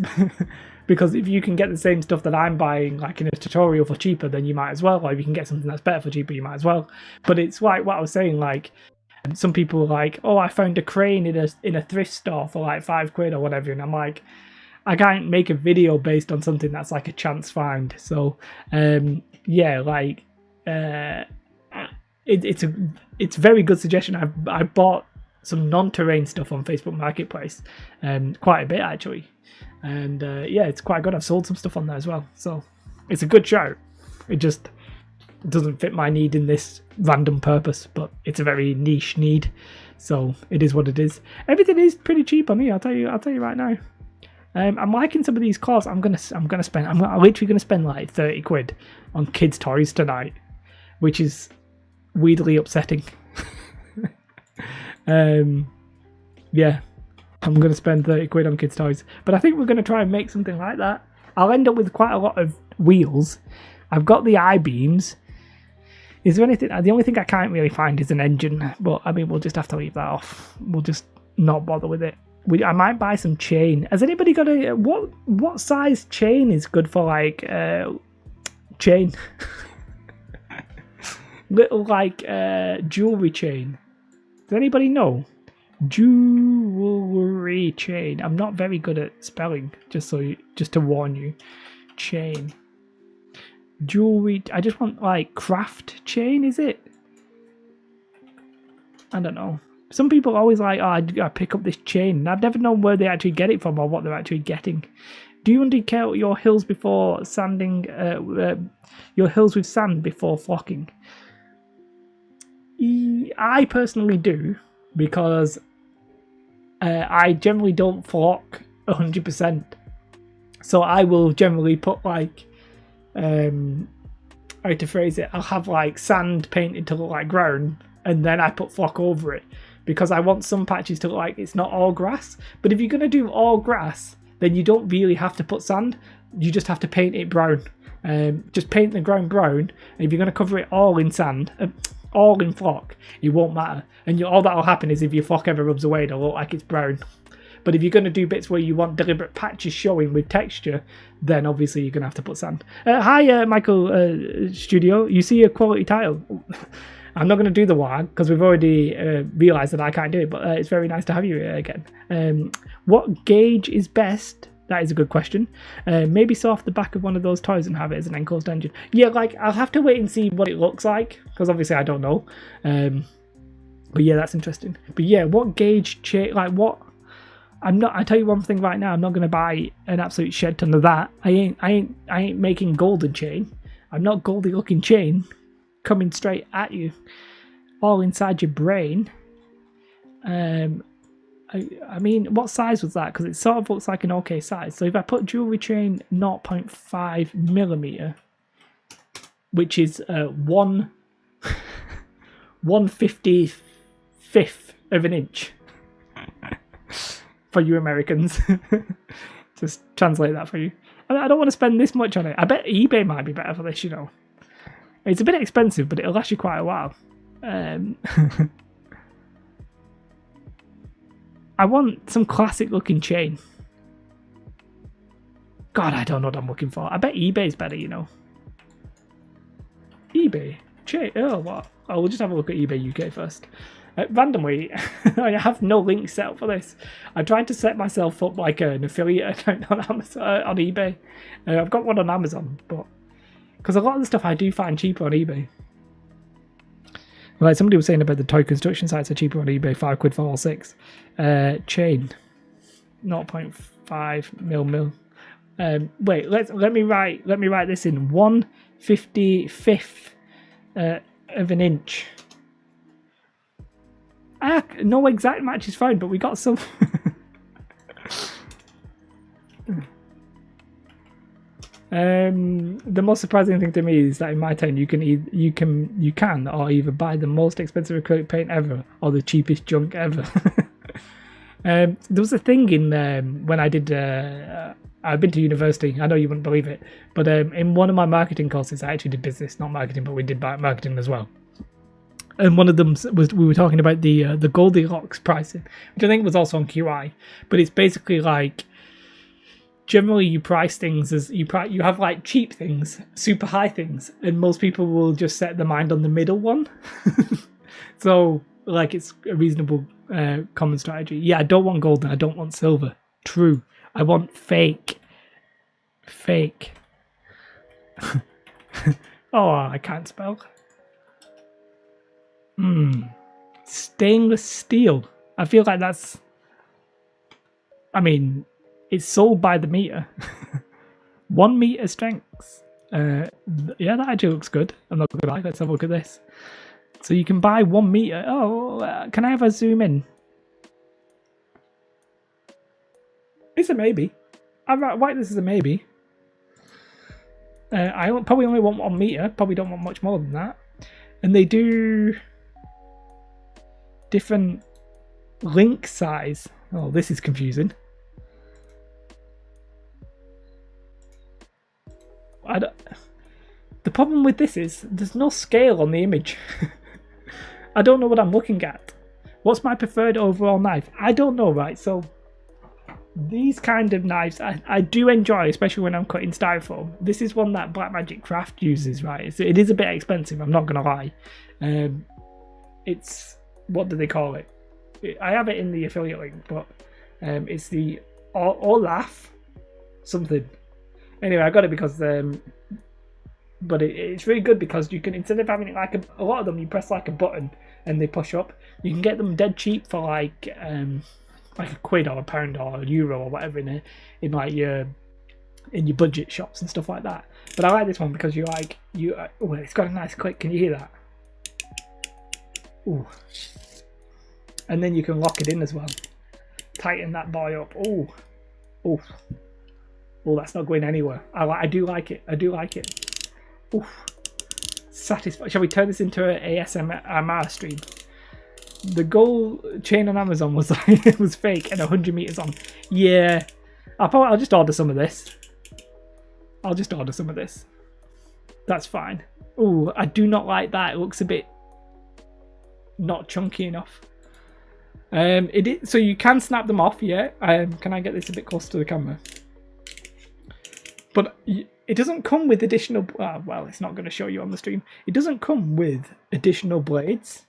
Because if you can get the same stuff that I'm buying, like in a tutorial for cheaper, then you might as well. Or if you can get something that's better for cheaper, you might as well. But it's like what I was saying, like some people are like, oh, I found a crane in a thrift store for like £5 or whatever, and I'm like, I can't make a video based on something that's like a chance find. So yeah, like it's a very good suggestion. I bought some non-terrain stuff on Facebook Marketplace, quite a bit actually, and yeah, it's quite good. I've sold some stuff on there as well, so it's a good shout. It just doesn't fit my need in this random purpose, but it's a very niche need, so it is what it is. Everything is pretty cheap on here. I'll tell you right now. I'm liking some of these cars. I'm literally gonna spend like £30 on kids' toys tonight, which is weirdly upsetting. Yeah, I'm gonna spend £30 on kids' toys, but I think we're gonna try and make something like that. I'll end up with quite a lot of wheels. I've got the I-beams. Is there anything? The only thing I can't really find is an engine, but I mean, we'll just have to leave that off. We'll just not bother with it. I might buy some chain. Has anybody got a what size chain is good for like chain? Little like jewelry chain. Does anybody know? Jewelry chain. I'm not very good at spelling. Just to warn you. Chain. Jewelry. I just want like craft chain. Is it? I don't know. Some people are always like, oh, I gotta pick up this chain, and I've never known where they actually get it from or what they're actually getting. Do you undercoat your hills before sanding? Your hills with sand before flocking? I personally do, because I generally don't flock 100%. So I will generally put like, how to phrase it? I'll have like sand painted to look like ground, and then I put flock over it, because I want some patches to look like it's not all grass. But if you're going to do all grass, then you don't really have to put sand. You just have to paint it brown. Just paint the ground brown, and if you're going to cover it all in sand, all in flock, it won't matter. And all that'll happen is if your flock ever rubs away, it'll look like it's brown. But if you're going to do bits where you want deliberate patches showing with texture, then obviously you're going to have to put sand. Hi, Michael Studio. You see a quality tile. I'm not going to do the WAG because we've already realised that I can't do it, but it's very nice to have you again. What gauge is best? That is a good question. Maybe saw off the back of one of those toys and have it as an enclosed engine. Yeah, like I'll have to wait and see what it looks like, because obviously I don't know. But yeah, that's interesting. But yeah, what gauge like what? I tell you one thing right now. I'm not going to buy an absolute shed ton of that. I ain't making golden chain. I'm not goldy looking chain coming straight at you, all inside your brain. I mean, what size was that? Because it sort of looks like an okay size. So if I put jewelry chain 0.5 millimeter, which is 1/55th of an inch for you Americans, just translate that for you. I don't want to spend this much on it. I bet eBay might be better for this, you know. It's a bit expensive, but it'll last you quite a while. I want some classic looking chain. God, I don't know what I'm looking for. I bet eBay's better, you know. eBay. Oh, what? Oh, we'll just have a look at eBay UK first. Randomly, I have no link set up for this. I tried to set myself up like an affiliate account on Amazon, on eBay. I've got one on Amazon, but because a lot of the stuff I do find cheaper on eBay. Like somebody was saying about the toy construction sites are cheaper on eBay, £5 for all 6. Chain, 0.5 mil. Wait, let me write this in 1/55 of an inch. No exact match is fine, but we got some. The most surprising thing to me is that in my town you can either buy the most expensive acrylic paint ever or the cheapest junk ever. There was a thing in when I did. I've been to university. I know you wouldn't believe it, but in one of my marketing courses, I actually did business, not marketing, but we did marketing as well. And one of them was we were talking about the Goldilocks pricing, which I think was also on QI. But it's basically like generally you price things as you have like cheap things, super high things, and most people will just set their mind on the middle one. So like it's a reasonable common strategy. Yeah, I don't want gold and I don't want silver. True. I want fake. Oh, I can't spell. Stainless steel. I feel like that's... I mean, it's sold by the meter. 1 meter strength. Yeah, that actually looks good. I'm not gonna lie. Let's have a look at this. So you can buy 1 meter. Oh, can I have a zoom in? It's a maybe. I'll write this as a maybe. I probably only want 1 meter. Probably don't want much more than that. And they do different link size. Oh, this is confusing. The problem with this is there's no scale on the image. I don't know what I'm looking at. What's my preferred overall knife? I don't know, right? So these kind of knives I do enjoy, especially when I'm cutting styrofoam. This is one that Blackmagic Craft uses, right? It is a bit expensive, I'm not going to lie. It's, what do they call it? I have it in the affiliate link, but it's the Olaf something. Anyway, I got it because, but it's really good because you can, instead of having it like a lot of them, you press like a button and they push up. You can get them dead cheap for like £1 or £1 or €1 or whatever in like your budget shops and stuff like that. But I like this one because oh, it's got a nice click. Can you hear that? Ooh. And then you can lock it in as well. Tighten that boy up. Oh, oh, oh! That's not going anywhere. I do like it. I do like it. Oof. Satisfied. Shall we turn this into an ASMR stream? The gold chain on Amazon was like it was fake and 100 meters on. Yeah, I'll just order some of this. I'll just order some of this. That's fine. Oh, I do not like that. It looks a bit not chunky enough. So you can snap them off. Yeah. Can I get this a bit closer to the camera? But it doesn't come with additional. Well, it's not going to show you on the stream. It doesn't come with additional blades.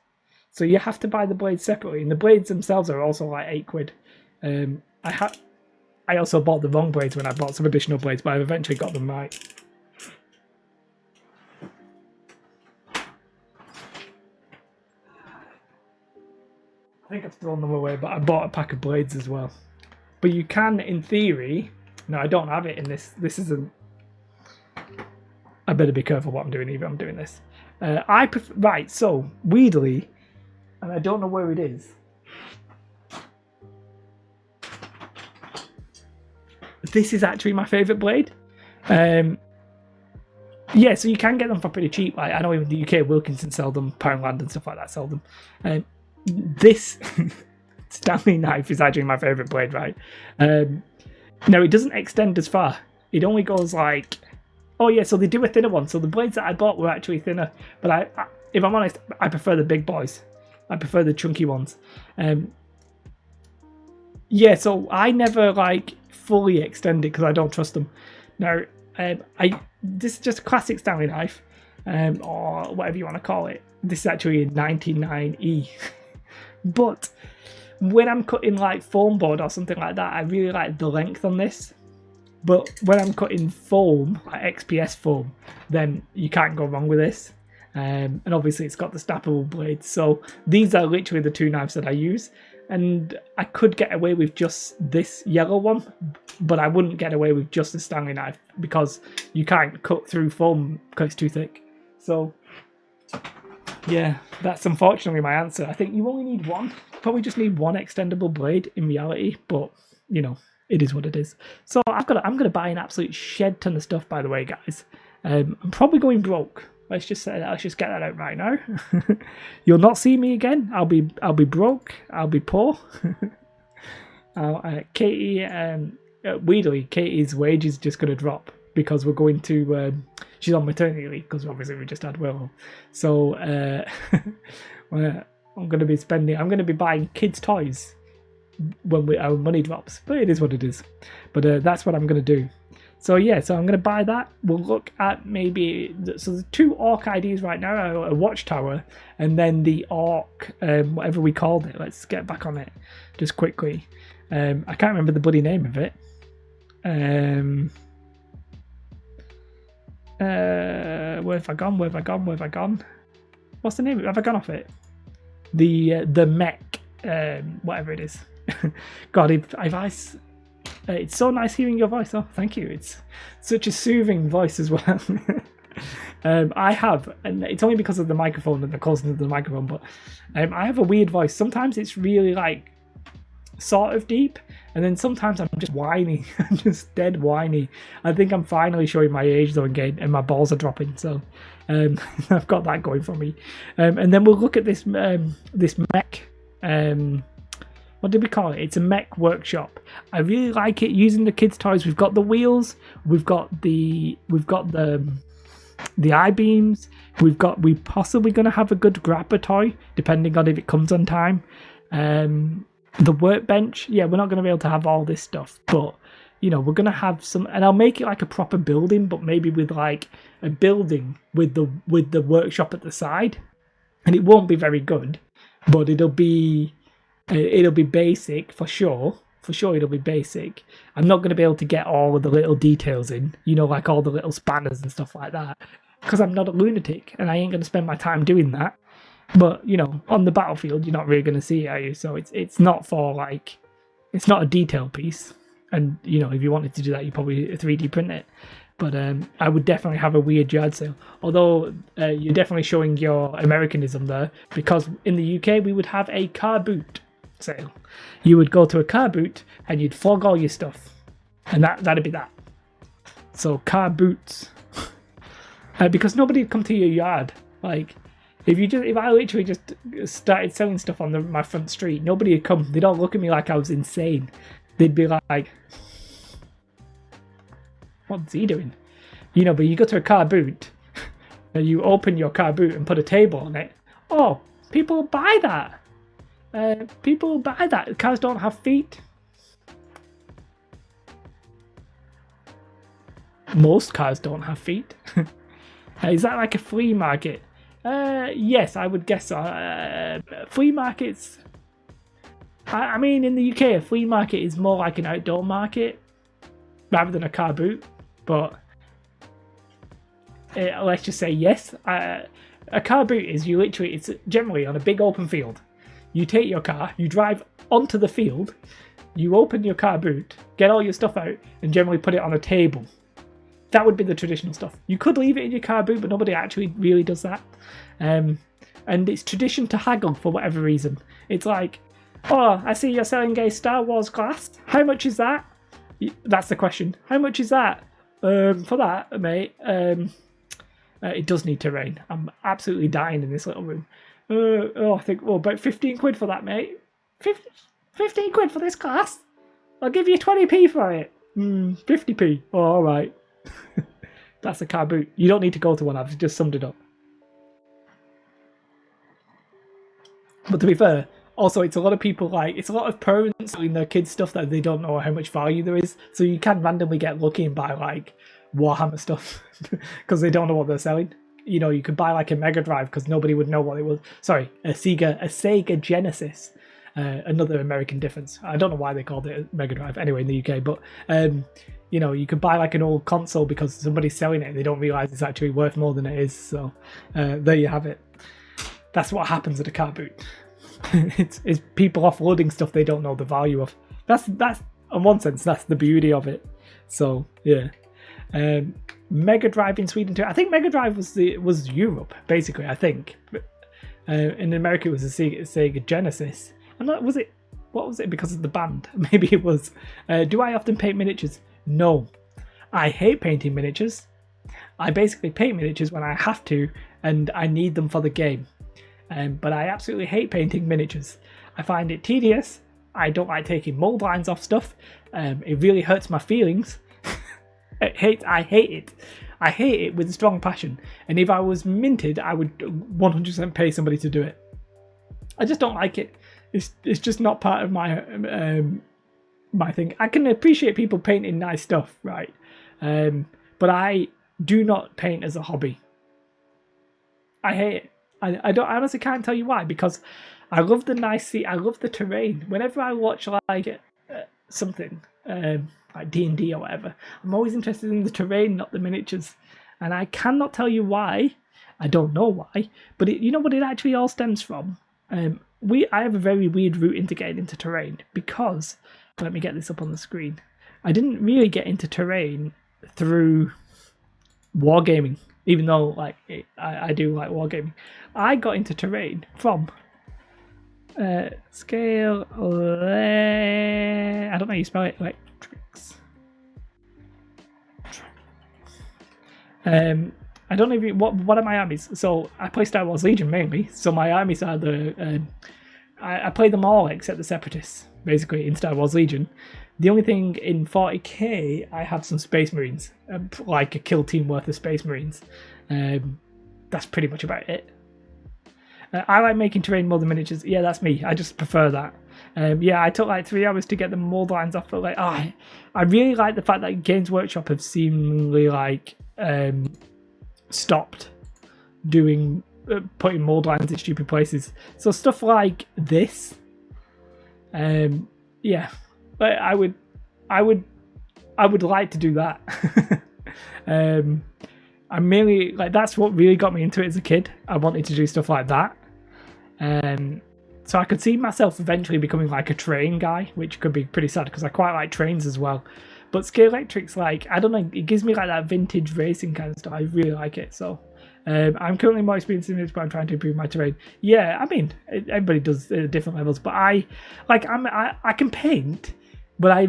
So you have to buy the blades separately, and the blades themselves are also like £8. I also bought the wrong blades when I bought some additional blades, but I've eventually got them right. I think I've thrown them away, but I bought a pack of blades as well. But you can, in theory... No, I don't have it in this. This isn't... I better be careful what I'm doing if I'm doing this. Right, so, weirdly... And I don't know where it is. This is actually my favourite blade. Yeah, so you can get them for pretty cheap. I know in the UK, Wilkinson sell them, Poundland and stuff like that sell them. This Stanley knife is actually my favourite blade, right? No, it doesn't extend as far. It only goes like... Oh yeah, so they do a thinner one. So the blades that I bought were actually thinner. But if I'm honest, I prefer the big boys. I prefer the chunky ones. Yeah, so I never like fully extend it because I don't trust them. Now, this is just a classic Stanley knife, or whatever you want to call it. This is actually a 99E. But when I'm cutting like foam board or something like that, I really like the length on this. But when I'm cutting foam, like XPS foam, then you can't go wrong with this. And obviously it's got the snappable blades. So these are literally the two knives that I use. And I could get away with just this yellow one, but I wouldn't get away with just the Stanley knife because you can't cut through foam because it's too thick. So yeah, that's unfortunately my answer. I think you only need one. Probably just need one extendable blade in reality, but you know, it is what it is. So I'm gonna buy an absolute shed ton of stuff, by the way, guys. I'm probably going broke. Let's just get that out right now. You'll not see me again. I'll be broke. I'll be poor. Katie, weirdly, Katie's wage is just gonna drop because we're going to. She's on maternity leave because obviously we just had Willow. So I'm gonna be buying kids' toys when our money drops. But it is what it is. But that's what I'm gonna do. So yeah, so I'm going to buy that. We'll look at maybe... So there's two Orc IDs right now, a Watchtower, and then the Orc, whatever we called it. Let's get back on it just quickly. I can't remember the bloody name of it. Where have I gone? What's the name? Have I gone off it? The mech, whatever it is. God, it's so nice hearing your voice. Oh, thank you. It's such a soothing voice as well. I have, and it's only because of the microphone and the closeness of the microphone, but I have a weird voice. Sometimes it's really like sort of deep, and then sometimes I'm just whiny. I'm just dead whiny. I think I'm finally showing my age though again, and my balls are dropping. So I've got that going for me. And then we'll look at this mech. What did we call it? It's a mech workshop. I really like it using the kids' toys. We've got the wheels, we've got the I-beams, we're possibly gonna have a good grabber toy, depending on if it comes on time. The workbench, yeah, we're not gonna be able to have all this stuff, but you know, we're gonna have some, and I'll make it like a proper building, but maybe with like a building with the workshop at the side. And it won't be very good, but it'll be basic for sure. For sure, it'll be basic. I'm not going to be able to get all of the little details in, you know, like all the little spanners and stuff like that, because I'm not a lunatic and I ain't going to spend my time doing that. But, you know, on the battlefield, you're not really going to see it, are you? So it's not for like, it's not a detail piece. And, you know, if you wanted to do that, you probably 3D print it. But I would definitely have a weird yard sale. Although you're definitely showing your Americanism there, because in the UK we would have a car boot sale. You would go to a car boot and you'd flog all your stuff, and that'd be that. So car boots, because nobody would come to your yard. Like if I literally just started selling stuff on my front street, nobody would come. They'd all look at me like I was insane. They'd be like, "What's he doing?" You know. But you go to a car boot and you open your car boot and put a table on it. Oh, people buy that. People buy that. Cars don't have feet. Most cars don't have feet. Is that like a flea market? Yes, I would guess so. Flea markets. I mean, in the UK, a flea market is more like an outdoor market rather than a car boot. But let's just say yes. A car boot is it's generally on a big open field. You take your car, you drive onto the field, you open your car boot, get all your stuff out, and generally put it on a table. That would be the traditional stuff. You could leave it in your car boot, but nobody actually really does that. And it's tradition to haggle for whatever reason. It's like, oh, I see you're selling a Star Wars glass. How much is that? That's the question. How much is that? For that, mate, it does need to rain. I'm absolutely dying in this little room. I think, about 15 quid for that, mate. 15 quid for this glass? I'll give you 20p for it. 50p. Oh, alright. That's a car boot. You don't need to go to one, I've just summed it up. But to be fair, also it's a lot of people it's a lot of parents selling their kids stuff that they don't know how much value there is. So you can randomly get lucky and buy Warhammer stuff because they don't know what they're selling. You could buy a Mega Drive because nobody would know what it was. Sorry, a Sega Genesis. Another American difference. I don't know why they called it a Mega Drive anyway in the UK, but you could buy an old console because somebody's selling it and they don't realize it's actually worth more than it is. So there you have it. That's what happens at a car boot. it's people offloading stuff they don't know the value of. That's in one sense that's the beauty of it. So yeah. Mega Drive in Sweden too. I think Mega Drive was Europe basically. I think in America it was a Sega Genesis. I'm not. Was it? What was it? Because of the band? Maybe it was. Do I often paint miniatures? No. I hate painting miniatures. I basically paint miniatures when I have to and I need them for the game. But I absolutely hate painting miniatures. I find it tedious. I don't like taking mold lines off stuff. It really hurts my feelings. I hate it. I hate it with a strong passion. And if I was minted, I would 100% pay somebody to do it. I just don't like it. It's just not part of my my thing. I can appreciate people painting nice stuff, right? But I do not paint as a hobby. I hate it. I honestly can't tell you why, because I love the nice sea. I love the terrain. Whenever I watch something like D&D or whatever, I'm always interested in the terrain, not the miniatures. And I cannot tell you why. I don't know why, but you know what it actually all stems from? I have a very weird route into getting into terrain because, let me get this up on the screen. I didn't really get into terrain through wargaming, even though I do like wargaming. I got into terrain from scale. I don't know how you spell it. Electrics. I don't even what are my armies. So I play Star Wars Legion mainly. So my armies are I play them all except the Separatists, basically, in Star Wars Legion. The only thing in 40k, I have some Space Marines, like a kill team worth of Space Marines. That's pretty much about it. I like making terrain more than miniatures. Yeah, that's me. I just prefer that. Yeah, I took 3 hours to get the mold lines off, but I really like the fact that Games Workshop have seemingly stopped doing putting mold lines in stupid places. So stuff like this, yeah, I would like to do that. I mainly that's what really got me into it as a kid. I wanted to do stuff like that. So I could see myself eventually becoming a train guy, which could be pretty sad because I quite like trains as well. But Scalextrics, I don't know, it gives me that vintage racing kind of stuff. I really like it. So I'm currently more experienced in this, but I'm trying to improve my terrain. Yeah, I mean, everybody does different levels, but I can paint, but I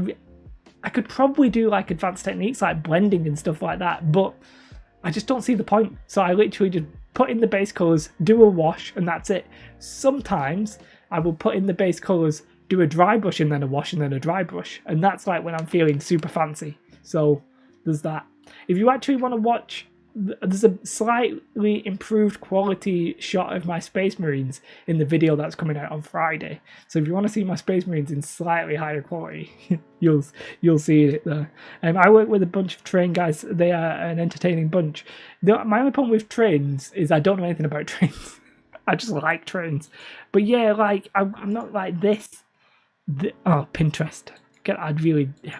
could probably do advanced techniques like blending and stuff like that, but I just don't see the point. So I literally just put in the base colours, do a wash, and that's it. Sometimes I will put in the base colours, do a dry brush and then a wash and then a dry brush, and that's when I'm feeling super fancy. So there's that. If you actually want to watch, there's a slightly improved quality shot of my Space Marines in the video that's coming out on Friday. So if you want to see my Space Marines in slightly higher quality, you'll see it there. I work with a bunch of train guys. They are an entertaining bunch. My only problem with trains is I don't know anything about trains. I just like trains. But yeah, I'm not like this. Pinterest.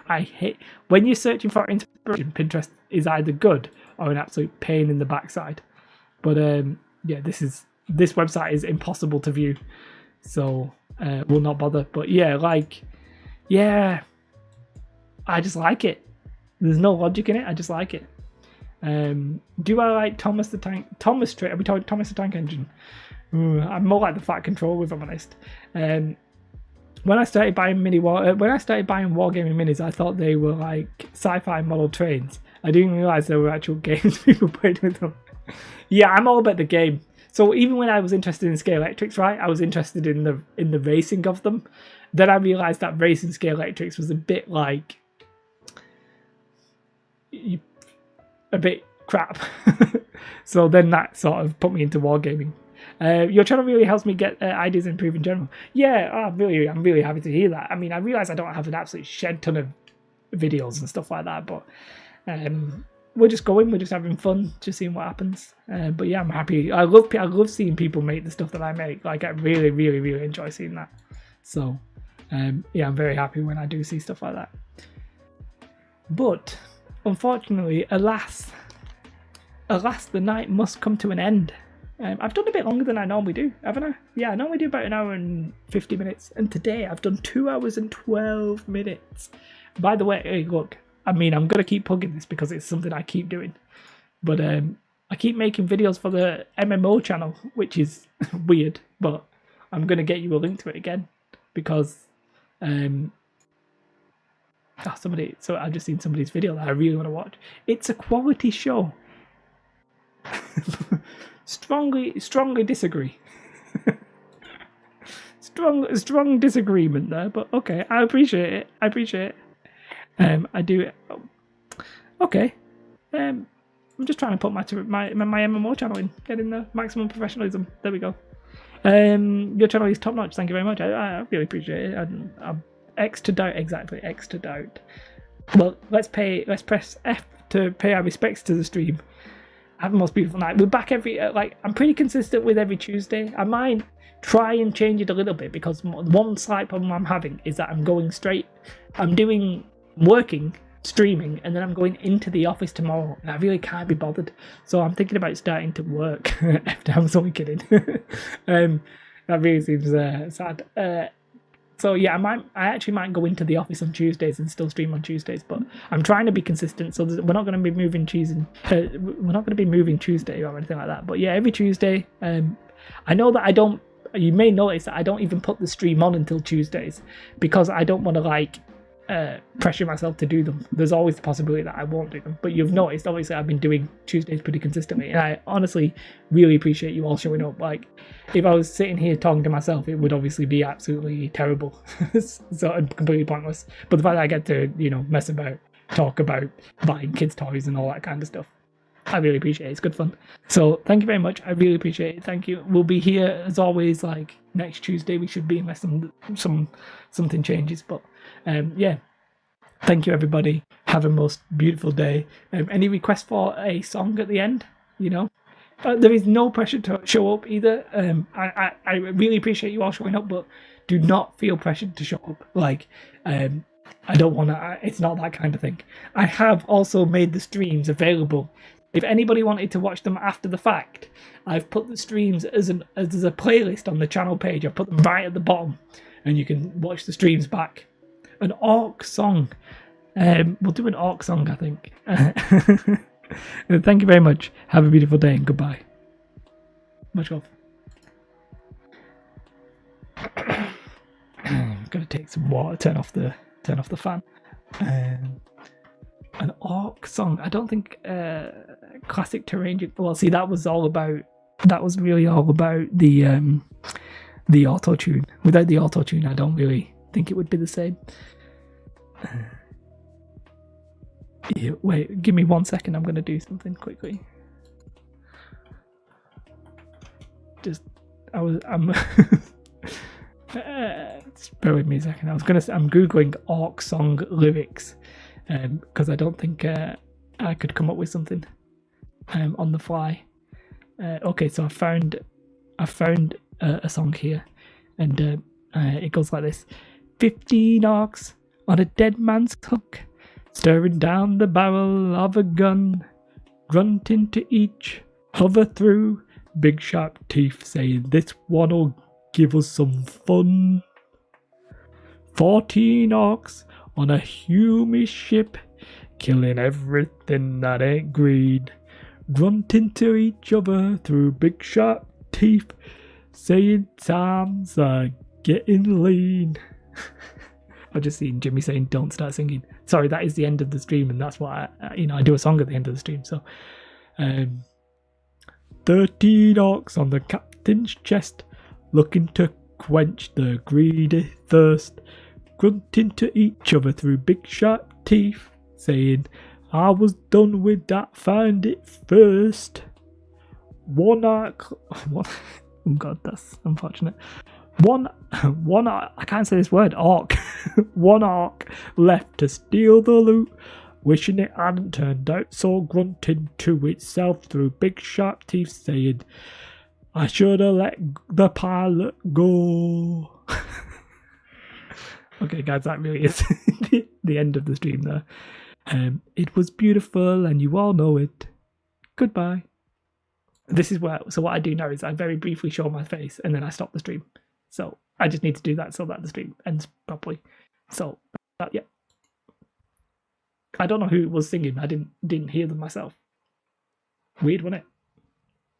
I hate when you're searching for inspiration. Pinterest is either good or an absolute pain in the backside. But yeah, this website is impossible to view, so we'll not bother. But yeah, I just like it. There's no logic in it. I just like it. Do I like Thomas the Tank? Thomas Are we talking Thomas the Tank Engine? I'm more like the Fat Controller, if I'm honest. When I started buying wargaming minis, I thought they were sci-fi model trains. I didn't realize there were actual games people played with them. Yeah, I'm all about the game. So even when I was interested in Scalextrics, right, I was interested in the racing of them. Then I realized that racing Scalextrics was a bit a bit crap. So then that sort of put me into wargaming. Your channel really helps me get ideas and improve in general. Yeah, I'm really happy to hear that. I mean, I realise I don't have an absolute shed ton of videos and stuff like that, but we're just having fun, just seeing what happens. But yeah, I'm happy. I love seeing people make the stuff that I make. Like, I really enjoy seeing that. So yeah, I'm very happy when I do see stuff like that. But unfortunately, alas, the night must come to an end. I've done a bit longer than I normally do, haven't I? Yeah, I normally do about 1 hour and 50 minutes, and today I've done 2 hours and 12 minutes. By the way, hey, look, I mean, I'm going to keep plugging this because it's something I keep doing. But I keep making videos for the MMO channel, which is weird, but I'm going to get you a link to it again because so I've just seen somebody's video that I really want to watch. It's a quality show. strongly disagree. strong disagreement there, but okay, I appreciate it. I do. Okay. I'm just trying to put my MMO channel in, getting the maximum professionalism. There we go. Your channel is top notch. Thank you very much. I really appreciate it. I'm X to doubt, exactly. X to doubt. Well, let's press F to pay our respects to the stream. Have the most beautiful night. We're back I'm pretty consistent with every Tuesday. I might try and change it a little bit because one slight problem I'm having is that I'm working, streaming, and then I'm going into the office tomorrow, and I really can't be bothered. So I'm thinking about starting to work. I'm only kidding. That really seems sad. So yeah, I actually might go into the office on Tuesdays and still stream on Tuesdays, but I'm trying to be consistent. So we're not going to be moving Tuesday or anything like that. But yeah, every Tuesday. I know that you may notice that I don't even put the stream on until Tuesdays because I don't want to pressure myself to do them. There's always the possibility that I won't do them. But you've noticed, obviously, I've been doing Tuesdays pretty consistently, and I honestly really appreciate you all showing up. Like, if I was sitting here talking to myself, it would obviously be absolutely terrible, so completely pointless. But the fact that I get to, mess about, talk about buying kids' toys and all that kind of stuff, I really appreciate it. It's good fun. So thank you very much. I really appreciate it. Thank you. We'll be here as always. Like next Tuesday, we should be unless something changes. But yeah. Thank you, everybody. Have a most beautiful day. Any requests for a song at the end? There is no pressure to show up either. I really appreciate you all showing up, but do not feel pressured to show up. Like, I don't want to. It's not that kind of thing. I have also made the streams available. If anybody wanted to watch them after the fact, I've put the streams as a playlist on the channel page. I've put them right at the bottom, and you can watch the streams back. An orc song. We'll do an orc song, I think. Thank you very much. Have a beautiful day and goodbye. Much love. I'm gonna take some water. Turn off the fan. An orc song. I don't think classic terrain. Well, see, that was really all about the auto tune. Without the auto tune, I don't really think it would be the same. Yeah, wait, give me 1 second. I'm gonna do something quickly. I'm just bear with me a second. I'm googling orc song lyrics because I don't think I could come up with something on the fly. Okay, so I found a song here, and it goes like this: 15 orcs on a dead man's hook, staring down the barrel of a gun, grunting to each other through big sharp teeth, saying this one'll give us some fun. 14 orcs on a human ship, killing everything that ain't green, grunting to each other through big sharp teeth, saying times are getting lean. I've just seen Jimmy saying don't start singing. Sorry, that is the end of the stream, and that's why I do a song at the end of the stream. So 13 orcs on the captain's chest, looking to quench the greedy thirst, grunting to each other through big sharp teeth, saying I was done with that, found it first. One orc Oh God, that's unfortunate. One, I can't say this word, orc. One orc left to steal the loot, wishing it hadn't turned out so, grunting to itself through big sharp teeth, saying, I should have let the pilot go. Okay, guys, that really is the end of the stream there. It was beautiful, and you all know it. Goodbye. This is where, so what I do now is I very briefly show my face, and then I stop the stream. So I just need to do that so that the stream ends properly. So yeah, I don't know who was singing. I didn't hear them myself. Weird, wasn't it?